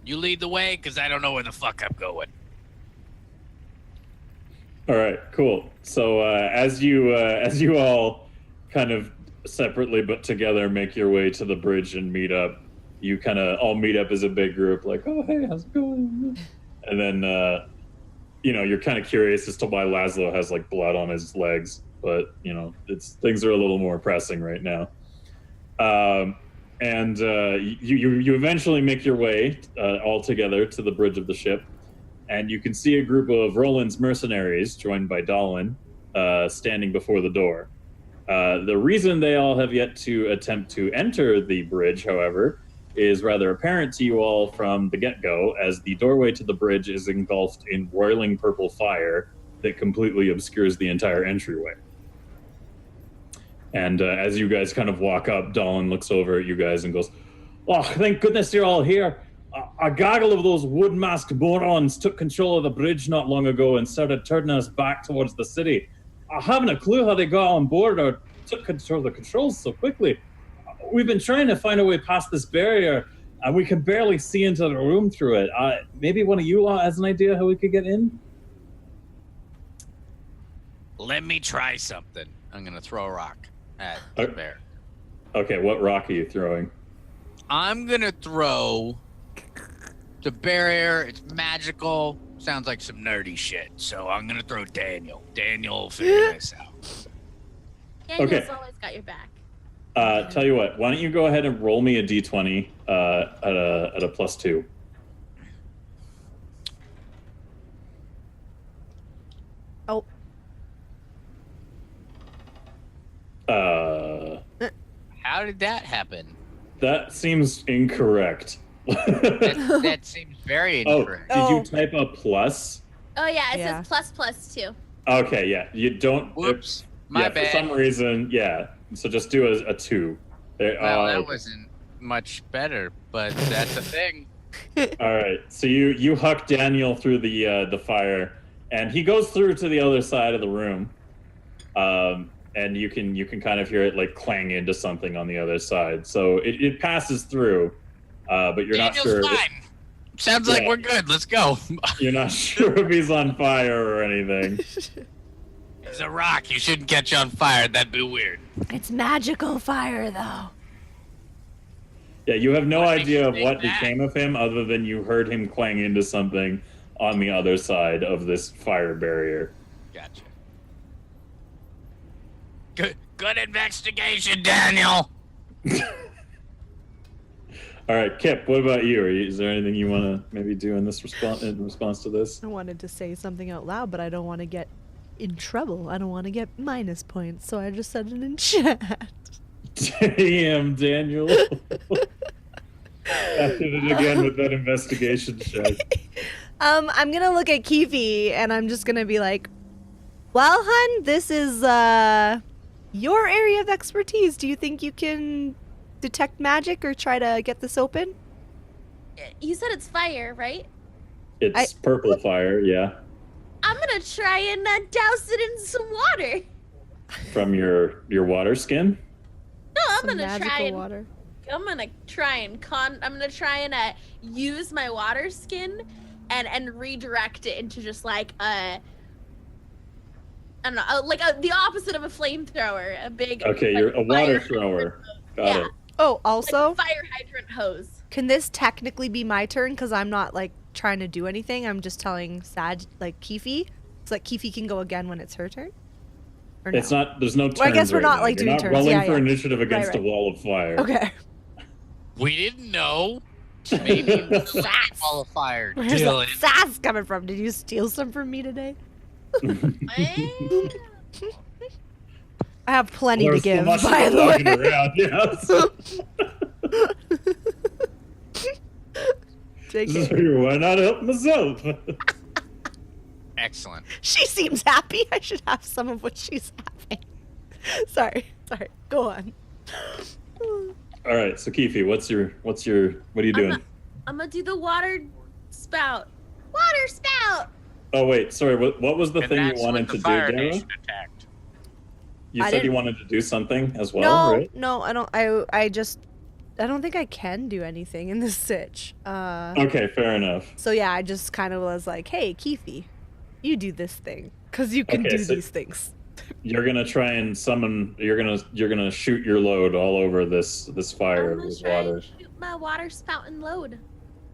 D: You lead the way, because I don't know where the fuck I'm going.
B: All right, cool. So as you all kind of separately but together make your way to the bridge and meet up, you kind of all meet up as a big group, like, oh hey, how's it going? And then you're kind of curious as to why Laszlo has like blood on his legs, but things are a little more pressing right now. And you eventually make your way all together to the bridge of the ship. And you can see a group of Roland's mercenaries, joined by Dalin, standing before the door. The reason they all have yet to attempt to enter the bridge, however, is rather apparent to you all from the get-go, as the doorway to the bridge is engulfed in roiling purple fire that completely obscures the entire entryway. And as you guys kind of walk up, Dalin looks over at you guys and goes, "Oh, thank goodness you're all here. A gaggle of those wood-masked morons took control of the bridge not long ago and started turning us back towards the city. I haven't a clue how they got on board or took control of the controls so quickly. We've been trying to find a way past this barrier, and we can barely see into the room through it. Maybe one of you has an idea how we could get in?"
D: Let me try something. I'm gonna throw a rock at the bear.
B: Okay, what rock are you throwing?
D: I'm gonna throw It's a barrier. It's magical. Sounds like some nerdy shit. So I'm gonna throw Daniel. Daniel will figure this out.
C: Daniel's always got your back.
B: Tell you what. Why don't you go ahead and roll me a d20 at a +2.
A: Oh.
D: How did that happen?
B: That seems incorrect.
D: That seems very incorrect.
B: Did you type a plus?
C: Oh yeah, it says ++2.
B: Okay, yeah. You don't.
D: Whoops. My bad.
B: For some reason, yeah. So just do a 2.
D: Well, that wasn't much better, but that's a thing.
B: All right. So you huck Daniel through the fire, and he goes through to the other side of the room. And you can kind of hear it like clang into something on the other side. So it passes through, but you're
D: Daniel's
B: not sure.
D: Fine. Sounds like we're good. Let's go.
B: You're not sure if he's on fire or anything.
D: He's a rock. You shouldn't catch on fire. That'd be weird.
A: It's magical fire, though.
B: Yeah, you have no idea of what
D: that.
B: became of him other than you heard him clang into something on the other side of this fire barrier.
D: Gotcha. Good investigation, Daniel.
B: All right, Kip, what about you? Is there anything you want to maybe do in response to this?
A: I wanted to say something out loud, but I don't want to get in trouble. I don't want to get minus points, so I just said it in chat.
B: Damn, Daniel. I did it again with that investigation check.
A: I'm gonna look at Keefe and I'm just gonna be like, well, hun, this is your area of expertise. Do you think you can detect magic or try to get this open?
C: You said it's fire, right?
B: It's purple fire, yeah.
C: I'm gonna try and douse it in some water.
B: From your water skin?
C: No, I'm
A: Some
C: gonna
A: magical
C: try and
A: water.
C: use my water skin and redirect it into just like I don't know, the opposite of a flamethrower, a big.
B: Okay, you're a water thrower. Got it.
A: Oh, also,
C: like a fire hydrant hose.
A: can this technically be my turn? Because I'm not like trying to do anything. I'm just telling Keefe, so that Keefe can go again when it's her turn. Or no?
B: It's not. There's no turns.
A: Well, I guess we're
B: right
A: not
B: now.
A: like
B: You're
A: doing
B: not
A: turns.
B: rolling
A: Yeah,
B: for
A: yeah.
B: initiative against
A: Right.
B: a wall of fire.
A: Okay.
D: We didn't know. Maybe qualified.
A: Where's
D: Dylan.
A: that sass coming from? Did you steal some from me today? I have plenty to
B: There's
A: give,
B: so much
A: by the
B: walking
A: way.
B: around, yes.
A: JK.
B: Why not help myself?
D: Excellent.
A: She seems happy. I should have some of what she's having. Sorry. Go on.
B: All right, so Keefe, what are you doing?
C: I'm gonna do the water spout. Water spout.
B: Oh wait, sorry. What was the
D: And
B: thing you
D: that's
B: wanted
D: when
B: to
D: the
B: do,
D: Fire
B: Dara?
D: Nation attacked.
B: You
A: I
B: said you
A: didn't-
B: wanted to do something as well, right?
A: No, I don't. I don't think I can do anything in this sitch.
B: Okay, fair enough.
A: So yeah, I just kind of was like, hey, Keefe, you do this thing, because you can
B: Okay,
A: do
B: so-
A: these things.
B: You're gonna try and summon. You're gonna shoot your load all over this fire
C: I'm
B: of
C: gonna
B: this
C: try
B: water.
C: and shoot my water spout and load.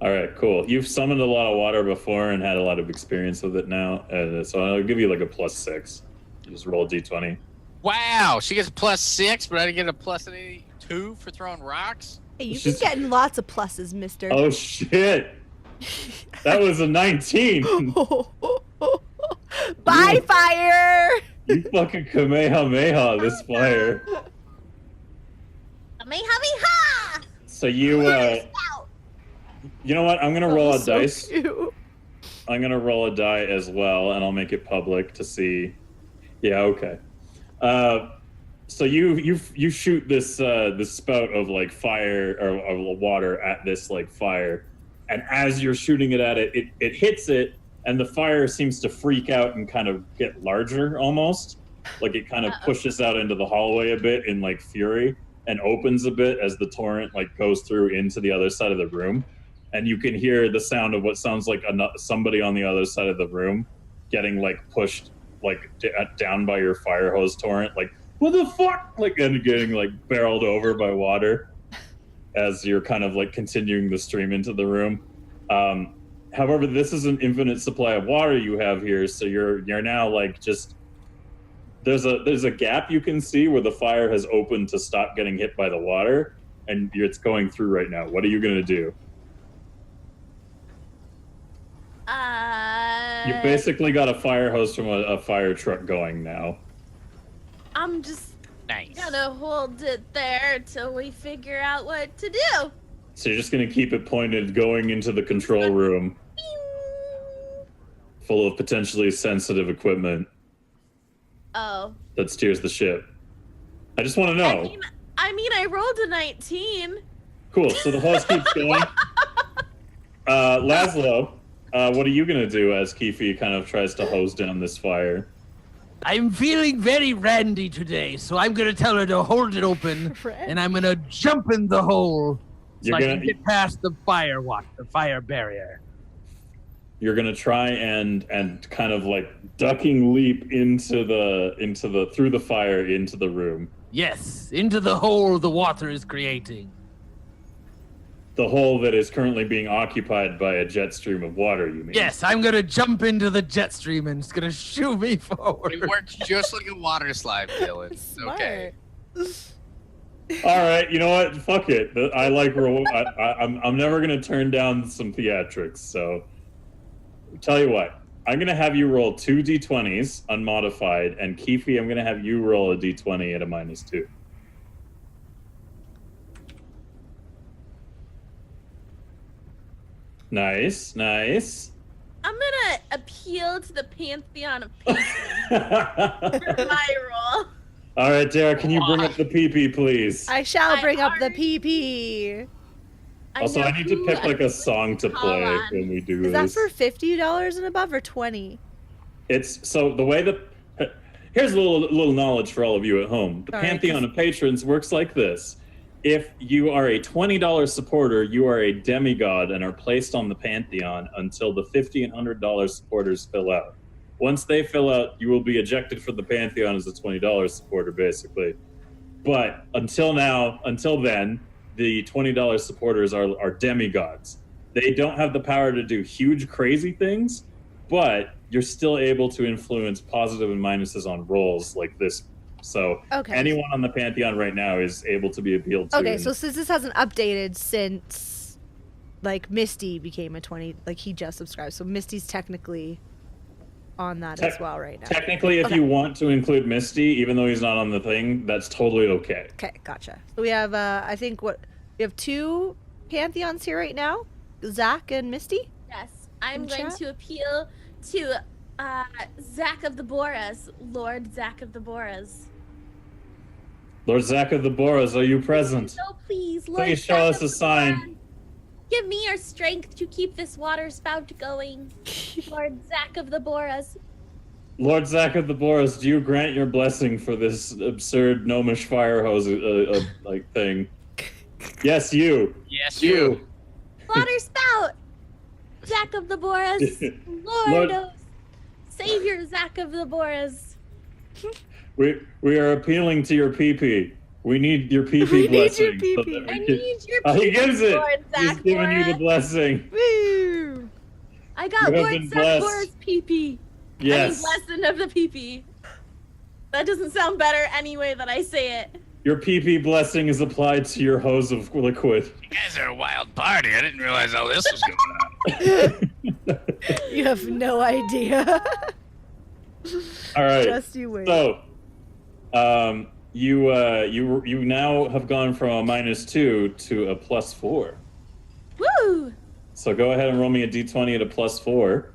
B: All right, cool. You've summoned a lot of water before and had a lot of experience with it now, so I'll give you like a +6. You just roll a d20.
D: Wow, she gets a +6, but I didn't get a +2 for throwing rocks.
A: Hey, you've
B: She's-
A: been getting lots of pluses, mister.
B: Oh shit! That was a 19.
A: Bye, fire!
B: You fucking Kamehameha this fire.
C: Kamehameha!
B: So you you know what? I'm gonna roll a
A: So
B: dice.
A: cute.
B: I'm gonna roll a die as well, and I'll make it public to see. Yeah, okay. So you shoot this this spout of like fire or of water at this like fire, and as you're shooting it at it, it hits it, and the fire seems to freak out and kind of get larger almost, like it kind of pushes out into the hallway a bit in like fury, and opens a bit as the torrent like goes through into the other side of the room. And you can hear the sound of what sounds like somebody on the other side of the room getting like pushed like down by your fire hose torrent, like what the fuck, like, and getting like barreled over by water as you're kind of like continuing the stream into the room. However, this is an infinite supply of water you have here, so you're now like just there's a gap you can see where the fire has opened to stop getting hit by the water, and it's going through right now. What are you gonna do? You basically got a fire hose from a fire truck going now.
C: I'm just
D: Nice.
C: gonna hold it there till we figure out what to do.
B: So you're just gonna keep it pointed going into the control room, full of potentially sensitive equipment
C: Oh.
B: that steers the ship. I just want to know.
C: I mean, I rolled a 19.
B: Cool. So the hose keeps going. Laszlo, what are you gonna do as Keefe kind of tries to hose down this fire?
E: I'm feeling very randy today, so I'm gonna tell her to hold it open, and I'm gonna jump in the hole so I can get past the fire barrier.
B: You're gonna try and kind of like ducking leap into the through the fire into the room.
E: Yes, into the hole the water is creating.
B: The hole that is currently being occupied by a jet stream of water, you mean?
E: Yes, I'm gonna jump into the jet stream and it's gonna shoo me forward.
D: It works just like a water slide, Dylan. It's okay.
B: All right, you know what? Fuck it. I like. I'm never gonna turn down some theatrics. So, tell you what, I'm gonna have you roll 2 d20s unmodified, and Keefe, I'm gonna have you roll a d20 at a -2. Nice, nice.
C: I'm gonna appeal to the pantheon of patrons for my role.
B: All right, Derek, can you bring up the PP, please?
A: I shall bring up the PP.
B: Also, I need to pick like a song to play when we do this.
A: Is that for $50 and above or 20?
B: It's so the way that here's a little knowledge for all of you at home. The Pantheon of Patrons works like this. If you are a $20 supporter, you are a demigod and are placed on the Pantheon until the $50 and $100 supporters fill out. Once they fill out, you will be ejected from the Pantheon as a $20 supporter, basically. But until then, the $20 supporters are demigods. They don't have the power to do huge, crazy things, but you're still able to influence positive and minuses on rolls like this. So anyone on the Pantheon right now is able to be appealed to.
A: Okay, so since this hasn't updated since, like, Misty became a 20, like, he just subscribed. So Misty's technically on that as well right now.
B: Technically, if you want to include Misty, even though he's not on the thing, that's totally okay.
A: Okay, gotcha. So we have, I think, we have 2 Pantheons here right now, Zach and Misty.
C: Yes, I'm going to appeal to Zach of the Boras, Lord Zach of the Boras.
B: Lord Zach of the Boras, are you present?
C: No, please, Lord.
B: Please show us a sign.
C: Give me your strength to keep this water spout going, Lord Zach of the Boras.
B: Lord Zach of the Boras, do you grant your blessing for this absurd gnomish fire hose like thing? Yes, you.
D: Yes, you.
C: Water spout, Zach of the Boras, Lord, Savior Zach of the Boras.
B: We are appealing to your PP. We need your PP blessing.
A: Need your PP.
C: I need your PP.
B: He gives it.
C: Lord Zach
B: He's giving you the blessing.
A: Woo!
C: I got Lord Zach Boras PP.
B: Yes.
C: I mean, lesson of the PP. That doesn't sound better any way that I say it.
B: Your PP blessing is applied to your hose of liquid.
D: You guys are a wild party. I didn't realize all this was going on.
A: You have no idea.
B: All right.
A: Just you wait.
B: So, you now have gone from a -2 to a +4.
C: Woo!
B: So go ahead and roll me a d20 at a +4.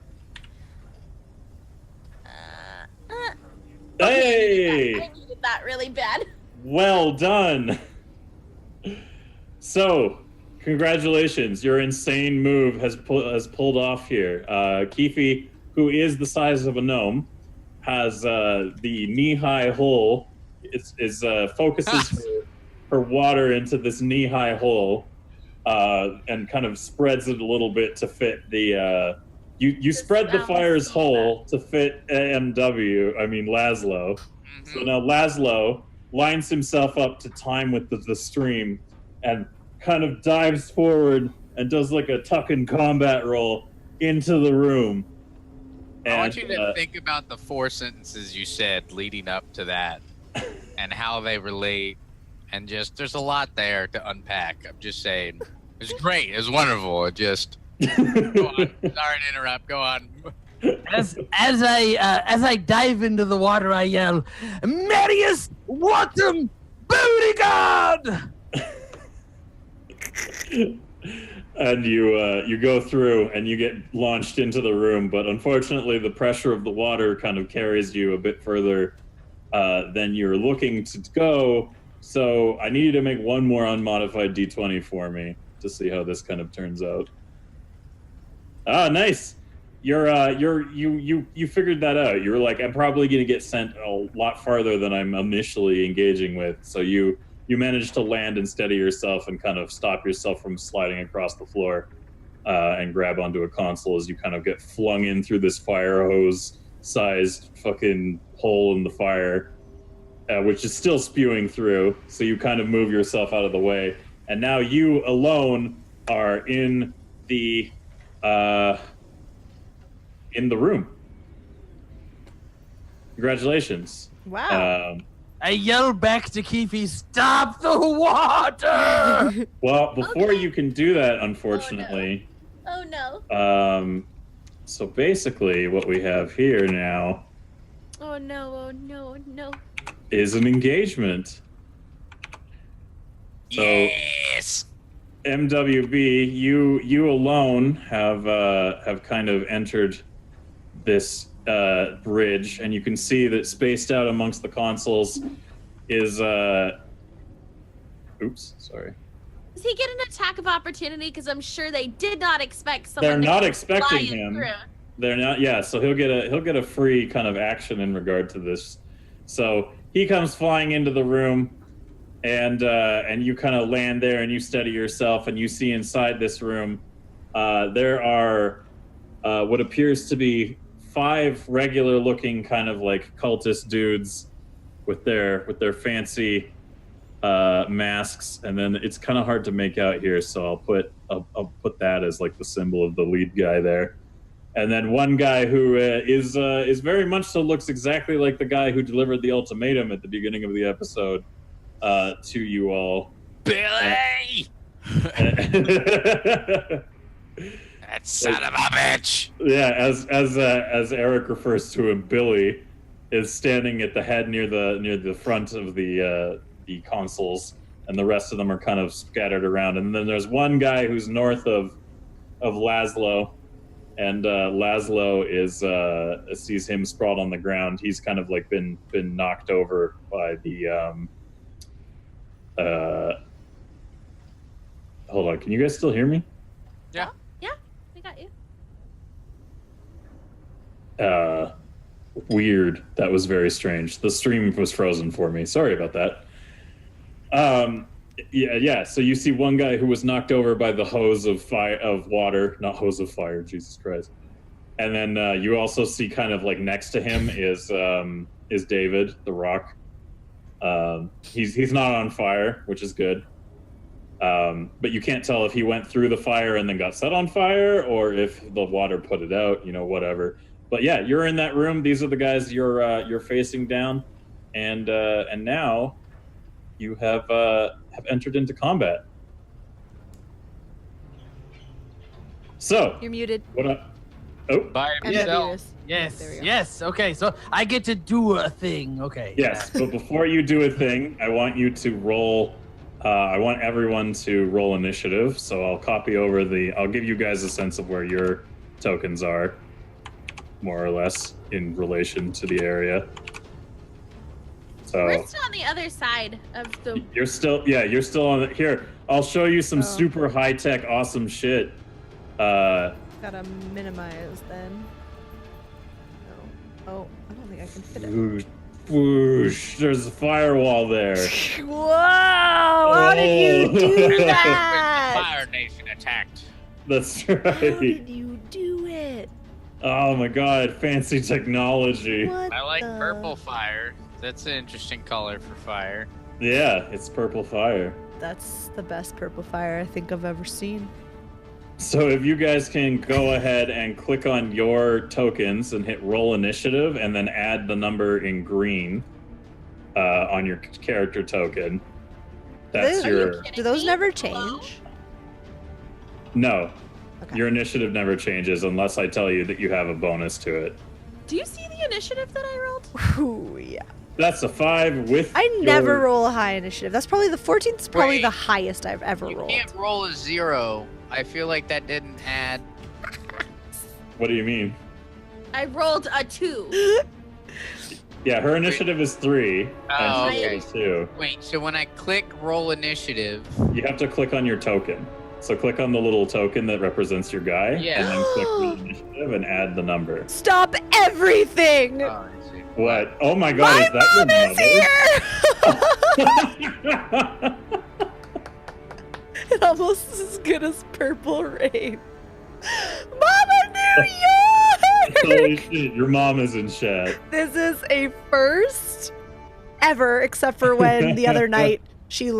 B: Hey!
C: I needed that really bad.
B: Well done. So, congratulations. Your insane move has pulled off here. Keefe, who is the size of a gnome, has the knee-high hole. Focuses her water into this knee-high hole and kind of spreads it a little bit to fit the... You spread the fire's hole to fit Laszlo. So now Laszlo lines himself up to time with the stream and kind of dives forward and does like a tuck and combat roll into the room.
D: I want you to think about the 4 sentences you said leading up to that and how they relate. And just, there's a lot there to unpack. I'm just saying. It's great. It's wonderful. It just, go on. Sorry to interrupt. Go on.
E: As I dive into the water, I yell, Marius Watum Booty God!
B: And you go through and you get launched into the room, but unfortunately the pressure of the water kind of carries you a bit further than you're looking to go. So I need you to make one more unmodified d20 for me to see how this kind of turns out. Ah, nice. You figured that out. You were like, I'm probably going to get sent a lot farther than I'm initially engaging with. So you managed to land and steady yourself and kind of stop yourself from sliding across the floor and grab onto a console as you kind of get flung in through this fire hose-sized fucking hole in the fire, which is still spewing through. So you kind of move yourself out of the way. And now you alone are in the room. Congratulations.
A: Wow.
E: I yell back to Keefe, stop the water!
B: Well, before you can do that, unfortunately.
C: Oh no.
B: So basically what we have here now
C: Oh no.
B: is an engagement. So
D: Yes!
B: MWB, you alone have kind of entered this bridge, and you can see that spaced out amongst the consoles is oops, sorry.
C: Does he get an attack of opportunity? Because I'm sure they did not expect someone.
B: They're
C: to
B: not
C: come
B: expecting
C: flying
B: him.
C: through.
B: They're not. Yeah, so he'll get a free kind of action in regard to this. So he comes flying into the room, and you kind of land there, and you steady yourself, and you see inside this room, there are what appears to be 5 regular-looking kind of like cultist dudes with their fancy masks, and then it's kind of hard to make out here, so I'll put that as like the symbol of the lead guy there. And then one guy who is very much so looks exactly like the guy who delivered the ultimatum at the beginning of the episode to you all.
D: Billy! That son of a bitch!
B: Yeah, as Eric refers to him, Billy is standing at the head near the front of the consoles, and the rest of them are kind of scattered around. And then there's one guy who's north of Laszlo. And Laszlo sees him sprawled on the ground. He's kind of like been knocked over by the hold on, can you guys still hear me?
C: Yeah, we got you.
B: Weird. That was very strange. The stream was frozen for me. Sorry about that. Yeah. So you see one guy who was knocked over by the hose of water, not hose of fire. Jesus Christ! And then you also see kind of like next to him is David the Rock. He's not on fire, which is good. But you can't tell if he went through the fire and then got set on fire, or if the water put it out. Whatever. But yeah, you're in that room. These are the guys you're facing down, and now you have entered into combat. So
A: You're muted.
B: what up? Oh,
D: By himself.
E: Yes,
A: There we go.
E: yes, okay, so I get to do a thing, okay.
B: yes. But before you do a thing, I want you to roll. I want everyone to roll initiative. So I'll copy over I'll give you guys a sense of where your tokens are, more or less, in relation to the area. So
C: We're still on the other side of the.
B: you're still on it. Here, I'll show you some super high tech, awesome shit.
A: Gotta minimize then. Oh, I don't think I can fit it.
B: Whoosh, whoosh, there's a firewall there.
A: Whoa! How did you do that?
D: Fire Nation attacked.
B: That's
A: How
B: right.
A: did you do it?
B: Oh my god, fancy technology.
A: What
D: I like
A: the-
D: purple fire. That's an interesting color for fire.
B: Yeah, it's purple fire.
A: That's the best purple fire I think I've ever seen.
B: So if you guys can go ahead and click on your tokens and hit roll initiative and then add the number in green on your character token. That's your...
A: Do those never change?
B: No.
A: Okay.
B: Your initiative never changes unless I tell you that you have a bonus to it.
C: Do you see the initiative that I rolled?
A: Ooh, yeah.
B: That's a 5 with
A: I never roll a high initiative. That's probably the 14th is probably
D: Wait.
A: the highest I've ever
D: You
A: rolled.
D: can't roll a 0. I feel like that didn't add.
B: What do you mean?
C: I rolled a 2.
B: Yeah, her initiative is 3,
D: Oh,
B: and she
D: okay.
B: rolled a 2.
D: Wait, so when I click roll initiative,
B: You have to click on your token. So click on the little token that represents your guy,
D: Yeah.
B: and then click roll initiative and add the number.
A: Stop everything!
D: oh, I see.
B: What? Oh my god,
A: My
B: is that
A: mom
B: your
A: is
B: mother?
A: here! It almost is as good as Purple Rain. Mama New
B: Holy
A: York!
B: shit, your mom is in chat.
A: This is a first ever, except for when the other night she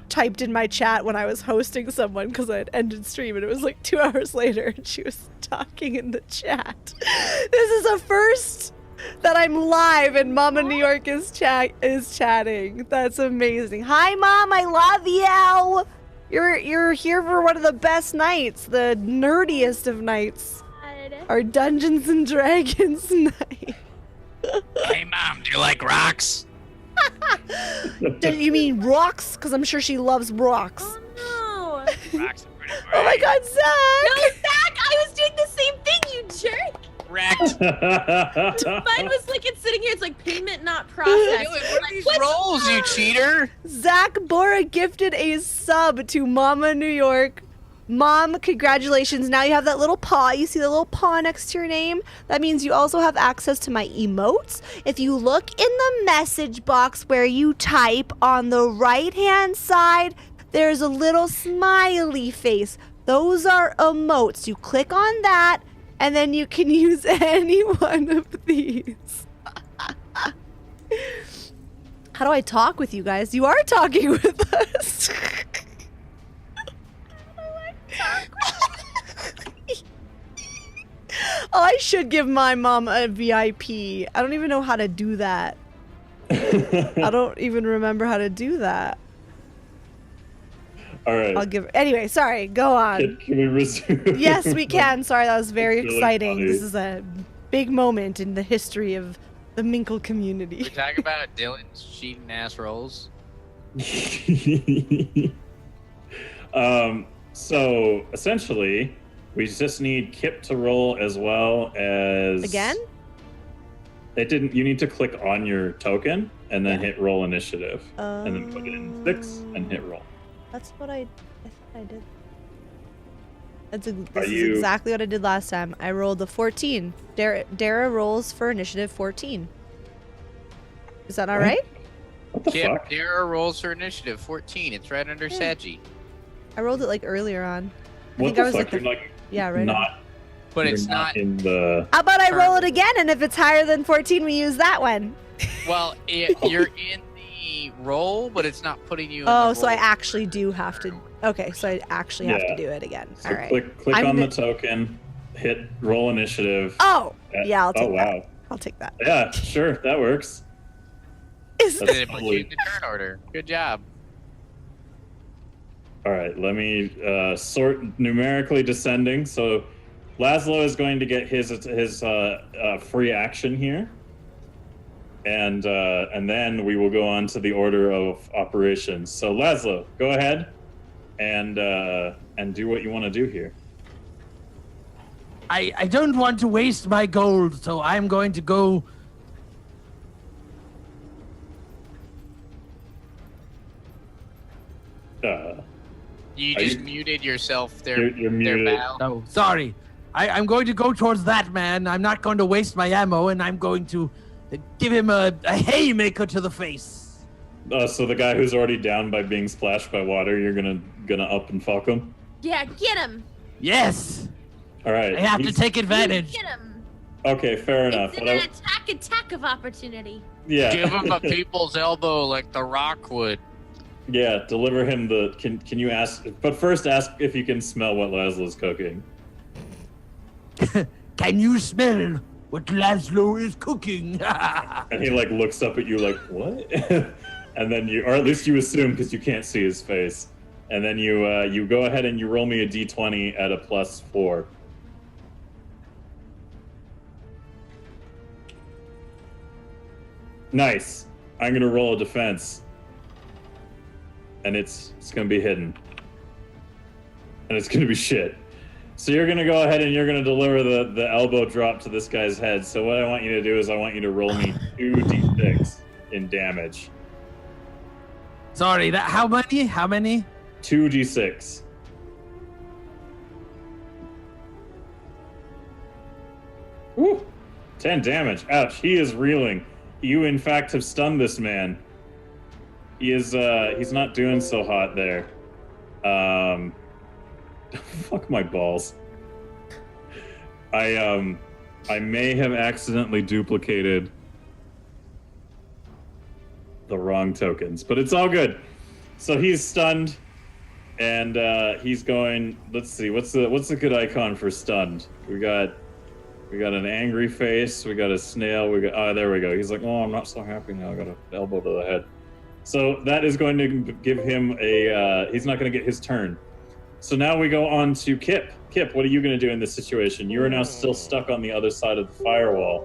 A: typed in my chat when I was hosting someone because I had ended stream and it was like 2 hours later and she was talking in the chat. This is a first that I'm live and Mama New York is chatting. That's amazing. Hi Mom, I love you. You're here for one of the best nights, the nerdiest of nights. Our Dungeons and Dragons night.
D: Hey, Mom, do you like rocks?
A: Do you mean rocks? Because I'm sure she loves rocks.
C: Oh
D: Rocks are pretty great.
A: Oh my god, Zach!
C: no! No, Zach! I was doing the same thing, you jerk!
D: Wrecked.
C: Mine was like it's sitting here. It's like payment not processed.
D: What are these
C: What's
D: rolls, you cheater?
A: Zach Bora gifted a sub to Mama New York. Mom, congratulations. Now you have that little paw. You see the little paw next to your name? That means you also have access to my emotes. If you look in the message box where you type on the right-hand side, there's a little smiley face. Those are emotes. You click on that, and then you can use any one of these. How do I talk with you guys? You are talking with us. Oh, I should give my mom a VIP. I don't even know how to do that. I don't even remember how to do that.
B: All right.
A: I'll give. Anyway, sorry. Go on.
B: Can we resume?
A: Yes, we can. Sorry, that was very
B: It's really
A: exciting.
B: funny.
A: This is a big moment in the history of the Minkle community.
D: We're talking about Dylan's cheating ass rolls.
B: So essentially, we just need Kip to roll as well as
A: Again?
B: It didn't. You need to click on your token and then
A: Yeah.
B: hit roll initiative, and then put it in 6 and hit roll.
A: That's what I thought I did. This
B: Are
A: is
B: you-
A: exactly what I did last time. I rolled a 14. Dara rolls for initiative 14. Is that not
B: What?
A: right?
B: What the
D: Kip,
B: fuck?
D: Dara rolls her initiative 14. It's right under
A: Yeah.
D: Saji.
A: I rolled it like earlier on. I
B: What
A: think
B: the
A: I was
B: fuck?
A: like the,
B: You're like
A: yeah, right.
B: not.
D: But
B: you're
D: it's not.
B: in the.
A: How about I roll it
D: Currently.
A: again, and if it's higher than 14, we use that one.
D: Well, you're in the roll, but it's not putting you in
A: Oh,
D: the
A: so I
D: roll.
A: actually do have to. Okay, so I actually have to
B: Yeah.
A: do it again.
B: So
A: All right.
B: click
A: I'm
B: on the
A: the-
B: token, hit roll initiative.
A: Oh,
B: Uh,
A: yeah, I'll take
B: oh
A: that.
B: wow.
A: I'll take that.
B: Yeah, sure, that works.
A: Is
D: And
B: That's
D: then it puts you
B: totally-
D: in the turn order. Good job.
B: All right, let me sort numerically descending. So Laszlo is going to get his free action here, and then we will go on to the order of operations. So Laszlo, go ahead and do what you want to do here.
E: I don't want to waste my gold, so I'm going to go.
D: You
B: Are
D: just
B: you-
D: muted yourself there.
B: You're
D: there,
B: muted.
D: Val.
E: No, sorry. I'm going to go towards that man. I'm not going to waste my ammo, and I'm going to give him a haymaker to the face.
B: So the guy who's already down by being splashed by water, you're gonna up and fuck him.
C: Yeah, get him.
E: Yes,
B: All right.
E: I have to
B: he's-
E: take advantage.
C: Get him.
B: Okay, fair enough.
C: It's
B: What
C: an
B: I-
C: attack of opportunity.
B: yeah.
D: Give him a people's elbow like the Rock would.
B: Yeah, deliver him the. Can you ask? But first, ask if you can smell what Laszlo's cooking.
E: Can you smell what Laszlo is cooking?
B: And he like looks up at you like, what? And then or at least you assume because you can't see his face. And then you go ahead and you roll me a d20 at a +4. Nice. I'm gonna roll a defense. And it's gonna be hidden. And it's gonna be shit. So you're gonna go ahead and you're gonna deliver the elbow drop to this guy's head. So what I want you to do is I want you to roll me 2d6 in damage.
E: Sorry, that how many? How many?
B: 2d6. Woo! 10 damage. Ouch, he is reeling. You, in fact, have stunned this man. He is, he's not doing so hot there. Fuck my balls. I may have accidentally duplicated the wrong tokens, but it's all good. So he's stunned, and he's going. Let's see, what's a good icon for stunned? We got an angry face. We got a snail. We got there we go. He's like, oh, I'm not so happy now. I got an elbow to the head. So that is going to give him a. He's not going to get his turn. So now we go on to Kip. Kip, what are you going to do in this situation? You are now still stuck on the other side of the firewall.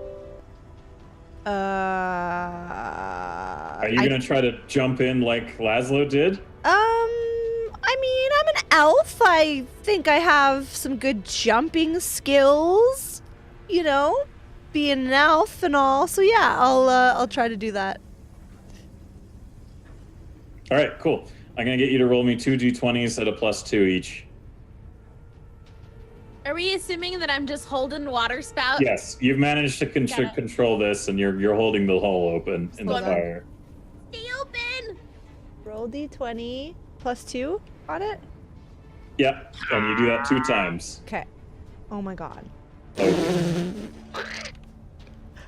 B: Are you going to try to jump in like Laszlo did?
A: I mean, I'm an elf. I think I have some good jumping skills. You know, being an elf and all. So yeah, I'll try to do that.
B: All right, cool. I'm going to get you to roll me 2 d20s at a +2 each.
C: Are we assuming that I'm just holding water spout?
B: Yes, you've managed to control this, and you're holding the hole open in the fire.
C: Stay open!
A: Roll d20 +2 on it?
B: Yep, and you do that 2 times.
A: Okay. Oh my god.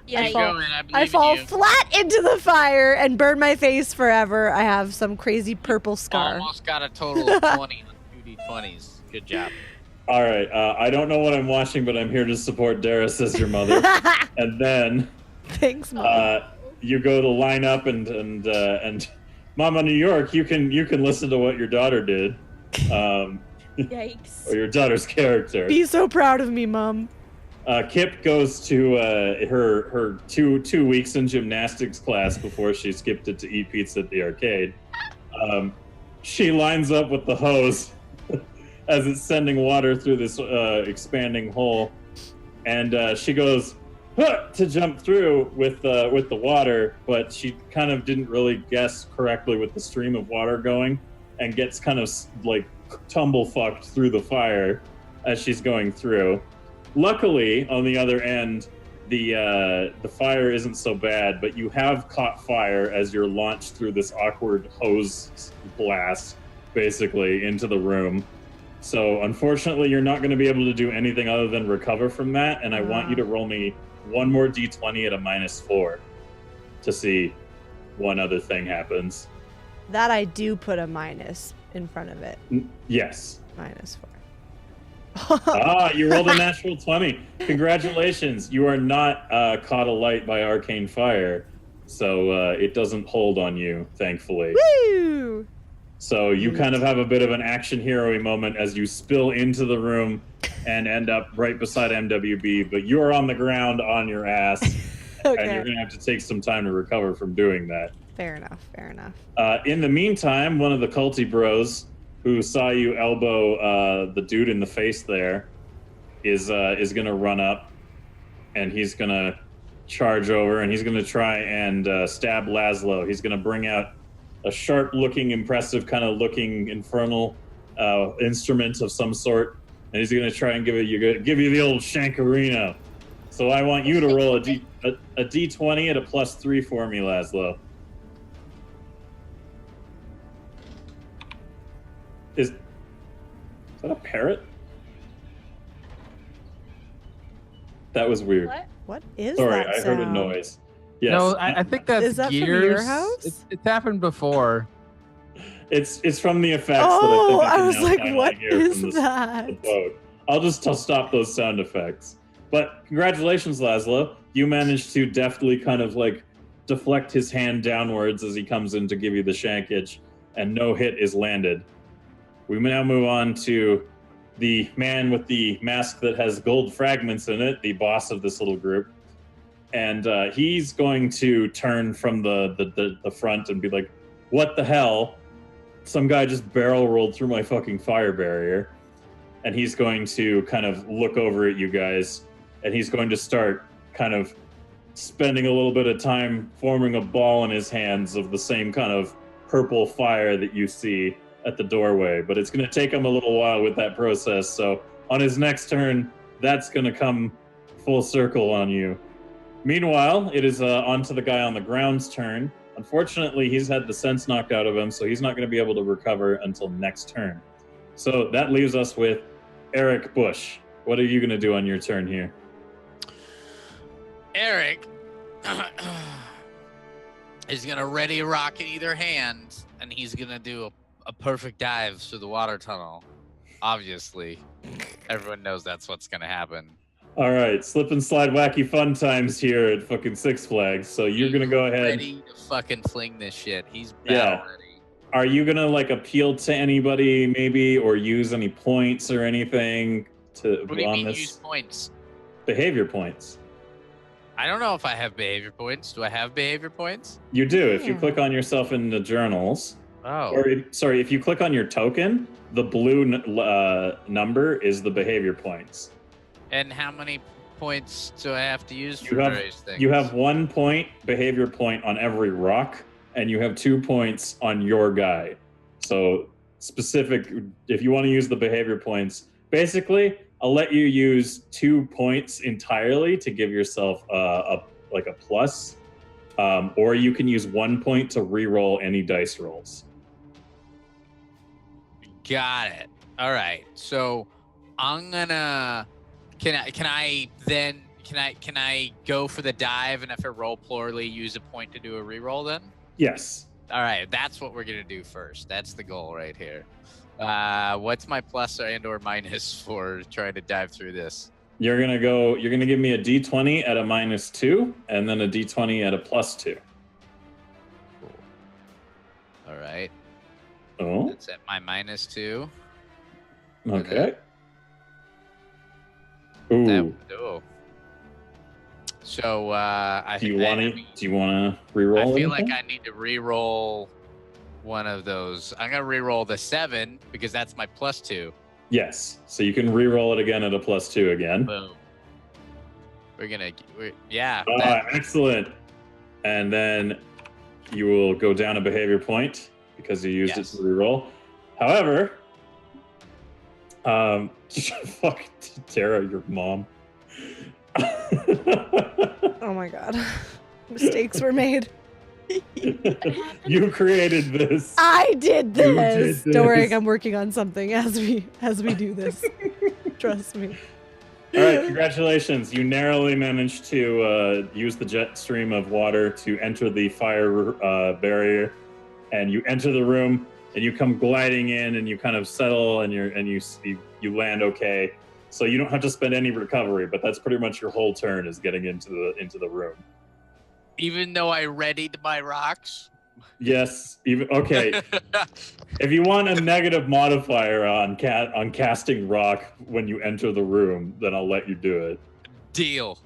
C: Yeah,
A: I fall flat into the fire and burn my face forever. I have some crazy purple scar.
D: Almost got a total of 20 on 2d20s. Good job.
B: All right, I don't know what I'm watching, but I'm here to support Darius as your mother. And then,
A: thanks, Mom.
B: You go to line up and Mama New York, you can listen to what your daughter did.
C: Yikes!
B: Or your daughter's character.
A: Be so proud of me, Mom.
B: Kip goes to her 2 weeks in gymnastics class before she skipped it to eat pizza at the arcade. She lines up with the hose as it's sending water through this expanding hole, and she goes to jump through with the water, but she kind of didn't really guess correctly with the stream of water going, and gets kind of like tumble fucked through the fire as she's going through. Luckily, on the other end, the fire isn't so bad, but you have caught fire as you're launched through this awkward hose blast, basically, into the room. So, unfortunately, you're not going to be able to do anything other than recover from that, and I want you to roll me one more d20 at a -4 to see one other thing happens.
A: That I do put a minus in front of it.
B: Yes.
A: -4.
B: You rolled a natural 20. Congratulations. You are not caught alight by arcane fire, so it doesn't hold on you, thankfully.
A: Woo!
B: So you kind of have a bit of an action hero-y moment as you spill into the room and end up right beside MWB, but you're on the ground on your ass,
A: Okay.
B: and you're going to have to take some time to recover from doing that.
A: Fair enough, fair enough.
B: In the meantime, one of the culty bros who saw you elbow the dude in the face there is going to run up, and he's going to charge over, and he's going to try and stab Laszlo. He's going to bring out a sharp-looking, impressive kind of looking infernal instrument of some sort, and he's going to try and give you the old shankarino. So I want you to roll a d20 at a +3 for me, Laszlo. Is that a parrot? That was weird.
A: What is
B: Sorry,
A: that
B: I heard a
A: sound?
B: noise. Yes.
E: No, I think that's
A: Is that from
E: gears.
A: your house?
E: It's happened before.
B: It's from the effects
A: Oh,
B: that I think
A: I was
B: can
A: like,
B: now
A: what
B: hear
A: is
B: from
A: that?
B: the boat. I'll just stop those sound effects. But congratulations, Laszlo. You managed to deftly kind of like deflect his hand downwards as he comes in to give you the shankage, and no hit is landed. We now move on to the man with the mask that has gold fragments in it, the boss of this little group. And he's going to turn from the front and be like, what the hell? Some guy just barrel rolled through my fucking fire barrier. And he's going to kind of look over at you guys, and he's going to start kind of spending a little bit of time forming a ball in his hands of the same kind of purple fire that you see at the doorway. But it's going to take him a little while with that process. So on his next turn, that's going to come full circle on you. Meanwhile, it is on to the guy on the ground's turn. Unfortunately, he's had the sense knocked out of him, so he's not going to be able to recover until next turn. So that leaves us with Eric Bush. What are you going to do on your turn here?
D: Eric is going to ready a rock in either hand, and he's going to do a perfect dive through the water tunnel. Obviously, everyone knows that's what's going to happen.
B: All right, slip and slide wacky fun times here at fucking Six Flags. So you're going to go ahead.
D: Ready to fucking fling this shit. He's battle ready.
B: Are you going to like appeal to anybody maybe, or use any points or anything to
D: What do you
B: on
D: mean
B: this?
D: use points?
B: Behavior points.
D: I don't know if I have behavior points. Do I have behavior points?
B: You do. If you click on yourself in the journals.
D: Oh.
B: Or if you click on your token, the blue number is the behavior points.
D: And how many points do I have to use for various things?
B: You have 1 point behavior point on every rock, and you have 2 points on your guy. So specific, if you want to use the behavior points, basically, I'll let you use 2 points entirely to give yourself a plus, or you can use 1 point to re-roll any dice rolls.
D: Got it. All right. So I'm gonna. Can I go for the dive, and if I roll poorly, use a point to do a re-roll then?
B: Yes.
D: All right. That's what we're gonna do first. That's the goal right here. What's my plus and/or minus for trying to dive through this?
B: You're gonna give me a D20 at a -2, and then a D20 at a +2.
D: Cool. All right.
B: Oh.
D: That's at my -2.
B: Okay. Ooh.
D: So
B: do you want to re-roll?
D: I feel
B: anything?
D: like I need to re-roll one of those. I'm gonna re-roll the 7 because that's my +2.
B: Yes. So you can re-roll it again at a +2 again.
D: Boom. Yeah.
B: Excellent. And then you will go down a behavior point because you used it to re-roll. However, fuck Tara, your mom.
A: Oh my god. Mistakes were made.
B: You created this.
A: I did this.
B: did
A: Don't worry,
B: this.
A: I'm working on something as we do this. Trust me.
B: All right, congratulations. You narrowly managed to use the jet stream of water to enter the fire barrier, and you enter the room, and you come gliding in, and you kind of settle, and you land okay. So you don't have to spend any recovery, but that's pretty much your whole turn is getting into the room.
D: Even though I readied my rocks.
B: Yes. Even okay. If you want a negative modifier on casting rock when you enter the room, then I'll let you do it.
D: Deal.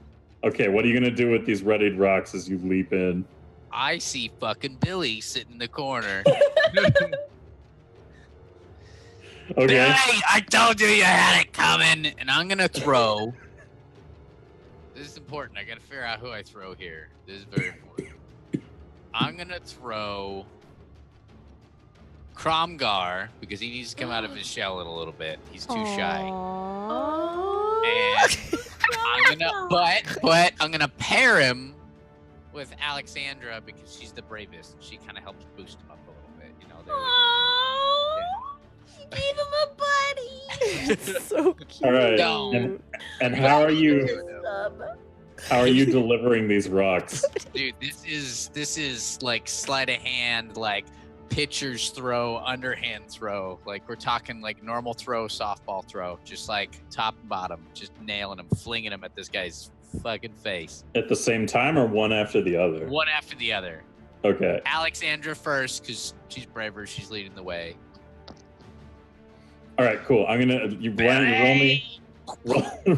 B: Okay, what are you gonna do with these readied rocks as you leap in?
D: I see fucking Billy sitting in the corner.
B: Okay.
D: Billy, I told you had it coming, and I'm gonna throw. This is important. I gotta figure out who I throw here. This is very important. I'm gonna throw Cromgar because he needs to come out of his shell in a little bit. He's too shy. And I'm gonna pair him with Alexandra because she's the bravest. She kind of helps boost him up a little bit. You know.
C: You gave him a buddy.
A: It's so cute.
B: All right.
D: No.
B: And how are you delivering these rocks?
D: Dude, this is like sleight of hand, like pitcher's throw, underhand throw. Like we're talking like normal throw, softball throw, just like top and bottom, just nailing him, flinging him at this guy's fucking face.
B: At the same time or one after the other?
D: One after the other.
B: Okay.
D: Alexandra first because she's braver. She's leading the way.
B: All right, cool. I'm gonna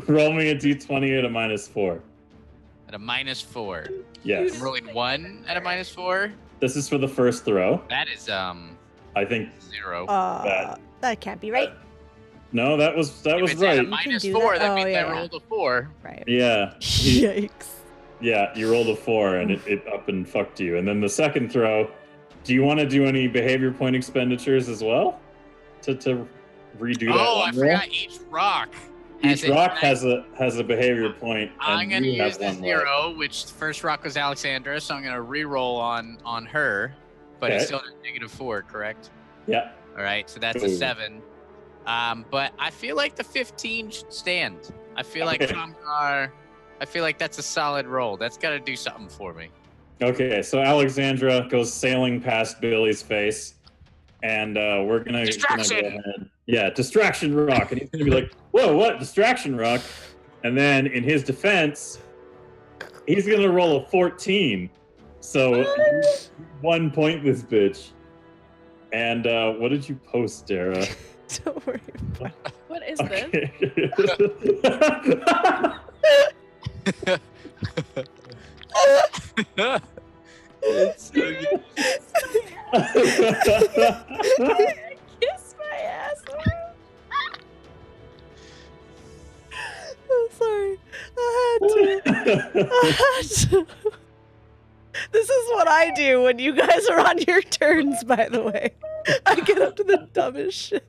B: roll me a d20 at a -4.
D: At a -4.
B: Yes.
D: I'm rolling 1 at a -4.
B: This is for the first throw.
D: That is
B: I think
D: 0.
A: That can't be right.
B: no, that was
D: If
B: right.
D: it's at a
A: You can do
D: -4,
A: that.
D: that means
A: Yeah.
D: I rolled a 4.
A: Right.
B: Yeah.
A: Yikes.
B: Yeah, you rolled a 4 and it up and fucked you. And then the second throw, do you want to do any behavior point expenditures as well? To redo that
D: Oh, I
B: one roll?
D: forgot each rock.
B: Each rock has a behavior point,
D: I'm
B: and
D: gonna
B: you
D: use
B: have
D: the
B: one
D: 0,
B: left.
D: which the first rock was Alexandra, so I'm gonna re-roll on her, but it's
B: Okay.
D: still a -4, correct?
B: Yeah.
D: All right, so that's a
B: Ooh.
D: 7. But I feel like the 15 should stand. I feel like
B: Okay.
D: Kromgar, I feel like that's a solid roll. That's got to do something for me.
B: Okay, so Alexandra goes sailing past Billy's face, and we're gonna
D: Distraction!
B: go ahead. Yeah, distraction rock, and he's gonna be like, "Whoa, what distraction rock?" And then in his defense, he's gonna roll a 14. So 1 point this bitch. And what did you post, Dara?
A: Don't worry about it.
C: What is this?
D: It's so good.
C: Kiss my ass.
A: I'm sorry. I had to. This is what I do when you guys are on your turns, by the way. I get up to the dumbest shit.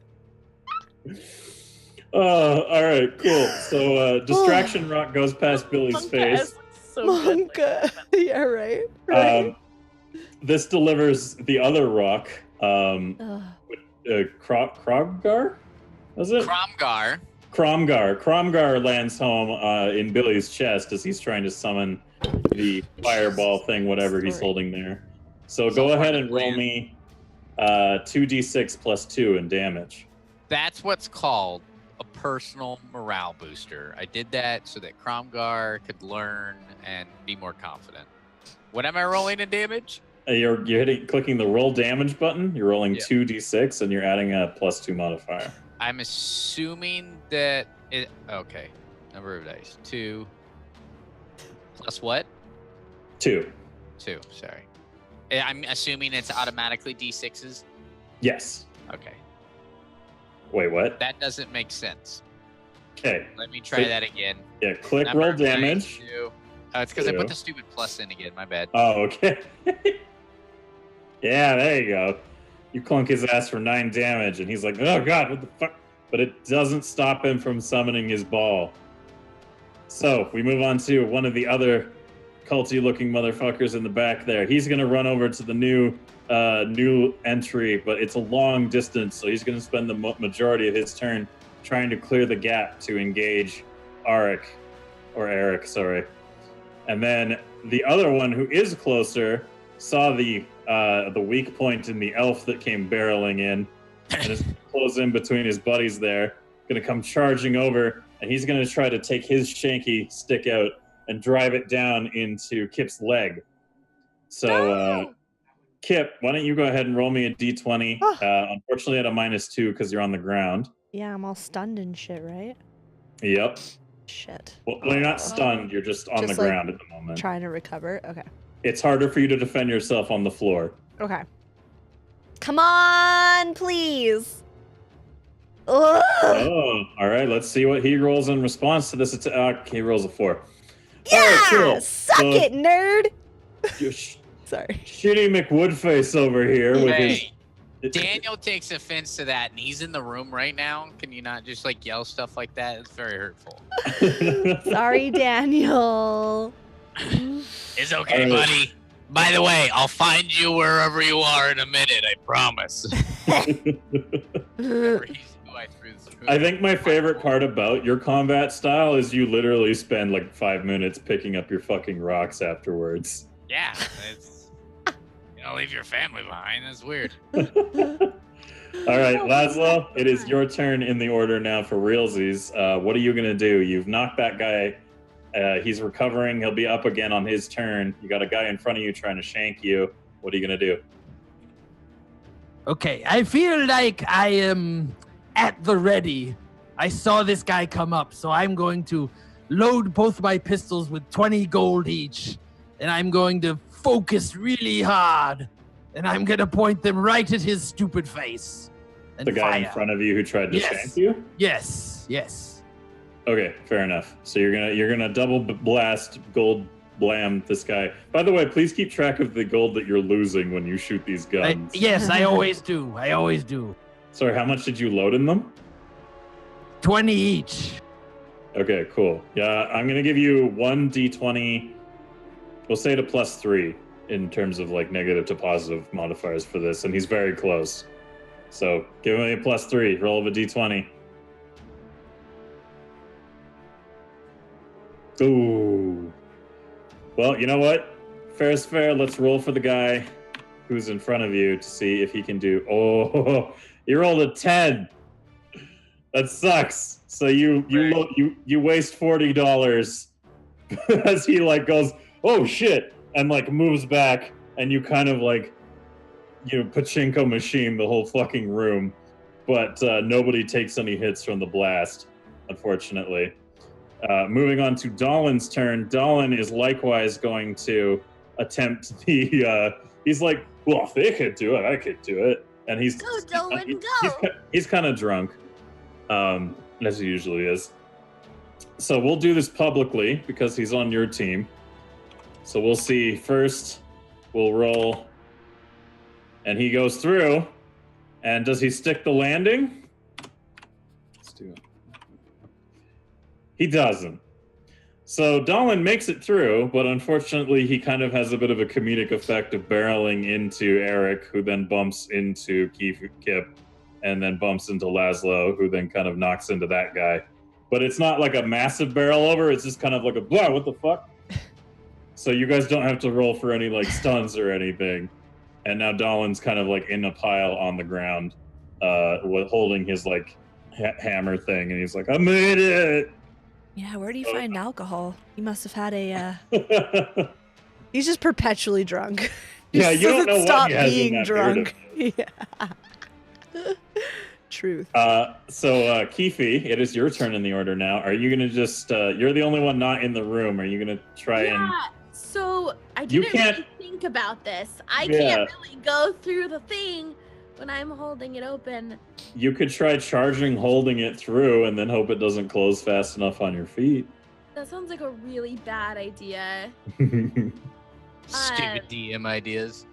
B: All right, cool. So distraction rock goes past Billy's
C: Monka
B: face.
C: ass looks so good.
A: Monka. Yeah, right. Right.
B: This delivers the other rock.
A: Ugh.
B: Kromgar? Was it?
D: Kromgar.
B: Kromgar lands home in Billy's chest as he's trying to summon the fireball thing, whatever he's
A: Sorry.
B: holding there. So go ahead and roll me 2d6 plus 2 in damage.
D: That's what's called a personal morale booster. I did that so that Kromgar could learn and be more confident. What am I rolling in damage?
B: You're clicking the roll damage button. You're rolling
D: Yeah.
B: 2d6 and you're adding a +2 modifier.
D: I'm assuming that it. Okay, number of dice 2 plus what?
B: 2.
D: 2. Sorry. I'm assuming it's automatically d6s.
B: Yes.
D: Okay,
B: Wait, what?
D: that doesn't make sense.
B: Okay.
D: Let me try
B: So-
D: that again.
B: Yeah, click
D: Number
B: roll
D: of dice,
B: damage.
D: 2. It's because I
B: 2.
D: put the stupid plus in again. My bad.
B: Oh, okay. Yeah, there you go. You clunk his ass for 9 damage, and he's like, "Oh God, what the fuck?" But it doesn't stop him from summoning his ball. So we move on to one of the other culty-looking motherfuckers in the back there. He's gonna run over to the new entry, but it's a long distance, so he's gonna spend the majority of his turn trying to clear the gap to engage Eric. And then the other one, who is closer, saw the weak point in the elf that came barreling in, and is gonna close in between his buddies there. Gonna come charging over, and he's gonna try to take his shanky stick out and drive it down into Kip's leg. So, Kip, why don't you go ahead and roll me a d20? Unfortunately, at a -2 because you're on the ground.
A: Yeah, I'm all stunned and shit, right?
B: Yep.
A: Shit.
B: Well, you're not stunned. You're just on
A: Just,
B: the
A: like,
B: ground at the moment.
A: Trying to recover. Okay.
B: It's harder for you to defend yourself on the floor.
A: Okay. Come on, please. Ugh.
B: Oh, all right. Let's see what he rolls in response to this attack. He rolls a 4.
A: Yeah,
B: All right, cool.
A: suck
B: So-
A: it, nerd.
B: You're
A: Sorry.
B: shitty McWoodface over here with
D: Hey,
B: his.
D: Daniel takes offense to that, and he's in the room right now. Can you not just like yell stuff like that? It's very hurtful.
A: Sorry, Daniel.
D: It's okay,
B: Alright.
D: buddy. By the way, I'll find you wherever you are in a minute. I promise. Remember, he's who I threw this
B: I think my favorite part about your combat style is you literally spend like 5 minutes picking up your fucking rocks afterwards.
D: Yeah, it's Gonna leave your family behind? That's weird.
B: All right, Laszlo, it is your turn in the order now for realsies. What are you gonna do? You've knocked that guy. He's recovering. He'll be up again on his turn. You got a guy in front of you trying to shank you. What are you gonna do?
E: Okay, I feel like I am at the ready. I saw this guy come up, so I'm going to load both my pistols with 20 gold each, and I'm going to focus really hard, and I'm going to point them right at his stupid face. And
B: The guy
E: fire.
B: in front of you who tried to shank you?
E: Yes.
B: Okay, fair enough. So you're gonna double blast gold blam this guy. By the way, please keep track of the gold that you're losing when you shoot these guns.
E: Yes, I always do.
B: Sorry, how much did you load in them?
E: 20 each.
B: Okay, cool. Yeah, I'm gonna give you one d20. We'll say to +3 in terms of like negative to positive modifiers for this, and he's very close. So give him a +3. Roll of a d20. Ooh. Well, you know what? Fair is fair. Let's roll for the guy who's in front of you to see if he can do. Oh, you rolled a 10. That sucks. So you waste $40 as he like goes, oh shit, and like moves back, and you kind of like pachinko machine the whole fucking room, but nobody takes any hits from the blast, unfortunately. Moving on to Dolan's turn. Dolan is likewise going to attempt the. He's like, well, if they could do it, I could do it, and he's
C: Go, Dolan, go.
B: He's kind of drunk, as he usually is. So we'll do this publicly because he's on your team. So we'll see. First, we'll roll, and he goes through. And does he stick the landing? Let's do it. He doesn't. So Dolan makes it through, but unfortunately he kind of has a bit of a comedic effect of barreling into Eric, who then bumps into Kip, and then bumps into Laszlo, who then kind of knocks into that guy. But it's not like a massive barrel over, it's just kind of like a, blah, what the fuck? So you guys don't have to roll for any like stuns or anything. And now Dolan's kind of like in a pile on the ground, holding his like hammer thing, and he's like, I made it!
A: Yeah, where do you find alcohol? He must have had a. He's just perpetually drunk.
B: Yeah, you don't know
A: stop
B: what he has
A: being
B: in that
A: drunk. Yeah. Truth.
B: So Keefe, it is your turn in the order now. Are you gonna just? You're the only one not in the room. Are you gonna try and?
C: So I didn't really think about this. I can't really go through the thing when I'm holding it open.
B: You could try charging, holding it through, and then hope it doesn't close fast enough on your feet.
C: That sounds like a really bad idea.
D: Stupid DM ideas.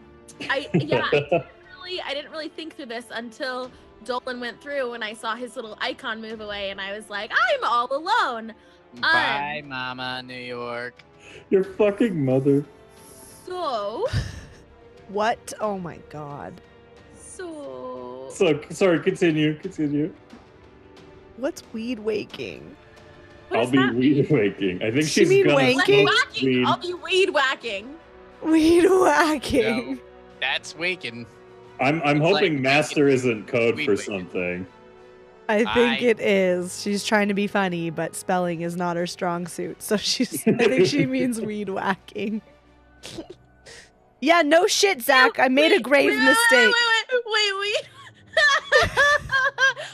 C: I didn't really think through this until Dolan went through and I saw his little icon move away, and I was like, I'm all alone.
D: Bye, Mama, New York.
B: Your fucking mother.
C: So.
A: What? Oh my god.
C: So
B: sorry, continue.
A: What's weed waking?
C: What
B: I'll
C: does
B: be
C: that mean?
B: weed waking. I think
A: She
B: she's
A: mean
B: gonna
A: wanking?
B: smoke weed.
C: I'll be weed whacking.
A: Weed whacking.
D: No, that's waking.
B: I'm
D: It's
B: hoping
D: like
B: master isn't code
D: weed
B: for
D: waking.
B: something.
A: I think it is. She's trying to be funny, but spelling is not her strong suit. So I think she means weed whacking. Yeah, no shit, Zach. I made a grave mistake.
C: Wait.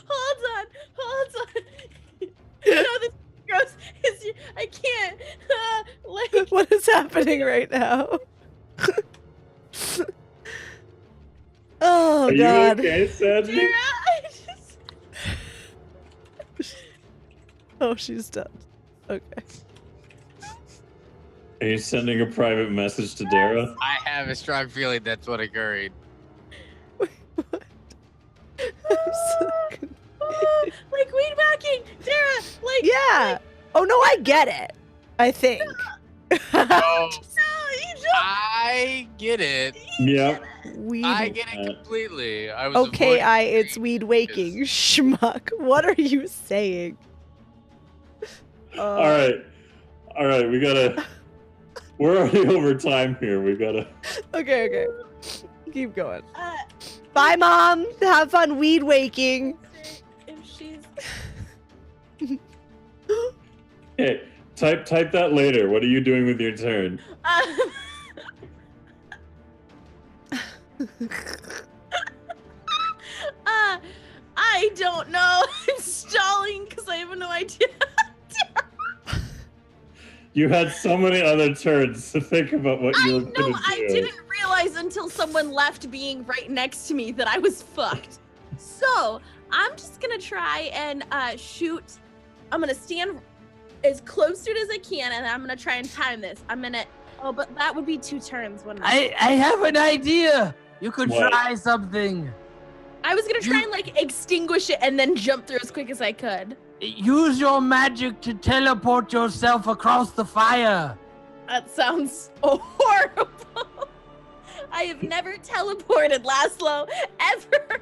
C: Hold on. No, this is gross. I can't.
A: What is happening right now? Oh,
B: Are
A: God.
B: you okay, Sadie?
C: Dara,
A: Oh, she's done. Okay.
B: Are you sending a private message to Dara?
D: I have a strong feeling that's what occurred.
A: I'm so confused.
C: like weed whacking, Dara. Like
A: Yeah. Oh, no, I get it. I think.
D: Oh,
C: no, you don't.
D: I get it.
B: Yep.
A: Weed.
D: I get it completely. I was
A: Okay,
D: avoiding
A: it's weed waking. Schmuck. What are you saying?
B: All right, we gotta. We're already over time here. We gotta.
A: Okay. Keep going.
C: Bye,
A: Bye, Mom. Have fun weed waking.
C: if she's
B: Hey, type that later. What are you doing with your turn?
C: I don't know. I'm stalling because I have no idea.
B: You had so many other turns to think about what you were going to do.
C: I didn't realize until someone left being right next to me that I was fucked. So I'm just gonna try and shoot. I'm gonna stand as close to it as I can, and I'm gonna try and time this. Oh, but that would be 2 turns, wouldn't it?
E: I have an idea. You could
B: What?
E: try something.
C: I was gonna try and like extinguish it and then jump through as quick as I could.
E: Use your magic to teleport yourself across the fire.
C: That sounds horrible. I have never teleported, Laszlo, ever.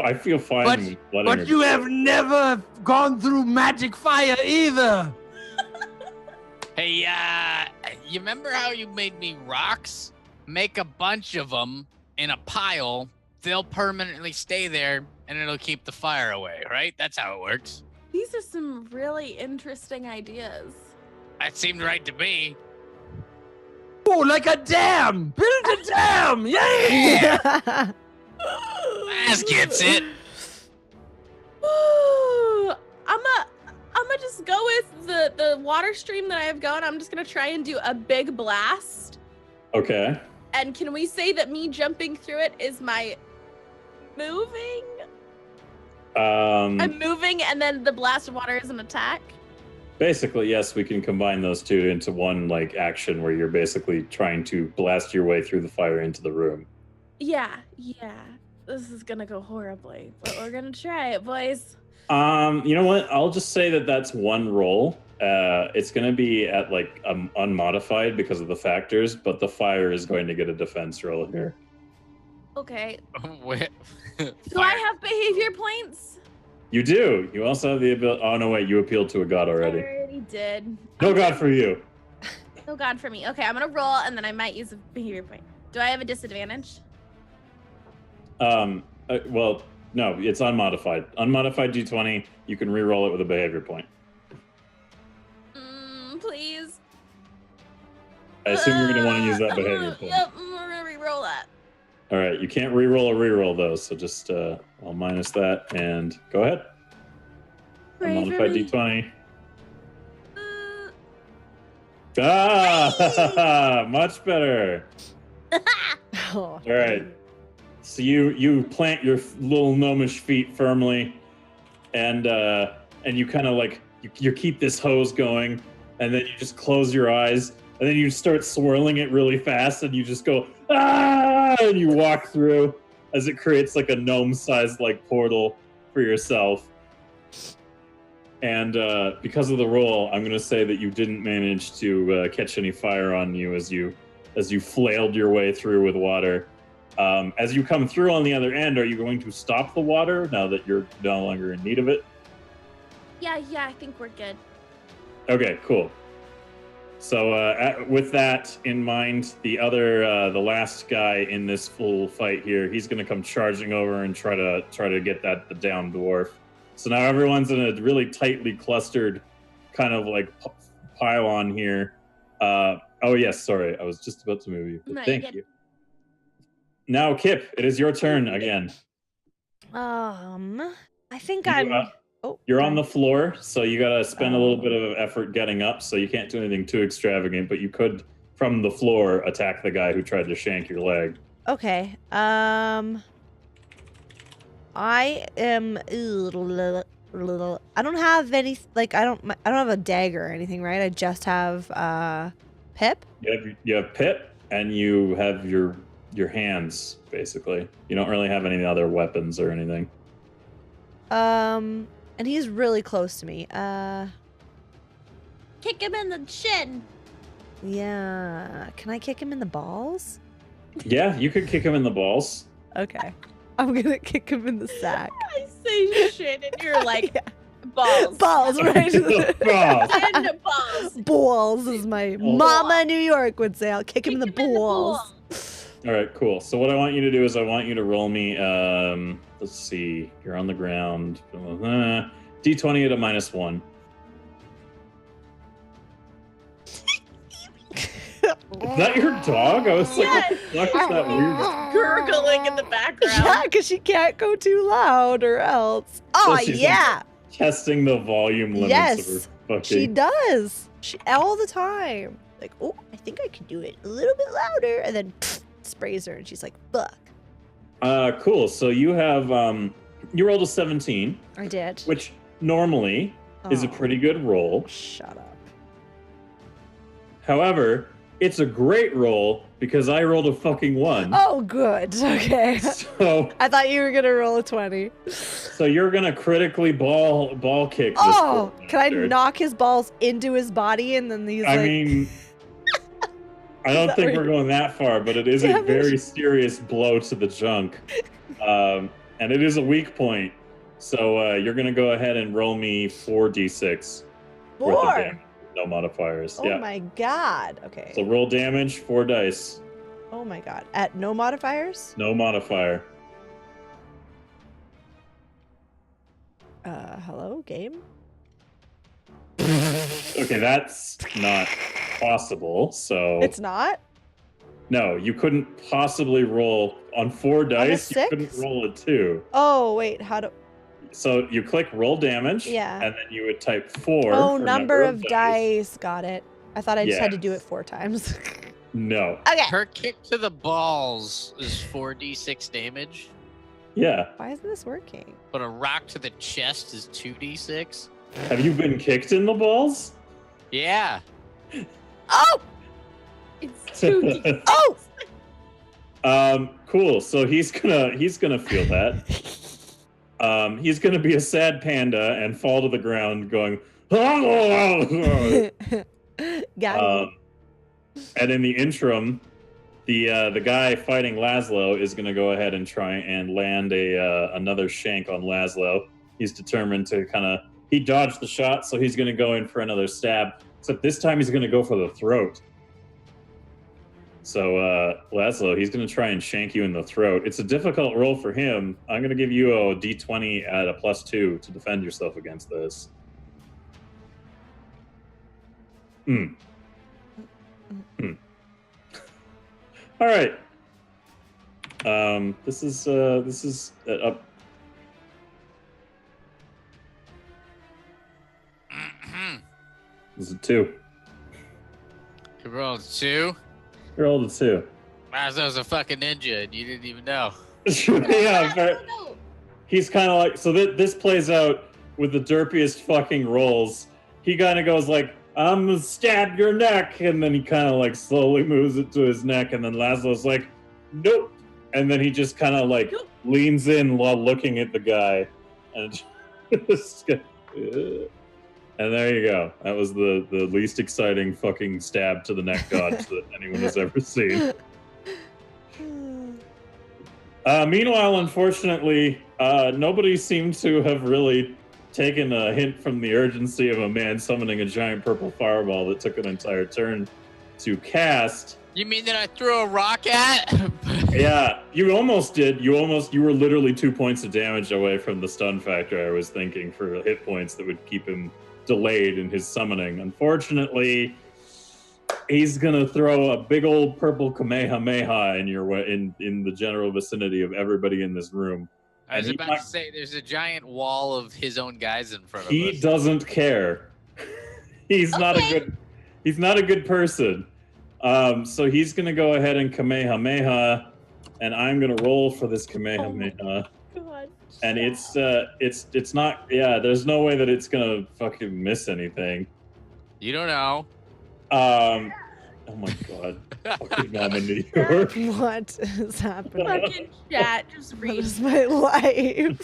B: I feel fine.
E: But,
B: with letting
E: but
B: her
E: you
B: do
E: have
B: it.
E: never gone through magic fire either.
D: Hey, you remember how you made me rocks? Make a bunch of them in a pile. They'll permanently stay there, and it'll keep the fire away, right? That's how it works.
C: These are some really interesting ideas.
D: That seemed right to me.
E: Oh, like a dam! Build a dam! Yeah!
D: Ass gets it.
C: Ooh, I'm gonna just go with the water stream that I have going. I'm just gonna try and do a big blast.
B: Okay.
C: And can we say that me jumping through it is my moving? I'm moving, and then the blast of water is an attack.
B: Basically, yes, we can combine those two into one like action where you're basically trying to blast your way through the fire into the room.
C: Yeah. This is gonna go horribly, but we're gonna try it, boys.
B: You know what? I'll just say that that's one roll. It's going to be at like unmodified because of the factors, but the fire is going to get a defense roll here.
C: Okay.
D: Wait.
C: Do I have behavior points?
B: You do. You also have the ability. Oh no, wait! You appealed to a god already.
C: I already did.
B: No god for you.
C: No god for me. Okay, I'm gonna roll, and then I might use a behavior point. Do I have a disadvantage?
B: Well, no, it's unmodified. Unmodified D20. You can re-roll it with a behavior point.
C: Please.
B: I assume you're going to want to use that behavior point.
C: Yep, we're gonna re-roll that.
B: All right, you can't re-roll a re-roll though, so just I'll minus that and go ahead. Unmodified D20. Much better.
A: Oh,
B: All right. So you plant your little gnomish feet firmly, and you kind of like you keep this hose going, and then you just close your eyes, and then you start swirling it really fast, and you just go and you walk through as it creates like a gnome-sized like portal for yourself. And because of the roll, I'm going to say that you didn't manage to catch any fire on you as you flailed your way through with water. As you come through on the other end, are you going to stop the water now that you're no longer in need of it?
C: Yeah, I think we're good.
B: Okay, cool. So with that in mind, the last guy in this full fight here, he's going to come charging over and try to get the down dwarf. So now everyone's in a really tightly clustered kind of like pylon here. Oh yes, sorry, I was just about to move you. But
C: No,
B: thank you. Now, Kip, it is your turn again.
A: I think
B: You're on the floor, so you gotta spend a little bit of effort getting up. So you can't do anything too extravagant, but you could, from the floor, attack the guy who tried to shank your leg.
A: Okay. I am. I don't have any. Like I don't have a dagger or anything, right? I just have Pip.
B: You have Pip, and you have your hands basically. You don't really have any other weapons or anything.
A: And he's really close to me.
C: Kick him in the shin.
A: Yeah. Can I kick him in the balls?
B: Yeah, you could kick him in the balls.
A: Okay. I'm gonna kick him in the sack.
C: I say shit, and you're like balls.
A: Balls, right?
B: Balls.
C: And balls.
A: Balls, as my mama in New York would say. I'll kick him in the balls.
B: All right, cool. So what I want you to do is I want you to roll me. Let's see. You're on the ground. D20 at a -1. Is that your dog? I was like, what the fuck is that weird?
C: Gurgling in the background.
A: Yeah, because she can't go too loud or else. Oh,
B: she's, like,
A: yeah.
B: Testing the volume limits
A: Yes,
B: of her fucking...
A: she does. She all the time. Like, oh, I think I can do it a little bit louder, and then sprays her, and she's like, "Fuck."
B: Cool. So you have you rolled a 17.
A: I did.
B: Which normally is a pretty good roll.
A: Shut up.
B: However, it's a great roll because I rolled a fucking 1.
A: Oh, good. Okay.
B: So
A: I thought you were gonna roll a 20.
B: so you're gonna critically ball kick this.
A: Oh,
B: poor
A: can I
B: bastard.
A: knock his balls into his body and then he's
B: I
A: like?
B: mean, I don't think we're going that far, but it is a
A: Damn it.
B: very serious blow to the junk, and it is a weak point. So you're gonna go ahead and roll me 4d6 worth of
A: 4.
B: damage, no modifiers.
A: Oh
B: Yeah.
A: my god. Okay.
B: So roll damage, 4 dice,
A: Oh my god. At no modifiers?
B: no modifier.
A: Hello, game?
B: Okay, that's not possible. So
A: It's not?
B: no, you couldn't possibly roll on 4 dice. You couldn't
A: 6?
B: roll a 2.
A: Oh, wait, how do...
B: So you click roll damage,
A: Yeah.
B: and then you would type 4.
A: Oh,
B: for
A: number of dice. Got it. I thought I just had to do it
B: Yes.
A: 4 times.
B: No.
A: Okay.
D: Her kick to the balls is 4d6 damage,
B: Yeah.
A: Why isn't this working?
D: but a rock to the chest is 2d6.
B: Have you been kicked in the balls?
D: Yeah.
A: Oh!
C: It's 2D.
A: Oh!
B: Cool. So he's gonna feel that. He's gonna be a sad panda and fall to the ground, going.
A: Got
B: And in the interim, the guy fighting Laszlo is gonna go ahead and try and land another shank on Laszlo. He's determined to he dodged the shot, so he's gonna go in for another stab. Except this time he's gonna go for the throat. So, Laszlo, he's going to try and shank you in the throat. It's a difficult roll for him. I'm going to give you a d20 at a +2 to defend yourself against this. All right. This is up. This is a 2.
D: You rolled 2.
B: You rolled a 2.
D: Laszlo's a fucking ninja, and you didn't even know.
B: Yeah, but he's kind of like, so this plays out with the derpiest fucking rolls. He kind of goes like, I'm gonna stab your neck, and then he kind of like slowly moves it to his neck, and then Laszlo's like, nope, and then he just kind of like leans in while looking at the guy, and and there you go. That was the least exciting fucking stab to the neck dodge that anyone has ever seen. Meanwhile, unfortunately, nobody seemed to have really taken a hint from the urgency of a man summoning a giant purple fireball that took an entire turn to cast.
D: You mean that I threw a rock at?
B: Yeah, you almost did. You were literally 2 points of damage away from the stun factor I was thinking for hit points that would keep him delayed in his summoning. Unfortunately, he's gonna throw a big old purple Kamehameha in your way, in the general vicinity of everybody in this room.
D: I was
B: And
D: about to say, there's a giant wall of his own guys in front of us.
B: He doesn't care. He's not a good person. So he's gonna go ahead and Kamehameha, and I'm gonna roll for this Kamehameha.
C: God.
B: And it's not. Yeah, there's no way that it's gonna fucking miss anything.
D: You don't know.
B: Oh my god. Fucking mom in New York.
A: What is happening?
C: Fucking chat, just
A: What
C: read.
A: is my life?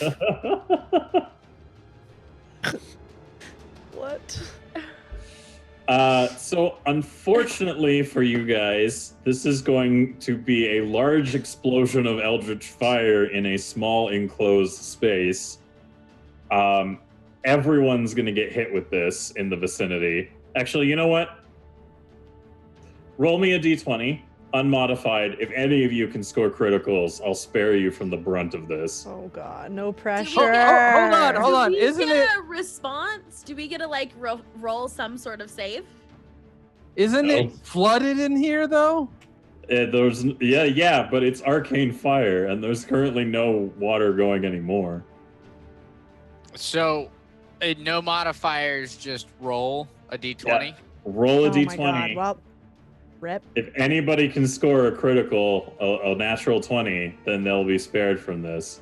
A: What?
B: So unfortunately for you guys, this is going to be a large explosion of eldritch fire in a small enclosed space. Everyone's gonna get hit with this in the vicinity. Actually, you know what? Roll me a d20. unmodified. If any of you can score criticals, I'll spare you from the brunt of this.
A: Oh god, no
C: Do
A: pressure.
C: we get-
E: Hold on.
C: Do we
E: Isn't
C: get
E: it?
C: a response? Do we get to like roll some sort of save?
E: Isn't
B: No.
E: it flooded in here though?
B: Yeah, but it's arcane fire, and there's currently no water going anymore.
D: So, no modifiers, just roll a d20.
B: Roll a
A: Oh my god.
B: d20.
A: Well, rip.
B: If anybody can score a critical, a natural 20, then they'll be spared from this.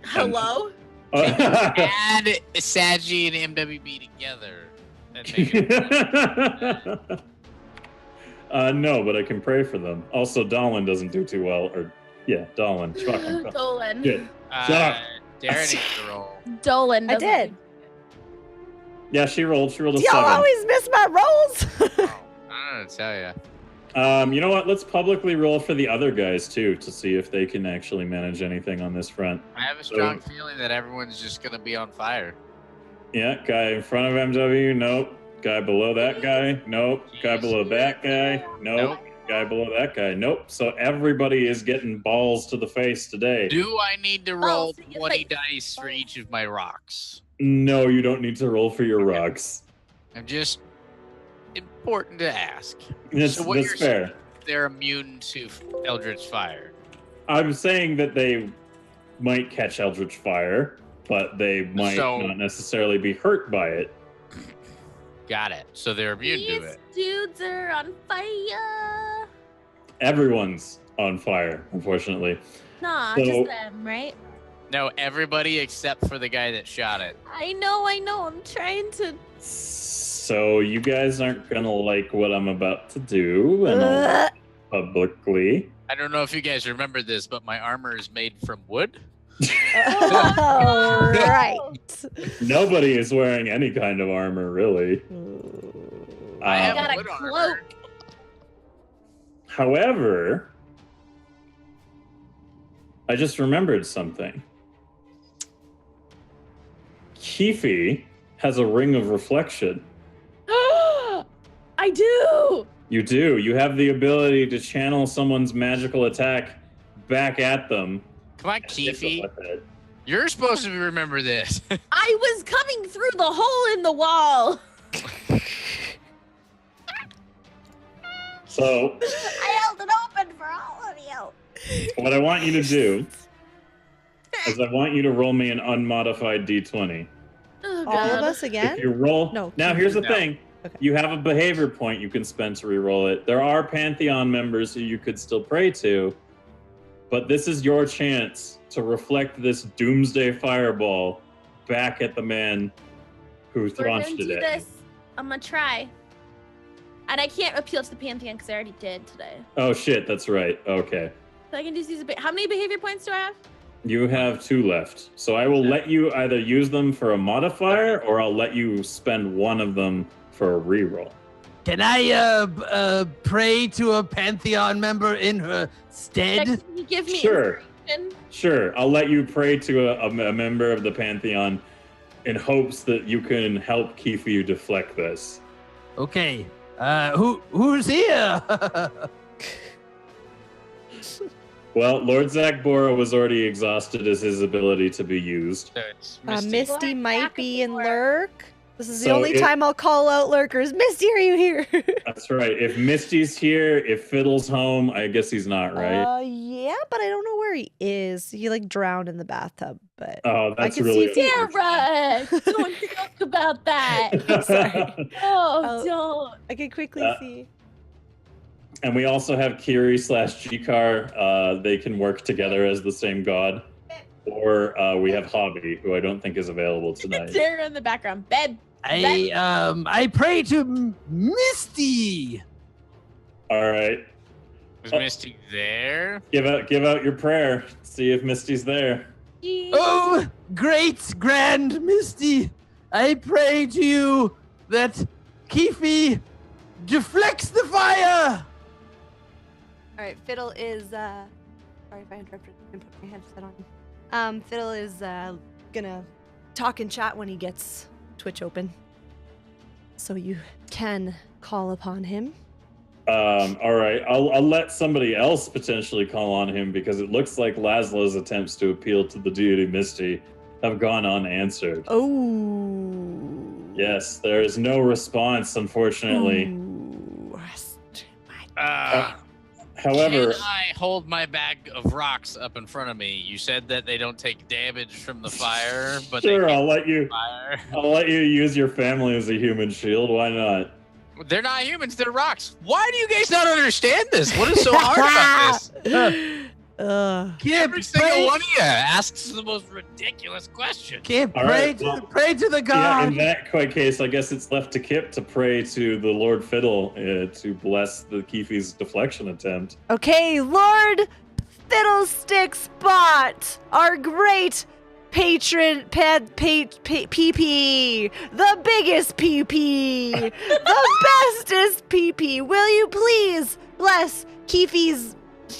C: Hello?
D: Add Sagi and MWB together. And make it
B: No, but I can pray for them. Also, Dolan doesn't do too well. Dolan.
C: Dolan.
B: Good. Shut up.
D: Darren needs to roll.
C: Dolan.
A: I
C: doesn't-
A: did.
B: Yeah, she rolled. She rolled a
A: Y'all
B: 7.
A: always miss my rolls.
D: Oh, I don't know to tell you.
B: You know what? Let's publicly roll for the other guys too to see if they can actually manage anything on this front.
D: I have a strong feeling that everyone's just gonna be on fire.
B: Yeah, guy in front of MW, nope. Guy below that guy, nope. Guy below that guy, nope. Guy below that guy, nope. So everybody is getting balls to the face today.
D: Do I need to roll
C: so you
D: 20
C: like-
D: dice for each of my rocks?
B: No, you don't need to roll for your rocks.
D: I'm just important to ask.
B: That's,
D: So what
B: that's
D: you're
B: fair.
D: saying, they're immune to Eldritch Fire.
B: I'm saying that they might catch Eldritch Fire, but they might
D: So-
B: not necessarily be hurt by it.
D: Got it. So they're immune
C: These
D: to it.
C: dudes are on fire.
B: Everyone's on fire, unfortunately.
C: Nah,
B: So-
C: just them, right?
D: No, everybody except for the guy that shot it.
C: I know. I'm trying to.
B: So you guys aren't gonna like what I'm about to do, and I'll publicly.
D: I don't know if you guys remember this, but my armor is made from wood.
A: All right.
B: Nobody is wearing any kind of armor, really.
D: I have
C: got a
D: wood
C: cloak.
D: armor.
B: However, I just remembered something. Keefe has a ring of reflection.
C: I do.
B: You do. You have the ability to channel someone's magical attack back at them.
D: Come on,
B: and hit them
D: Keefe.
B: with it.
D: You're supposed to remember this.
C: I was coming through the hole in the wall.
B: So,
C: I held it open for all of you.
B: what I want you to do is I want you to roll me an unmodified d20.
C: Oh,
A: All of
C: God.
A: us again?
B: If you roll,
A: No,
B: now
A: Keefe.
B: here's the
D: No.
B: thing.
A: Okay.
B: You have a behavior point you can spend to reroll it. There are Pantheon members who you could still pray to, but this is your chance to reflect this doomsday fireball back at the man who
C: We're gonna
B: launched
C: do
B: it at
C: this. I'm gonna try. And I can't appeal to the Pantheon because I already did today.
B: you. Oh shit, that's right. Okay.
C: So I can just use how many behavior points do I have?
B: You have 2 left. So I will let you either use them for a modifier or I'll let you spend one of them for a reroll.
E: Can I pray to a Pantheon member in her stead?
C: Can you give me
B: Sure.
C: inspiration?
B: Sure, I'll let you pray to a member of the Pantheon in hopes that you can help Keefe deflect this.
E: Okay. Who's here?
B: Well, Lord Zakbora was already exhausted as his ability to be used.
D: So it's
A: Misty,
D: Misty.
A: might be in lurk. This is the
B: So
A: only
B: it-
A: time I'll call out lurkers. Misty, are you here?
B: That's right. If Misty's here, if Fiddle's home, I guess he's not, right?
A: Yeah, but I don't know where he is. He like drowned in the bathtub, but
B: Oh, that's
A: can
B: really
A: see if he-
C: Sarah, don't talk about that.
A: Sorry.
C: Oh,
A: Oh.
C: don't.
A: I can quickly
B: Uh,
A: see.
B: And we also have Kiri/Gkar. They can work together as the same god. Or we have Hobby, who I don't think is available tonight.
C: Sarah in the background. Bed.
E: I pray to Misty.
B: All right.
D: Was Misty there?
B: Give out your prayer. See if Misty's there.
E: Oh, great grand Misty, I pray to you that Keefe deflects the fire.
A: All right, Fiddle is. Sorry if I interrupted and put my headset on. Fiddle is gonna talk and chat when he gets Twitch open, so you can call upon him.
B: All right, I'll let somebody else potentially call on him because it looks like Laszlo's attempts to appeal to the deity Misty have gone unanswered.
A: Oh.
B: Yes, there is no response, unfortunately.
A: Ooh.
B: However,
D: can I hold my bag of rocks up in front of me? You said that they don't take damage from the fire, but
B: sure,
D: they
B: I'll let you.
D: fire.
B: I'll let you use your family as a human shield. Why not?
D: They're not humans, they're rocks. Why do you guys not understand this? What is so hard about this? Every single one of you asks the most ridiculous question.
E: Kip,
B: All
E: pray,
B: right, well,
E: pray to the
B: Yeah,
E: god.
B: in that case, I guess it's left to Kip to pray to the Lord Fiddle to bless the Keefe's deflection attempt.
A: Okay, Lord Fiddlestick Spot, our great patron, PP, the biggest PP, the bestest PP. Will you please bless Keefe's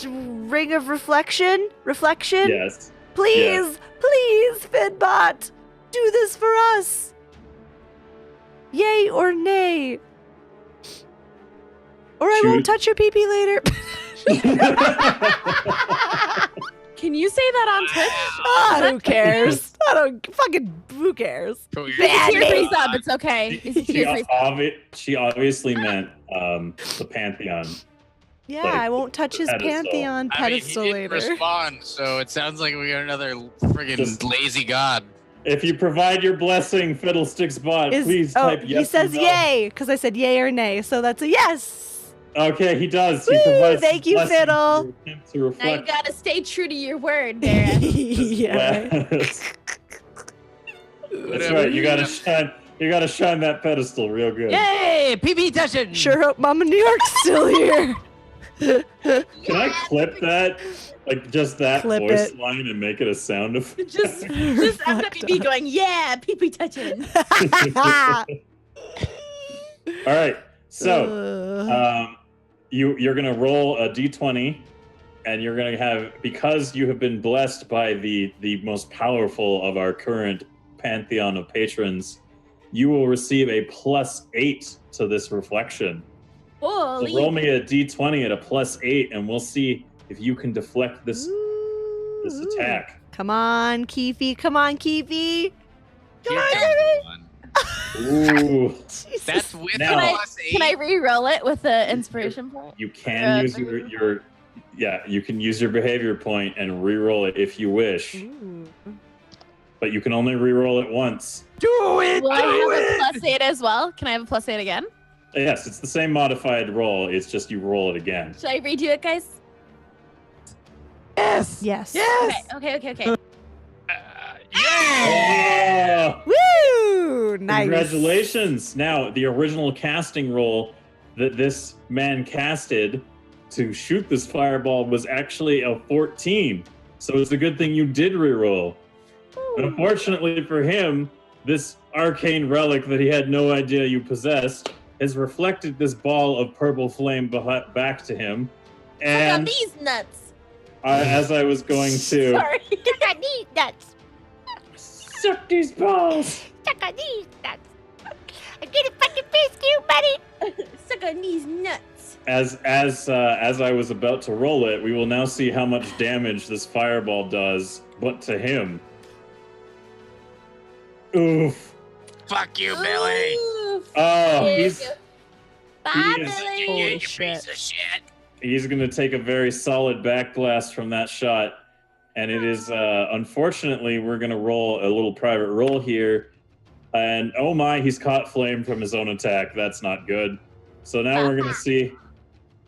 A: ring of reflection?
B: Yes.
A: Please, please, Fidbot, do this for us. Yay or nay? Or I won't
B: Shoot.
A: touch your PP later.
C: Can you say that on Twitch?
A: Who cares? Who cares?
D: Cool, you're
C: Easy
A: Bad
C: tier
A: name.
C: free sub. It's okay. Easy tier free sub.
B: She obviously meant the Pantheon.
A: Yeah,
B: Like,
A: I won't touch his
B: pedestal.
A: Pantheon
D: I mean, he
A: pedestal
D: didn't
A: later.
D: respond, so it sounds like we got another friggin'
B: Just-
D: lazy god.
B: If you provide your blessing, Fiddlestick's bot, please type yes.
A: He says
B: or no.
A: yay, because I said yay or nay, so that's a yes.
B: Okay, he does. He
A: Woo,
B: provides
A: thank
B: his
A: you,
B: blessing
A: Fiddle.
B: to attempt to
C: Now you
B: reflect.
C: gotta stay true to your word, Darren.
A: Yeah. right.
B: That's right. You gotta shine. You gotta shine that pedestal real good.
E: Yay, PB touching.
A: Sure hope Mama New York's still here.
B: Can I clip that? Like just that
A: Clip
B: voice
A: it.
B: line and make it a sound effect?
C: just FWB going, yeah, pee-pee touching.
B: All right. So, you're gonna roll a d20, and you're gonna have, because you have been blessed by the most powerful of our current pantheon of patrons, you will receive a +8 to this reflection.
C: Holy.
B: So roll me a d20 at a +8, and we'll see if you can deflect this attack.
A: Come on, Keefe. Come on, Keefe.
D: Here comes the one.
B: Ooh,
A: Jesus.
D: That's with
B: Now-
D: a
C: Can
D: +8.
C: Can I re-roll it with the inspiration point?
B: you can use you can use your behavior point and re-roll it if you wish,
A: Ooh.
B: but you can only re-roll it once.
E: Do it.
C: Will I
E: do
C: have
E: it.
C: a +8 as well? Can I have a +8 again?
B: Yes, it's the same modified roll. It's just you roll it again.
C: Should I redo it, guys?
E: Yes.
A: Yes.
E: Yes.
C: Okay.
D: Yeah!
B: Oh,
A: Woo! Nice.
B: congratulations! Now, the original casting roll that this man casted to shoot this fireball was actually a 14. So it's a good thing you did re-roll. But unfortunately for him, this arcane relic that he had no idea you possessed has reflected this ball of purple flame back to him.
C: Suck on
B: And
C: these nuts.
B: as I was going to
C: Sorry.
F: Suck on these nuts.
B: suck these balls,
F: Suck on these nuts. I'm gonna fucking fist you, buddy.
C: Suck on these nuts.
B: as I was about to roll it, we will now see how much damage this fireball does, but to him. Oof.
D: Fuck you, Billy.
C: Oof.
B: Oh,
C: There
B: he's
C: you go. Bye,
B: he is-
C: Billy.
A: Holy
D: You
A: shit.
D: piece of shit.
B: he's going to take a very solid backblast from that shot. And it is, unfortunately, we're going to roll a little private roll here. And oh my, he's caught flame from his own attack. That's not good. So now we're going to see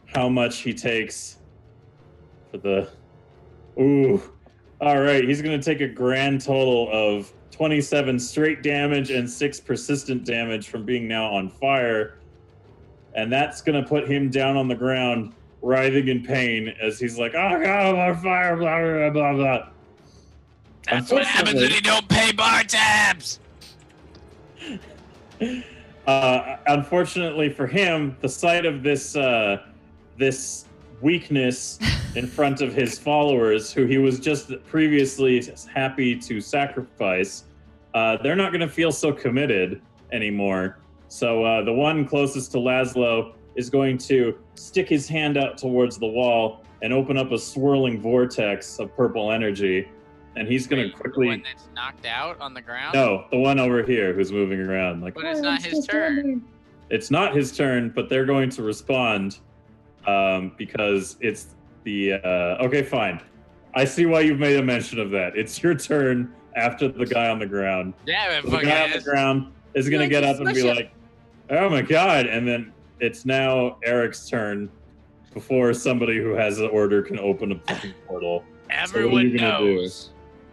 B: how much he takes for the. Ooh. All right, he's going to take a grand total of 27 straight damage and 6 persistent damage from being now on fire. And that's going to put him down on the ground, writhing in pain as he's like, oh God, I'm on fire, blah, blah, blah, blah.
D: That's what happens when you don't pay bar tabs.
B: Unfortunately for him, the sight of this this weakness in front of his followers, who he was just previously happy to sacrifice, they're not going to feel so committed anymore. So the one closest to Laszlo is going to stick his hand out towards the wall and open up a swirling vortex of purple energy. And he's going to quickly...
D: The one that's knocked out on the ground?
B: No, the one over here who's moving around. Like,
D: but it's not his turn.
B: It's not his turn, but they're going to respond because it's the... okay, fine. I see why you've made a mention of that. It's your turn after the guy on the ground.
D: Yeah,
B: the guy on the ground is going to get up and be like, oh my god, and then it's now Eric's turn before somebody who has an order can open a fucking portal.
D: Everyone knows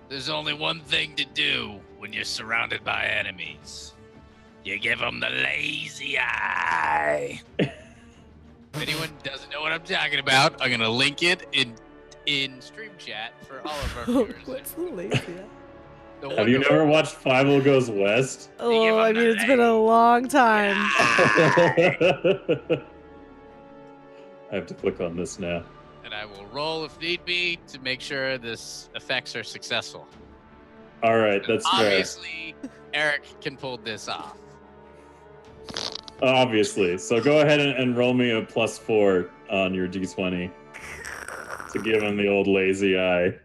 D: there's only one thing to do when you're surrounded by enemies. You give them the lazy eye. If anyone doesn't know what I'm talking about, I'm going to link it in stream chat for all of our viewers.
A: What's the lazy eye?
B: Have you never watched Fievel Goes West?
A: Oh, I mean, it's been a long time.
B: I have to click on this now.
D: And I will roll if need be to make sure this effects are successful.
B: All right, that's fair.
D: Obviously, Eric can pull this off.
B: Obviously. So go ahead and roll me a +4 on your D20 to give him the old lazy eye.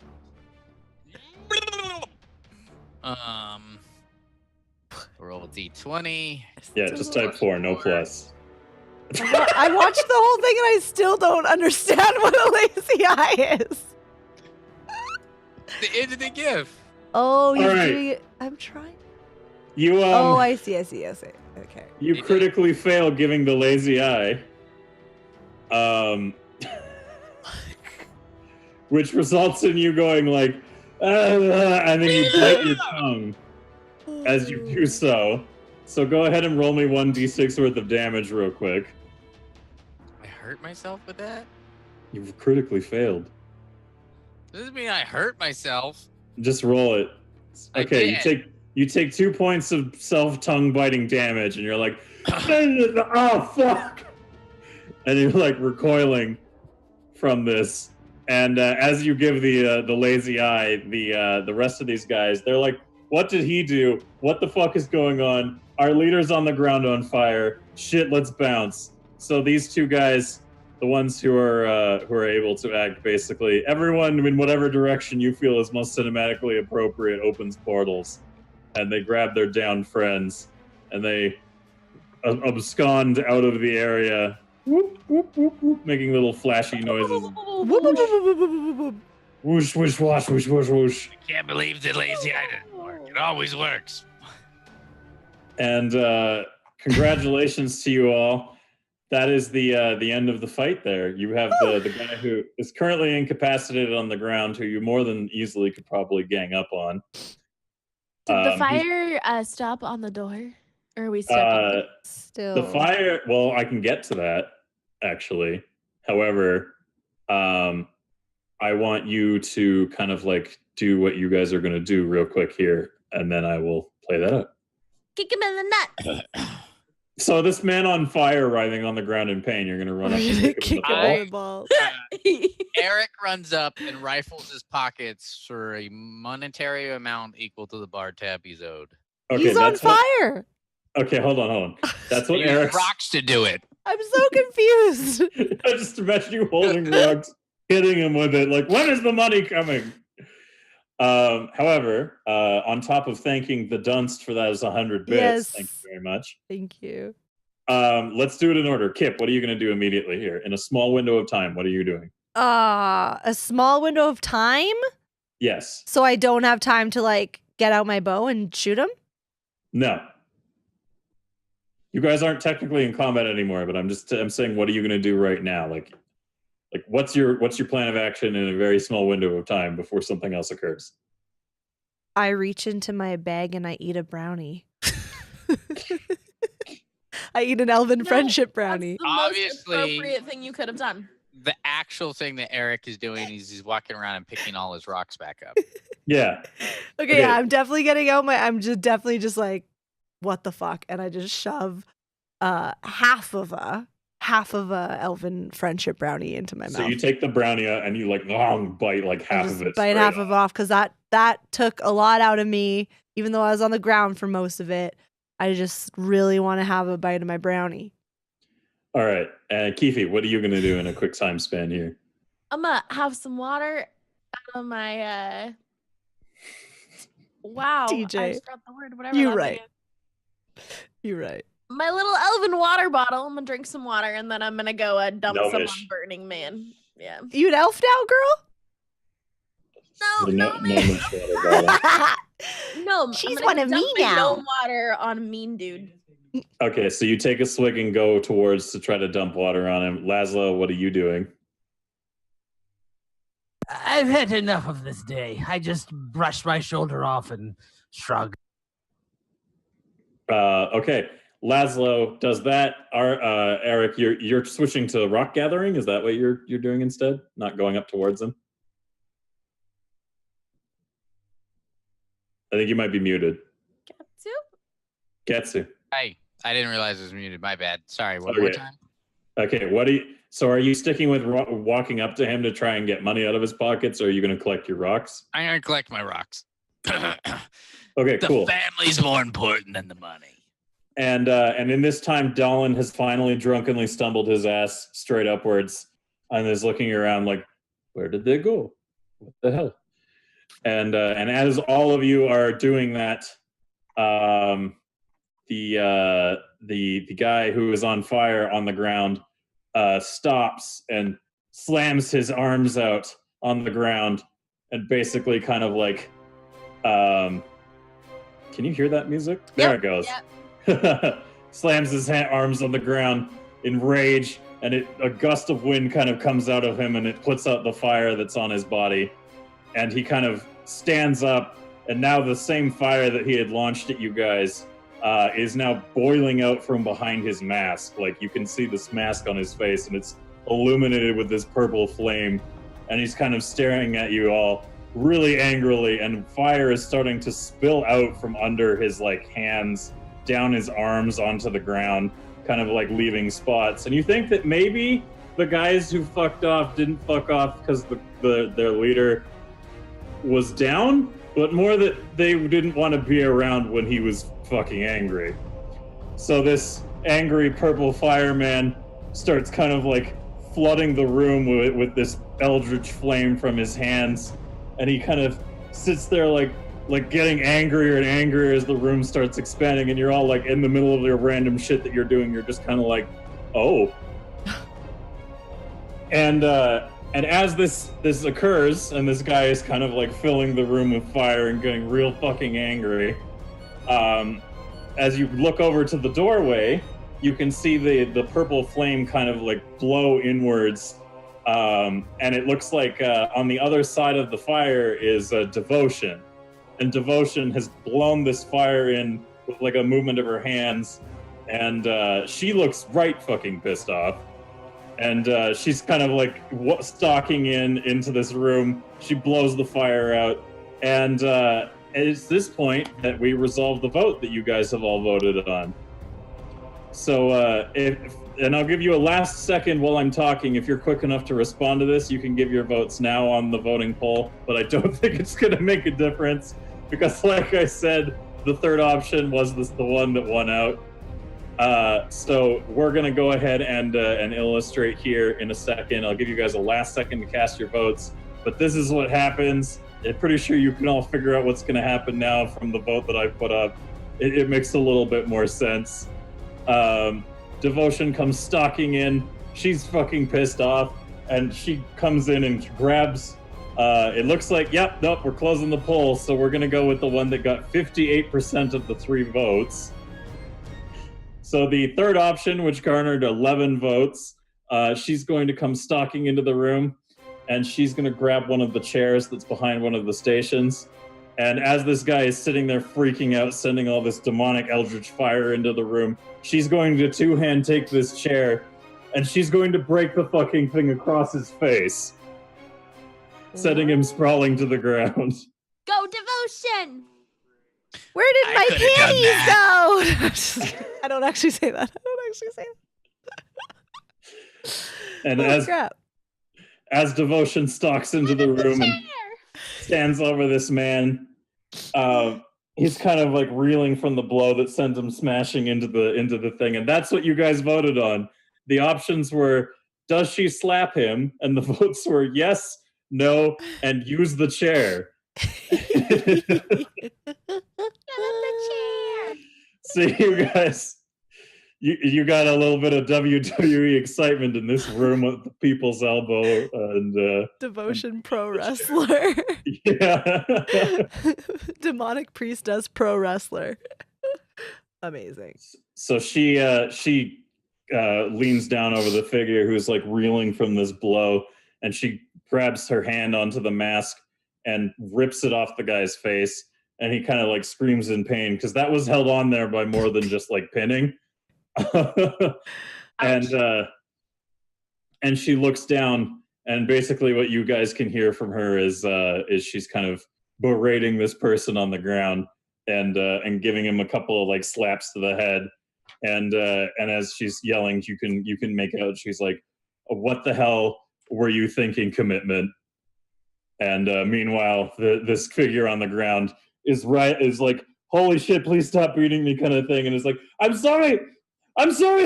D: Roll D20.
B: Yeah, just type 4, no plus.
A: I watched the whole thing and I still don't understand what a lazy eye is.
D: The end of the gift.
A: Oh, he's
B: right.
A: doing it. I'm trying.
B: You
A: oh, I see. Okay.
B: You critically fail giving the lazy eye. Which results in you going like, and then you bite your tongue as you do so. So go ahead and roll me 1d6 worth of damage real quick.
D: I hurt myself with that?
B: You've critically failed.
D: Doesn't mean I hurt myself.
B: Just roll it. Okay, you take 2 points of self-tongue biting damage, and you're like, oh fuck! And you're like recoiling from this. And as you give the lazy eye, the rest of these guys, they're like, what did he do? What the fuck is going on? Our leader's on the ground on fire. Shit, let's bounce. So these two guys, the ones who are able to act, basically, everyone in whatever direction you feel is most cinematically appropriate opens portals, and they grab their downed friends, and they abscond out of the area. Whoop, whoop, whoop, whoop, making little flashy noises. Whoosh, whoosh, wash, whoosh, whoosh, whoosh.
D: I can't believe the lazy eye didn't work. It always works.
B: And congratulations to you all. That is the end of the fight there. You have the guy who is currently incapacitated on the ground, who you more than easily could probably gang up on.
C: Did the fire stop on the door? Or are we stuck?
A: Still.
B: The fire, well, I can get to that, actually. However, I want you to kind of like do what you guys are going to do real quick here, and then I will play that up.
C: Kick him in the nuts.
B: So this man on fire writhing on the ground in pain, you're going to run up and kick him in the ball?
D: Eric runs up and rifles his pockets for a monetary amount equal to the bar tab he's owed.
B: Okay,
A: he's on fire.
B: Okay, hold on. That's what Eric
D: rocks to do it.
A: I'm so confused.
B: I just imagine you holding rocks, hitting him with it. Like, when is the money coming? However, on top of thanking the Dunst for that is 100 bits.
A: Yes.
B: Thank you very much.
A: Thank you.
B: Let's do it in order. Kip, what are you going to do immediately here? In a small window of time, what are you doing?
A: A small window of time?
B: Yes.
A: So I don't have time to like get out my bow and shoot him?
B: No. You guys aren't technically in combat anymore, but I'm saying, what are you going to do right now? Like what's your plan of action in a very small window of time before something else occurs?
A: I reach into my bag and I eat a brownie. I eat an elven friendship brownie.
C: That's the
D: Obviously,
C: most appropriate thing you could have done.
D: The actual thing that Eric is doing is he's walking around and picking all his rocks back up.
B: Yeah.
A: Okay, yeah, I'm definitely getting out I'm definitely just like, what the fuck? And I just shove half of a elven friendship brownie into my mouth.
B: So you take the brownie out and you like long bite like half of it.
A: Bite half of it off because that took a lot out of me, even though I was on the ground for most of it. I just really want to have a bite of my brownie.
B: All right. Keefe, what are you going to do in a quick time span here?
C: I'm gonna have some water out of my wow.
A: TJ,
C: I just dropped the word. Whatever.
A: you
C: that
A: right.
C: thing is.
A: You're right.
C: My little elven water bottle. I'm gonna drink some water and then I'm gonna go dump some on
B: Gnomish.
C: Burning Man. Yeah.
A: You an elf now,
C: No,
B: The
C: no,
B: gnomish water bottle.
A: girl?
C: no.
F: She's
C: I'm
F: one
C: gonna
F: of
C: dump
F: me
C: my
F: now.
C: gnome water on a mean dude.
B: Okay, so you take a swig and go towards to try to dump water on him. Laszlo, what are you doing?
E: I've had enough of this day. I just brush my shoulder off and shrug.
B: Okay, Laszlo does that. Eric, you're switching to rock gathering. Is that what you're doing instead? Not going up towards him. I think you might be muted. Getsu.
D: Hey, I didn't realize it was muted. My bad. Sorry. One more
B: Okay.
D: time.
B: Okay, so are you sticking with walking up to him to try and get money out of his pockets, or are you going to collect your rocks?
D: I'm gonna collect my rocks.
B: Okay,
D: The
B: cool.
D: family's more important than the money.
B: And in this time, Dallin has finally drunkenly stumbled his ass straight upwards and is looking around like, where did they go? What the hell? And as all of you are doing that, the guy who is on fire on the ground stops and slams his arms out on the ground and basically kind of like, can you hear that music? There it goes.
C: Yep.
B: Slams his arms on the ground in rage, and a gust of wind kind of comes out of him and it puts out the fire that's on his body. And he kind of stands up, and now the same fire that he had launched at you guys is now boiling out from behind his mask. Like, you can see this mask on his face, and it's illuminated with this purple flame, and he's kind of staring at you all really angrily, and fire is starting to spill out from under his like hands, down his arms onto the ground, kind of like leaving spots. And you think that maybe the guys who fucked off didn't fuck off because their leader was down, but more that they didn't want to be around when he was fucking angry. So this angry purple fireman starts kind of like flooding the room with this eldritch flame from his hands, and he kind of sits there like getting angrier and angrier as the room starts expanding, and you're all like in the middle of your random shit that you're doing. You're just kind of like, oh. And as this occurs, and this guy is kind of like filling the room with fire and getting real fucking angry, as you look over to the doorway, you can see the purple flame kind of like blow inwards, and it looks like on the other side of the fire is Devotion. And Devotion has blown this fire in with like a movement of her hands, and she looks right fucking pissed off. And she's kind of like stalking into this room. She blows the fire out, and it's this point that we resolve the vote that you guys have all voted on. So and I'll give you a last second while I'm talking. If you're quick enough to respond to this, you can give your votes now on the voting poll, but I don't think it's going to make a difference because, like I said, the third option was the one that won out. So we're going to go ahead and illustrate here in a second. I'll give you guys a last second to cast your votes, but this is what happens. I'm pretty sure you can all figure out what's going to happen now from the vote that I put up. It makes a little bit more sense. Devotion comes stalking in. She's fucking pissed off, and she comes in and grabs. It looks like, nope, we're closing the poll, so we're gonna go with the one that got 58% of the 3 votes. So the third option, which garnered 11 votes, she's going to come stalking into the room, and she's gonna grab one of the chairs that's behind one of the stations. And as this guy is sitting there freaking out, sending all this demonic eldritch fire into the room, she's going to two-hand take this chair, and she's going to break the fucking thing across his face, sending him sprawling to the ground.
C: Go Devotion!
A: Where did my
D: I
A: panties go? I don't actually say that.
B: And
A: Oh, crap.
B: as Devotion stalks into the room and stands over this man, he's kind of like reeling from the blow that sends him smashing into the thing, and that's what you guys voted on. the options were, does she slap him? And the votes were yes, no, and use the chair. So you guys, you got a little bit of WWE excitement in this room with the people's elbow and
A: Devotion pro wrestler.
B: yeah.
A: Demonic priestess pro wrestler. Amazing.
B: So she leans down over the figure who's like reeling from this blow, and she grabs her hand onto the mask and rips it off the guy's face, and he kind of like screams in pain because that was held on there by more than just like pinning. and she looks down, and basically what you guys can hear from her is she's kind of berating this person on the ground and giving him a couple of like slaps to the head, and as she's yelling, you can make out she's like, "What the hell were you thinking, commitment?" And meanwhile, this figure on the ground is like, "Holy shit, please stop beating me," kind of thing, and is like, I'm sorry,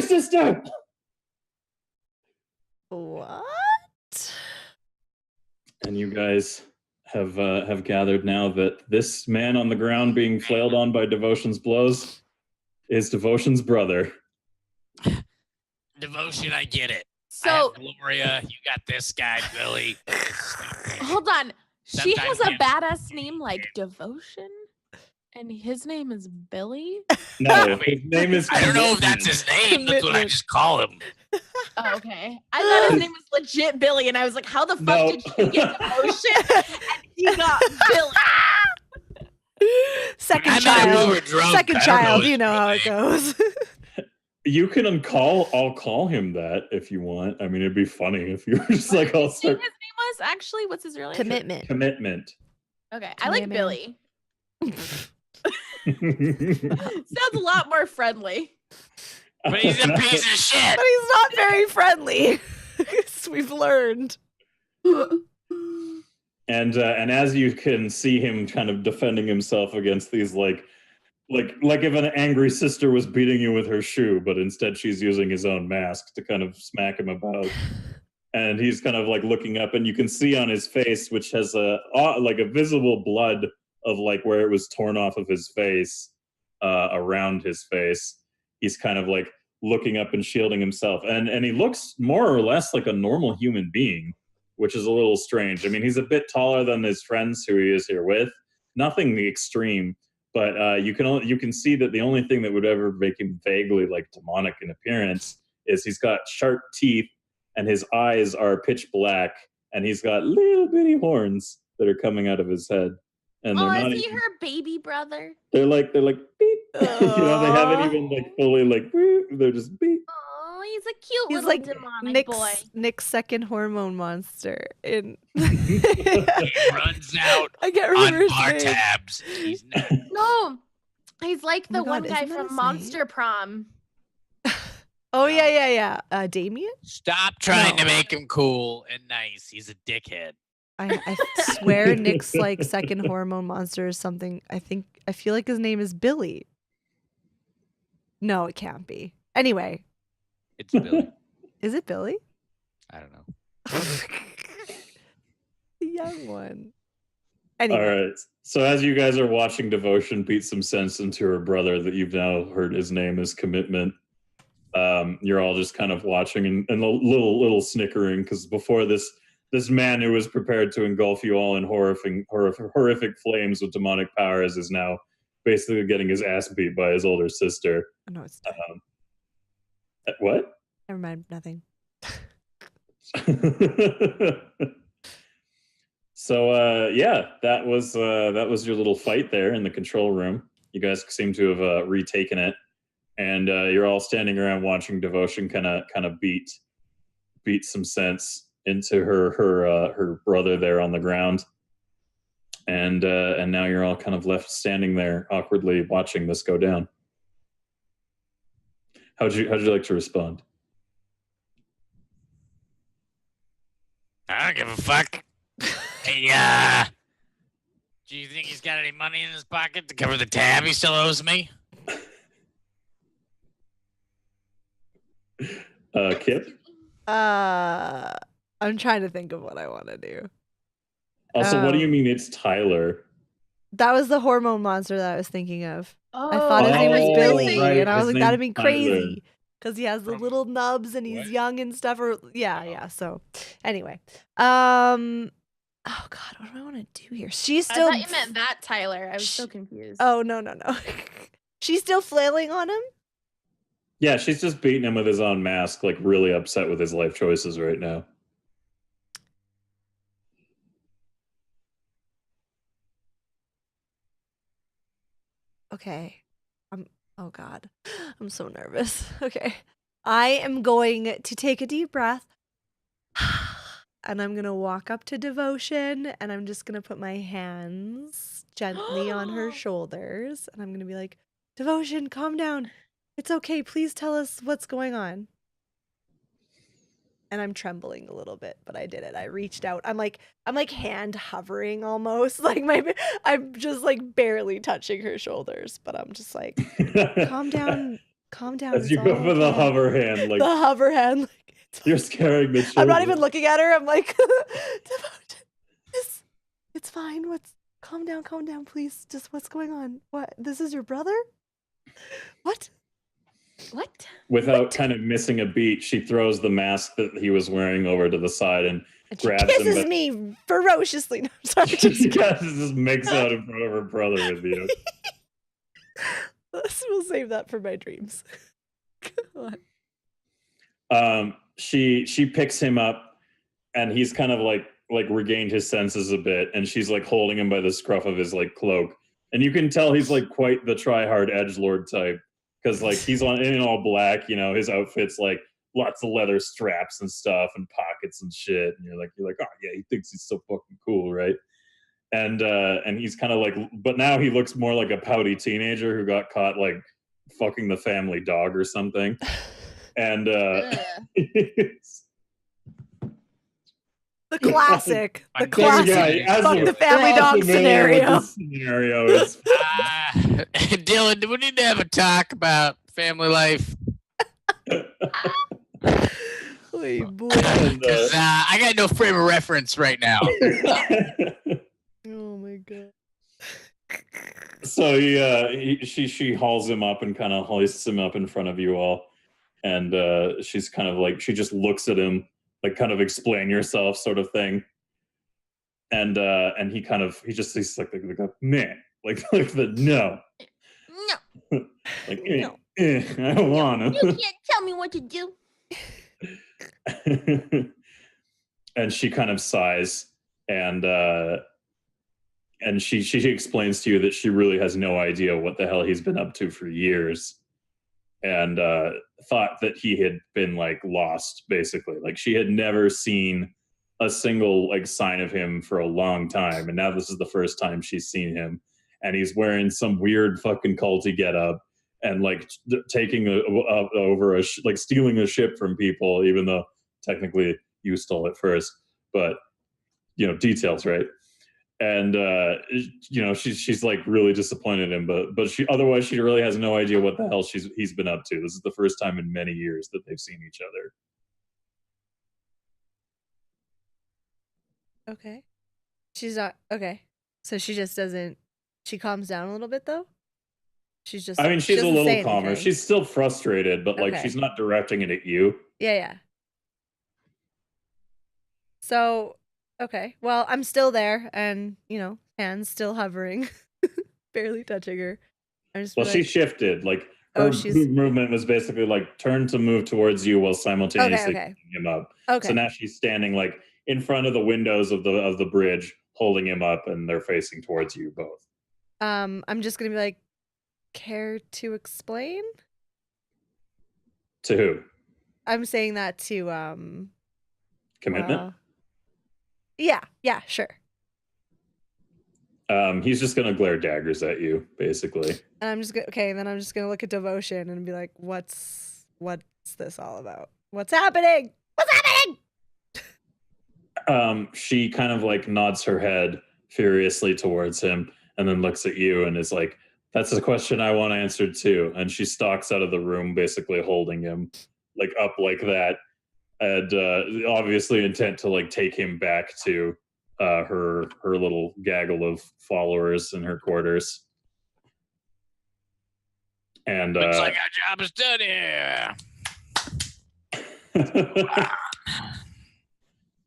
B: sister."
A: What?
B: And you guys have gathered now that this man on the ground being flailed on by Devotion's blows is Devotion's brother.
D: Devotion, I get it.
C: So-
D: I have Gloria, you got this guy, Billy.
C: Hold on. She
D: Sometimes
C: has a
D: you-
C: badass name like Devotion, and his name is Billy.
B: No, his name is.
D: I don't know if that's his name. That's what I
A: Commitment.
D: just call him.
C: Oh, okay. I thought his name was legit Billy, and I was like, how the fuck
B: No.
C: did she get Devotion? And he got Billy.
A: Second
D: I met him when we
A: child.
D: were drunk.
A: Second
D: I don't know
A: child.
D: his
A: You know how it
D: name.
A: goes.
B: You can I'll call him that if you want. I mean, it'd be funny if you were just like,
C: What
B: I'll
C: did you say
B: start
C: his name was actually? What's his real name?
A: Commitment.
B: commitment.
C: Okay, I like
A: Commitment.
C: Billy. Sounds a lot more friendly.
D: But he's a piece of shit.
A: But he's not very friendly. As we've learned.
B: And as you can see him kind of defending himself against these like if an angry sister was beating you with her shoe, but instead she's using his own mask to kind of smack him about. And he's kind of like looking up, and you can see on his face, which has a visible blood of like where it was torn off of his face, around his face. He's kind of like looking up and shielding himself, and he looks more or less like a normal human being, which is a little strange. I mean, he's a bit taller than his friends who he is here with. Nothing extreme, but you can see that the only thing that would ever make him vaguely like demonic in appearance is he's got sharp teeth, and his eyes are pitch black, and he's got little bitty horns that are coming out of his head. And
C: Oh,
B: they're not
C: is he
B: even,
C: her baby brother?
B: they're like beep. They haven't even like fully like they're just beep.
C: Oh, he's a cute
A: He's
C: little
A: like
C: demonic boy.
A: Nick's second hormone monster. In
D: He runs out
A: I can't
D: on
A: remember his
D: bar
A: name.
D: tabs. He's not.
C: No, he's like
A: Oh
C: the
A: my
C: one
A: God,
C: guy
A: isn't that
C: from
A: his
C: Monster Prom.
A: Oh yeah. Damien?
D: Stop trying
A: No.
D: to make him cool and nice. He's a dickhead.
A: I swear Nick's like second hormone monster is something. I feel like his name is Billy. No, it can't be. Anyway,
D: It's Billy.
A: is it Billy?
D: I don't know.
A: The young one.
B: All
A: Anyway,
B: right. So as you guys are watching Devotion beat some sense into her brother that you've now heard his name is Commitment, you're all just kind of watching and a little snickering, because before this man who was prepared to engulf you all in horrific flames with demonic powers is now basically getting his ass beat by his older sister.
A: no, it's
B: What?
A: never mind. Nothing.
B: So yeah, that was your little fight there in the control room. You guys seem to have retaken it, and you're all standing around watching Devotion kind of beat some sense into her brother there on the ground, and now you're all kind of left standing there awkwardly watching this go down. How'd you like to respond?
D: I don't give a fuck. Hey, do you think he's got any money in his pocket to cover the tab he still owes me?
B: Kip?
A: I'm trying to think of what I want to do.
B: Also, what do you mean it's Tyler?
A: That was the hormone monster that I was thinking of.
C: Oh,
A: I thought his name was Billy,
B: right,
A: and I was
B: his
A: like, that'd
B: name's
A: be
B: Tyler.
A: crazy because he has the
D: From
A: little nubs and he's
D: what?
A: young and stuff. Or
D: Oh.
A: yeah. So, anyway, oh God, what do I want to do here? She's
C: I
A: still.
C: thought you meant that Tyler. I was so confused.
A: Oh no. She's still flailing on him.
B: Yeah, she's just beating him with his own mask, like really upset with his life choices right now.
A: Okay. Oh God. I'm so nervous. Okay. I am going to take a deep breath. And I'm going to walk up to Devotion and I'm just going to put my hands gently on her shoulders and I'm going to be like, "Devotion, calm down. It's okay. Please tell us what's going on." And I'm trembling a little bit, but I did it. I reached out. I'm like hand hovering almost. Like I'm just like barely touching her shoulders, but I'm just like, "Calm down. Calm down."
B: As you go for the hover hand, like
A: the hover hand. Like,
B: you're scaring the children.
A: I'm not even looking at her. I'm like, "Devotion, it's fine. Calm down, please. Just what's going on? What? This is your brother? What?
B: Without kind of missing a beat, she throws the mask that he was wearing over to the side and
A: She
B: grabs
A: kisses
B: him.
A: me ferociously. No, I'm sorry.
B: Just makes out in front of her brother with you.
A: We'll save that for my dreams. Go
B: on. She picks him up, and he's kind of like regained his senses a bit, and she's like holding him by the scruff of his like cloak, and you can tell he's like quite the try-hard edgelord type. Because like he's in all black, his outfit's like lots of leather straps and stuff and pockets and shit. And you're like, oh yeah, he thinks he's so fucking cool, right? And he's kind of like, but now he looks more like a pouty teenager who got caught like fucking the family dog or something. And
A: the classic,
D: I'm
A: classic,
B: yeah,
A: fuck the family dog scenario.
B: Scenario is
D: Dylan, do we need to have a talk about family life?
A: Oy, boy.
D: Because I got no frame of reference right now.
A: Oh my God.
B: So she hauls him up and kind of hoists him up in front of you all, and she's kind of like, she just looks at him like, kind of explain yourself sort of thing, and he's like man, like the no. Like,
F: No.
B: I don't want to.
F: You can't tell me what to do.
B: And she kind of sighs, and she explains to you that she really has no idea what the hell he's been up to for years, and thought that he had been like lost, basically. Like she had never seen a single like sign of him for a long time, and now this is the first time she's seen him, and he's wearing some weird fucking culty getup and like taking over like stealing a ship from people, even though technically you stole it first, but details, right? And she's like really disappointed in him, but she really has no idea what the hell he's been up to. This is the first time in many years that they've seen each other.
A: Okay. She's not okay. So she just doesn't. She calms down a little bit though. She's a
B: little calmer. Anything. She's still frustrated, but like she's not directing it at you.
A: Yeah. So, okay. Well, I'm still there, and hands still hovering, barely touching her.
B: She shifted. Like her movement was basically like turn to move towards you while simultaneously picking him up.
A: Okay.
B: So now she's standing like in front of the windows of the bridge, holding him up, and they're facing towards you both.
A: I'm just gonna be like, care to explain?
B: To who?
A: I'm saying that to
B: commitment.
A: Yeah, sure.
B: He's just gonna glare daggers at you, basically.
A: And I'm just gonna look at Devotion and be like, what's this all about? What's happening?
B: She kind of like nods her head furiously towards him and then looks at you and is like, that's a question I want answered too. And she stalks out of the room, basically holding him like up like that, and obviously intent to like take him back to her little gaggle of followers in her quarters. And
D: looks like our job is done here.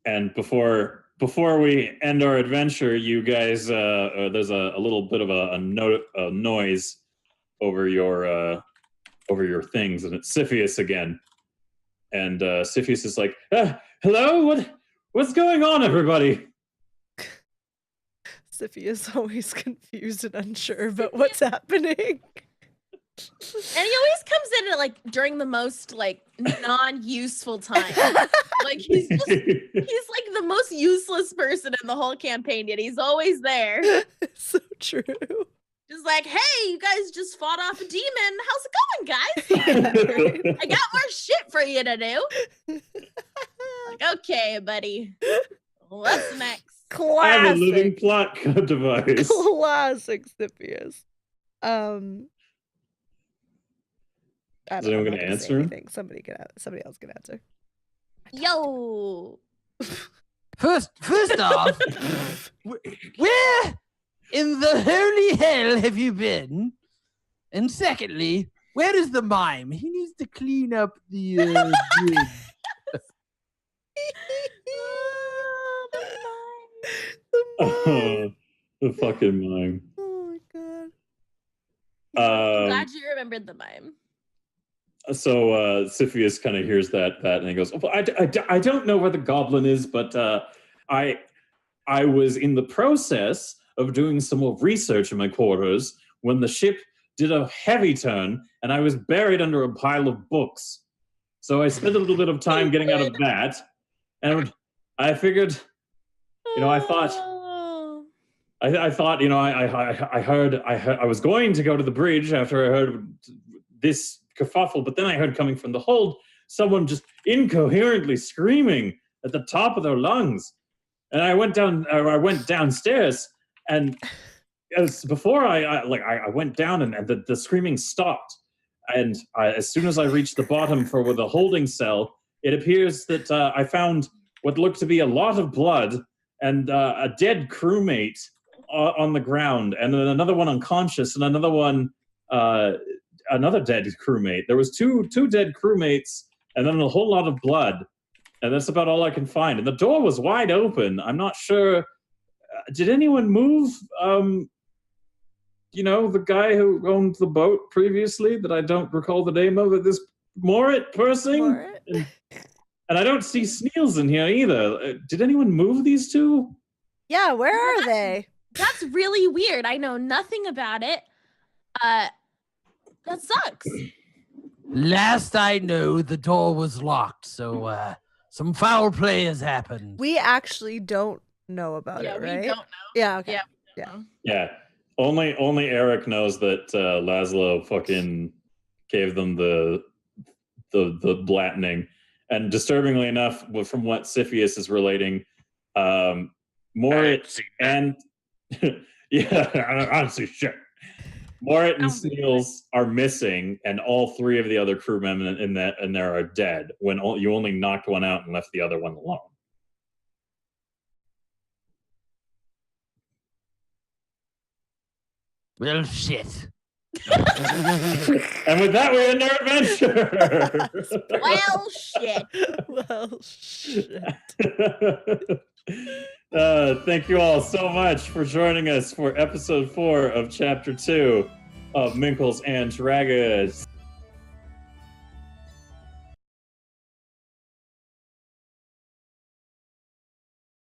B: and before we end our adventure, you guys, there's a little bit of a noise over your things, and it's Siphius again. And Siphius is like, hello, what's going on, everybody?
A: Siffy is always confused and unsure about what's happening.
C: And he always comes in at like during the most like non-useful time. Like he's like the most useless person in the whole campaign, yet he's always there.
A: So true.
C: Just like, hey, you guys just fought off a demon. How's it going, guys? I got more shit for you to do. Like, okay, buddy. What's next?
A: Classic.
B: I'm a living plot device.
A: Classic Siphius.
B: Is anyone going to answer him?
A: Somebody else can answer.
C: Yo.
E: First off, where in the holy hell have you been? And secondly, where is the mime? He needs to clean up the grid.
B: The fucking mime.
A: Oh my god.
C: I'm glad you remembered the mime.
B: So Siphius kind of hears that and he goes, I don't know where the goblin is, but I was in the process of doing some more research in my quarters when the ship did a heavy turn and I was buried under a pile of books. So I spent a little bit of time getting out of that, and I figured, I thought, I was going to go to the bridge after I heard this kerfuffle, but then I heard coming from the hold someone just incoherently screaming at the top of their lungs, and I went downstairs, and before I went down and the screaming stopped, and as soon as I reached the bottom for the holding cell, it appears that I found what looked to be a lot of blood and a dead crewmate on the ground, and then another one unconscious, and another one, another dead crewmate. There was two dead crewmates, and then a whole lot of blood, and that's about all I can find. And the door was wide open. I'm not sure. Did anyone move? The guy who owned the boat previously that I don't recall the name of, this Morit person? And I don't see Sneals in here either. Did anyone move these two?
A: Yeah, where are they?
C: That's really weird. I know nothing about it. That sucks.
E: Last I know, the door was locked, so some foul play has happened.
A: We actually don't know about it, right?
C: We don't know.
A: Yeah, okay.
B: Yeah. Only Eric knows that Laszlo fucking gave them the blattening. And disturbingly enough, from what Siphius is relating, Morit and I don't see shit. Morit and Sneals are missing, and all three of the other crew members in there are dead. When you only knocked one out and left the other one alone.
E: Well, shit.
B: And with that, we end our adventure.
C: Well, shit.
B: Thank you all so much for joining us for episode 4 of chapter 2 of Minkles and Dragons.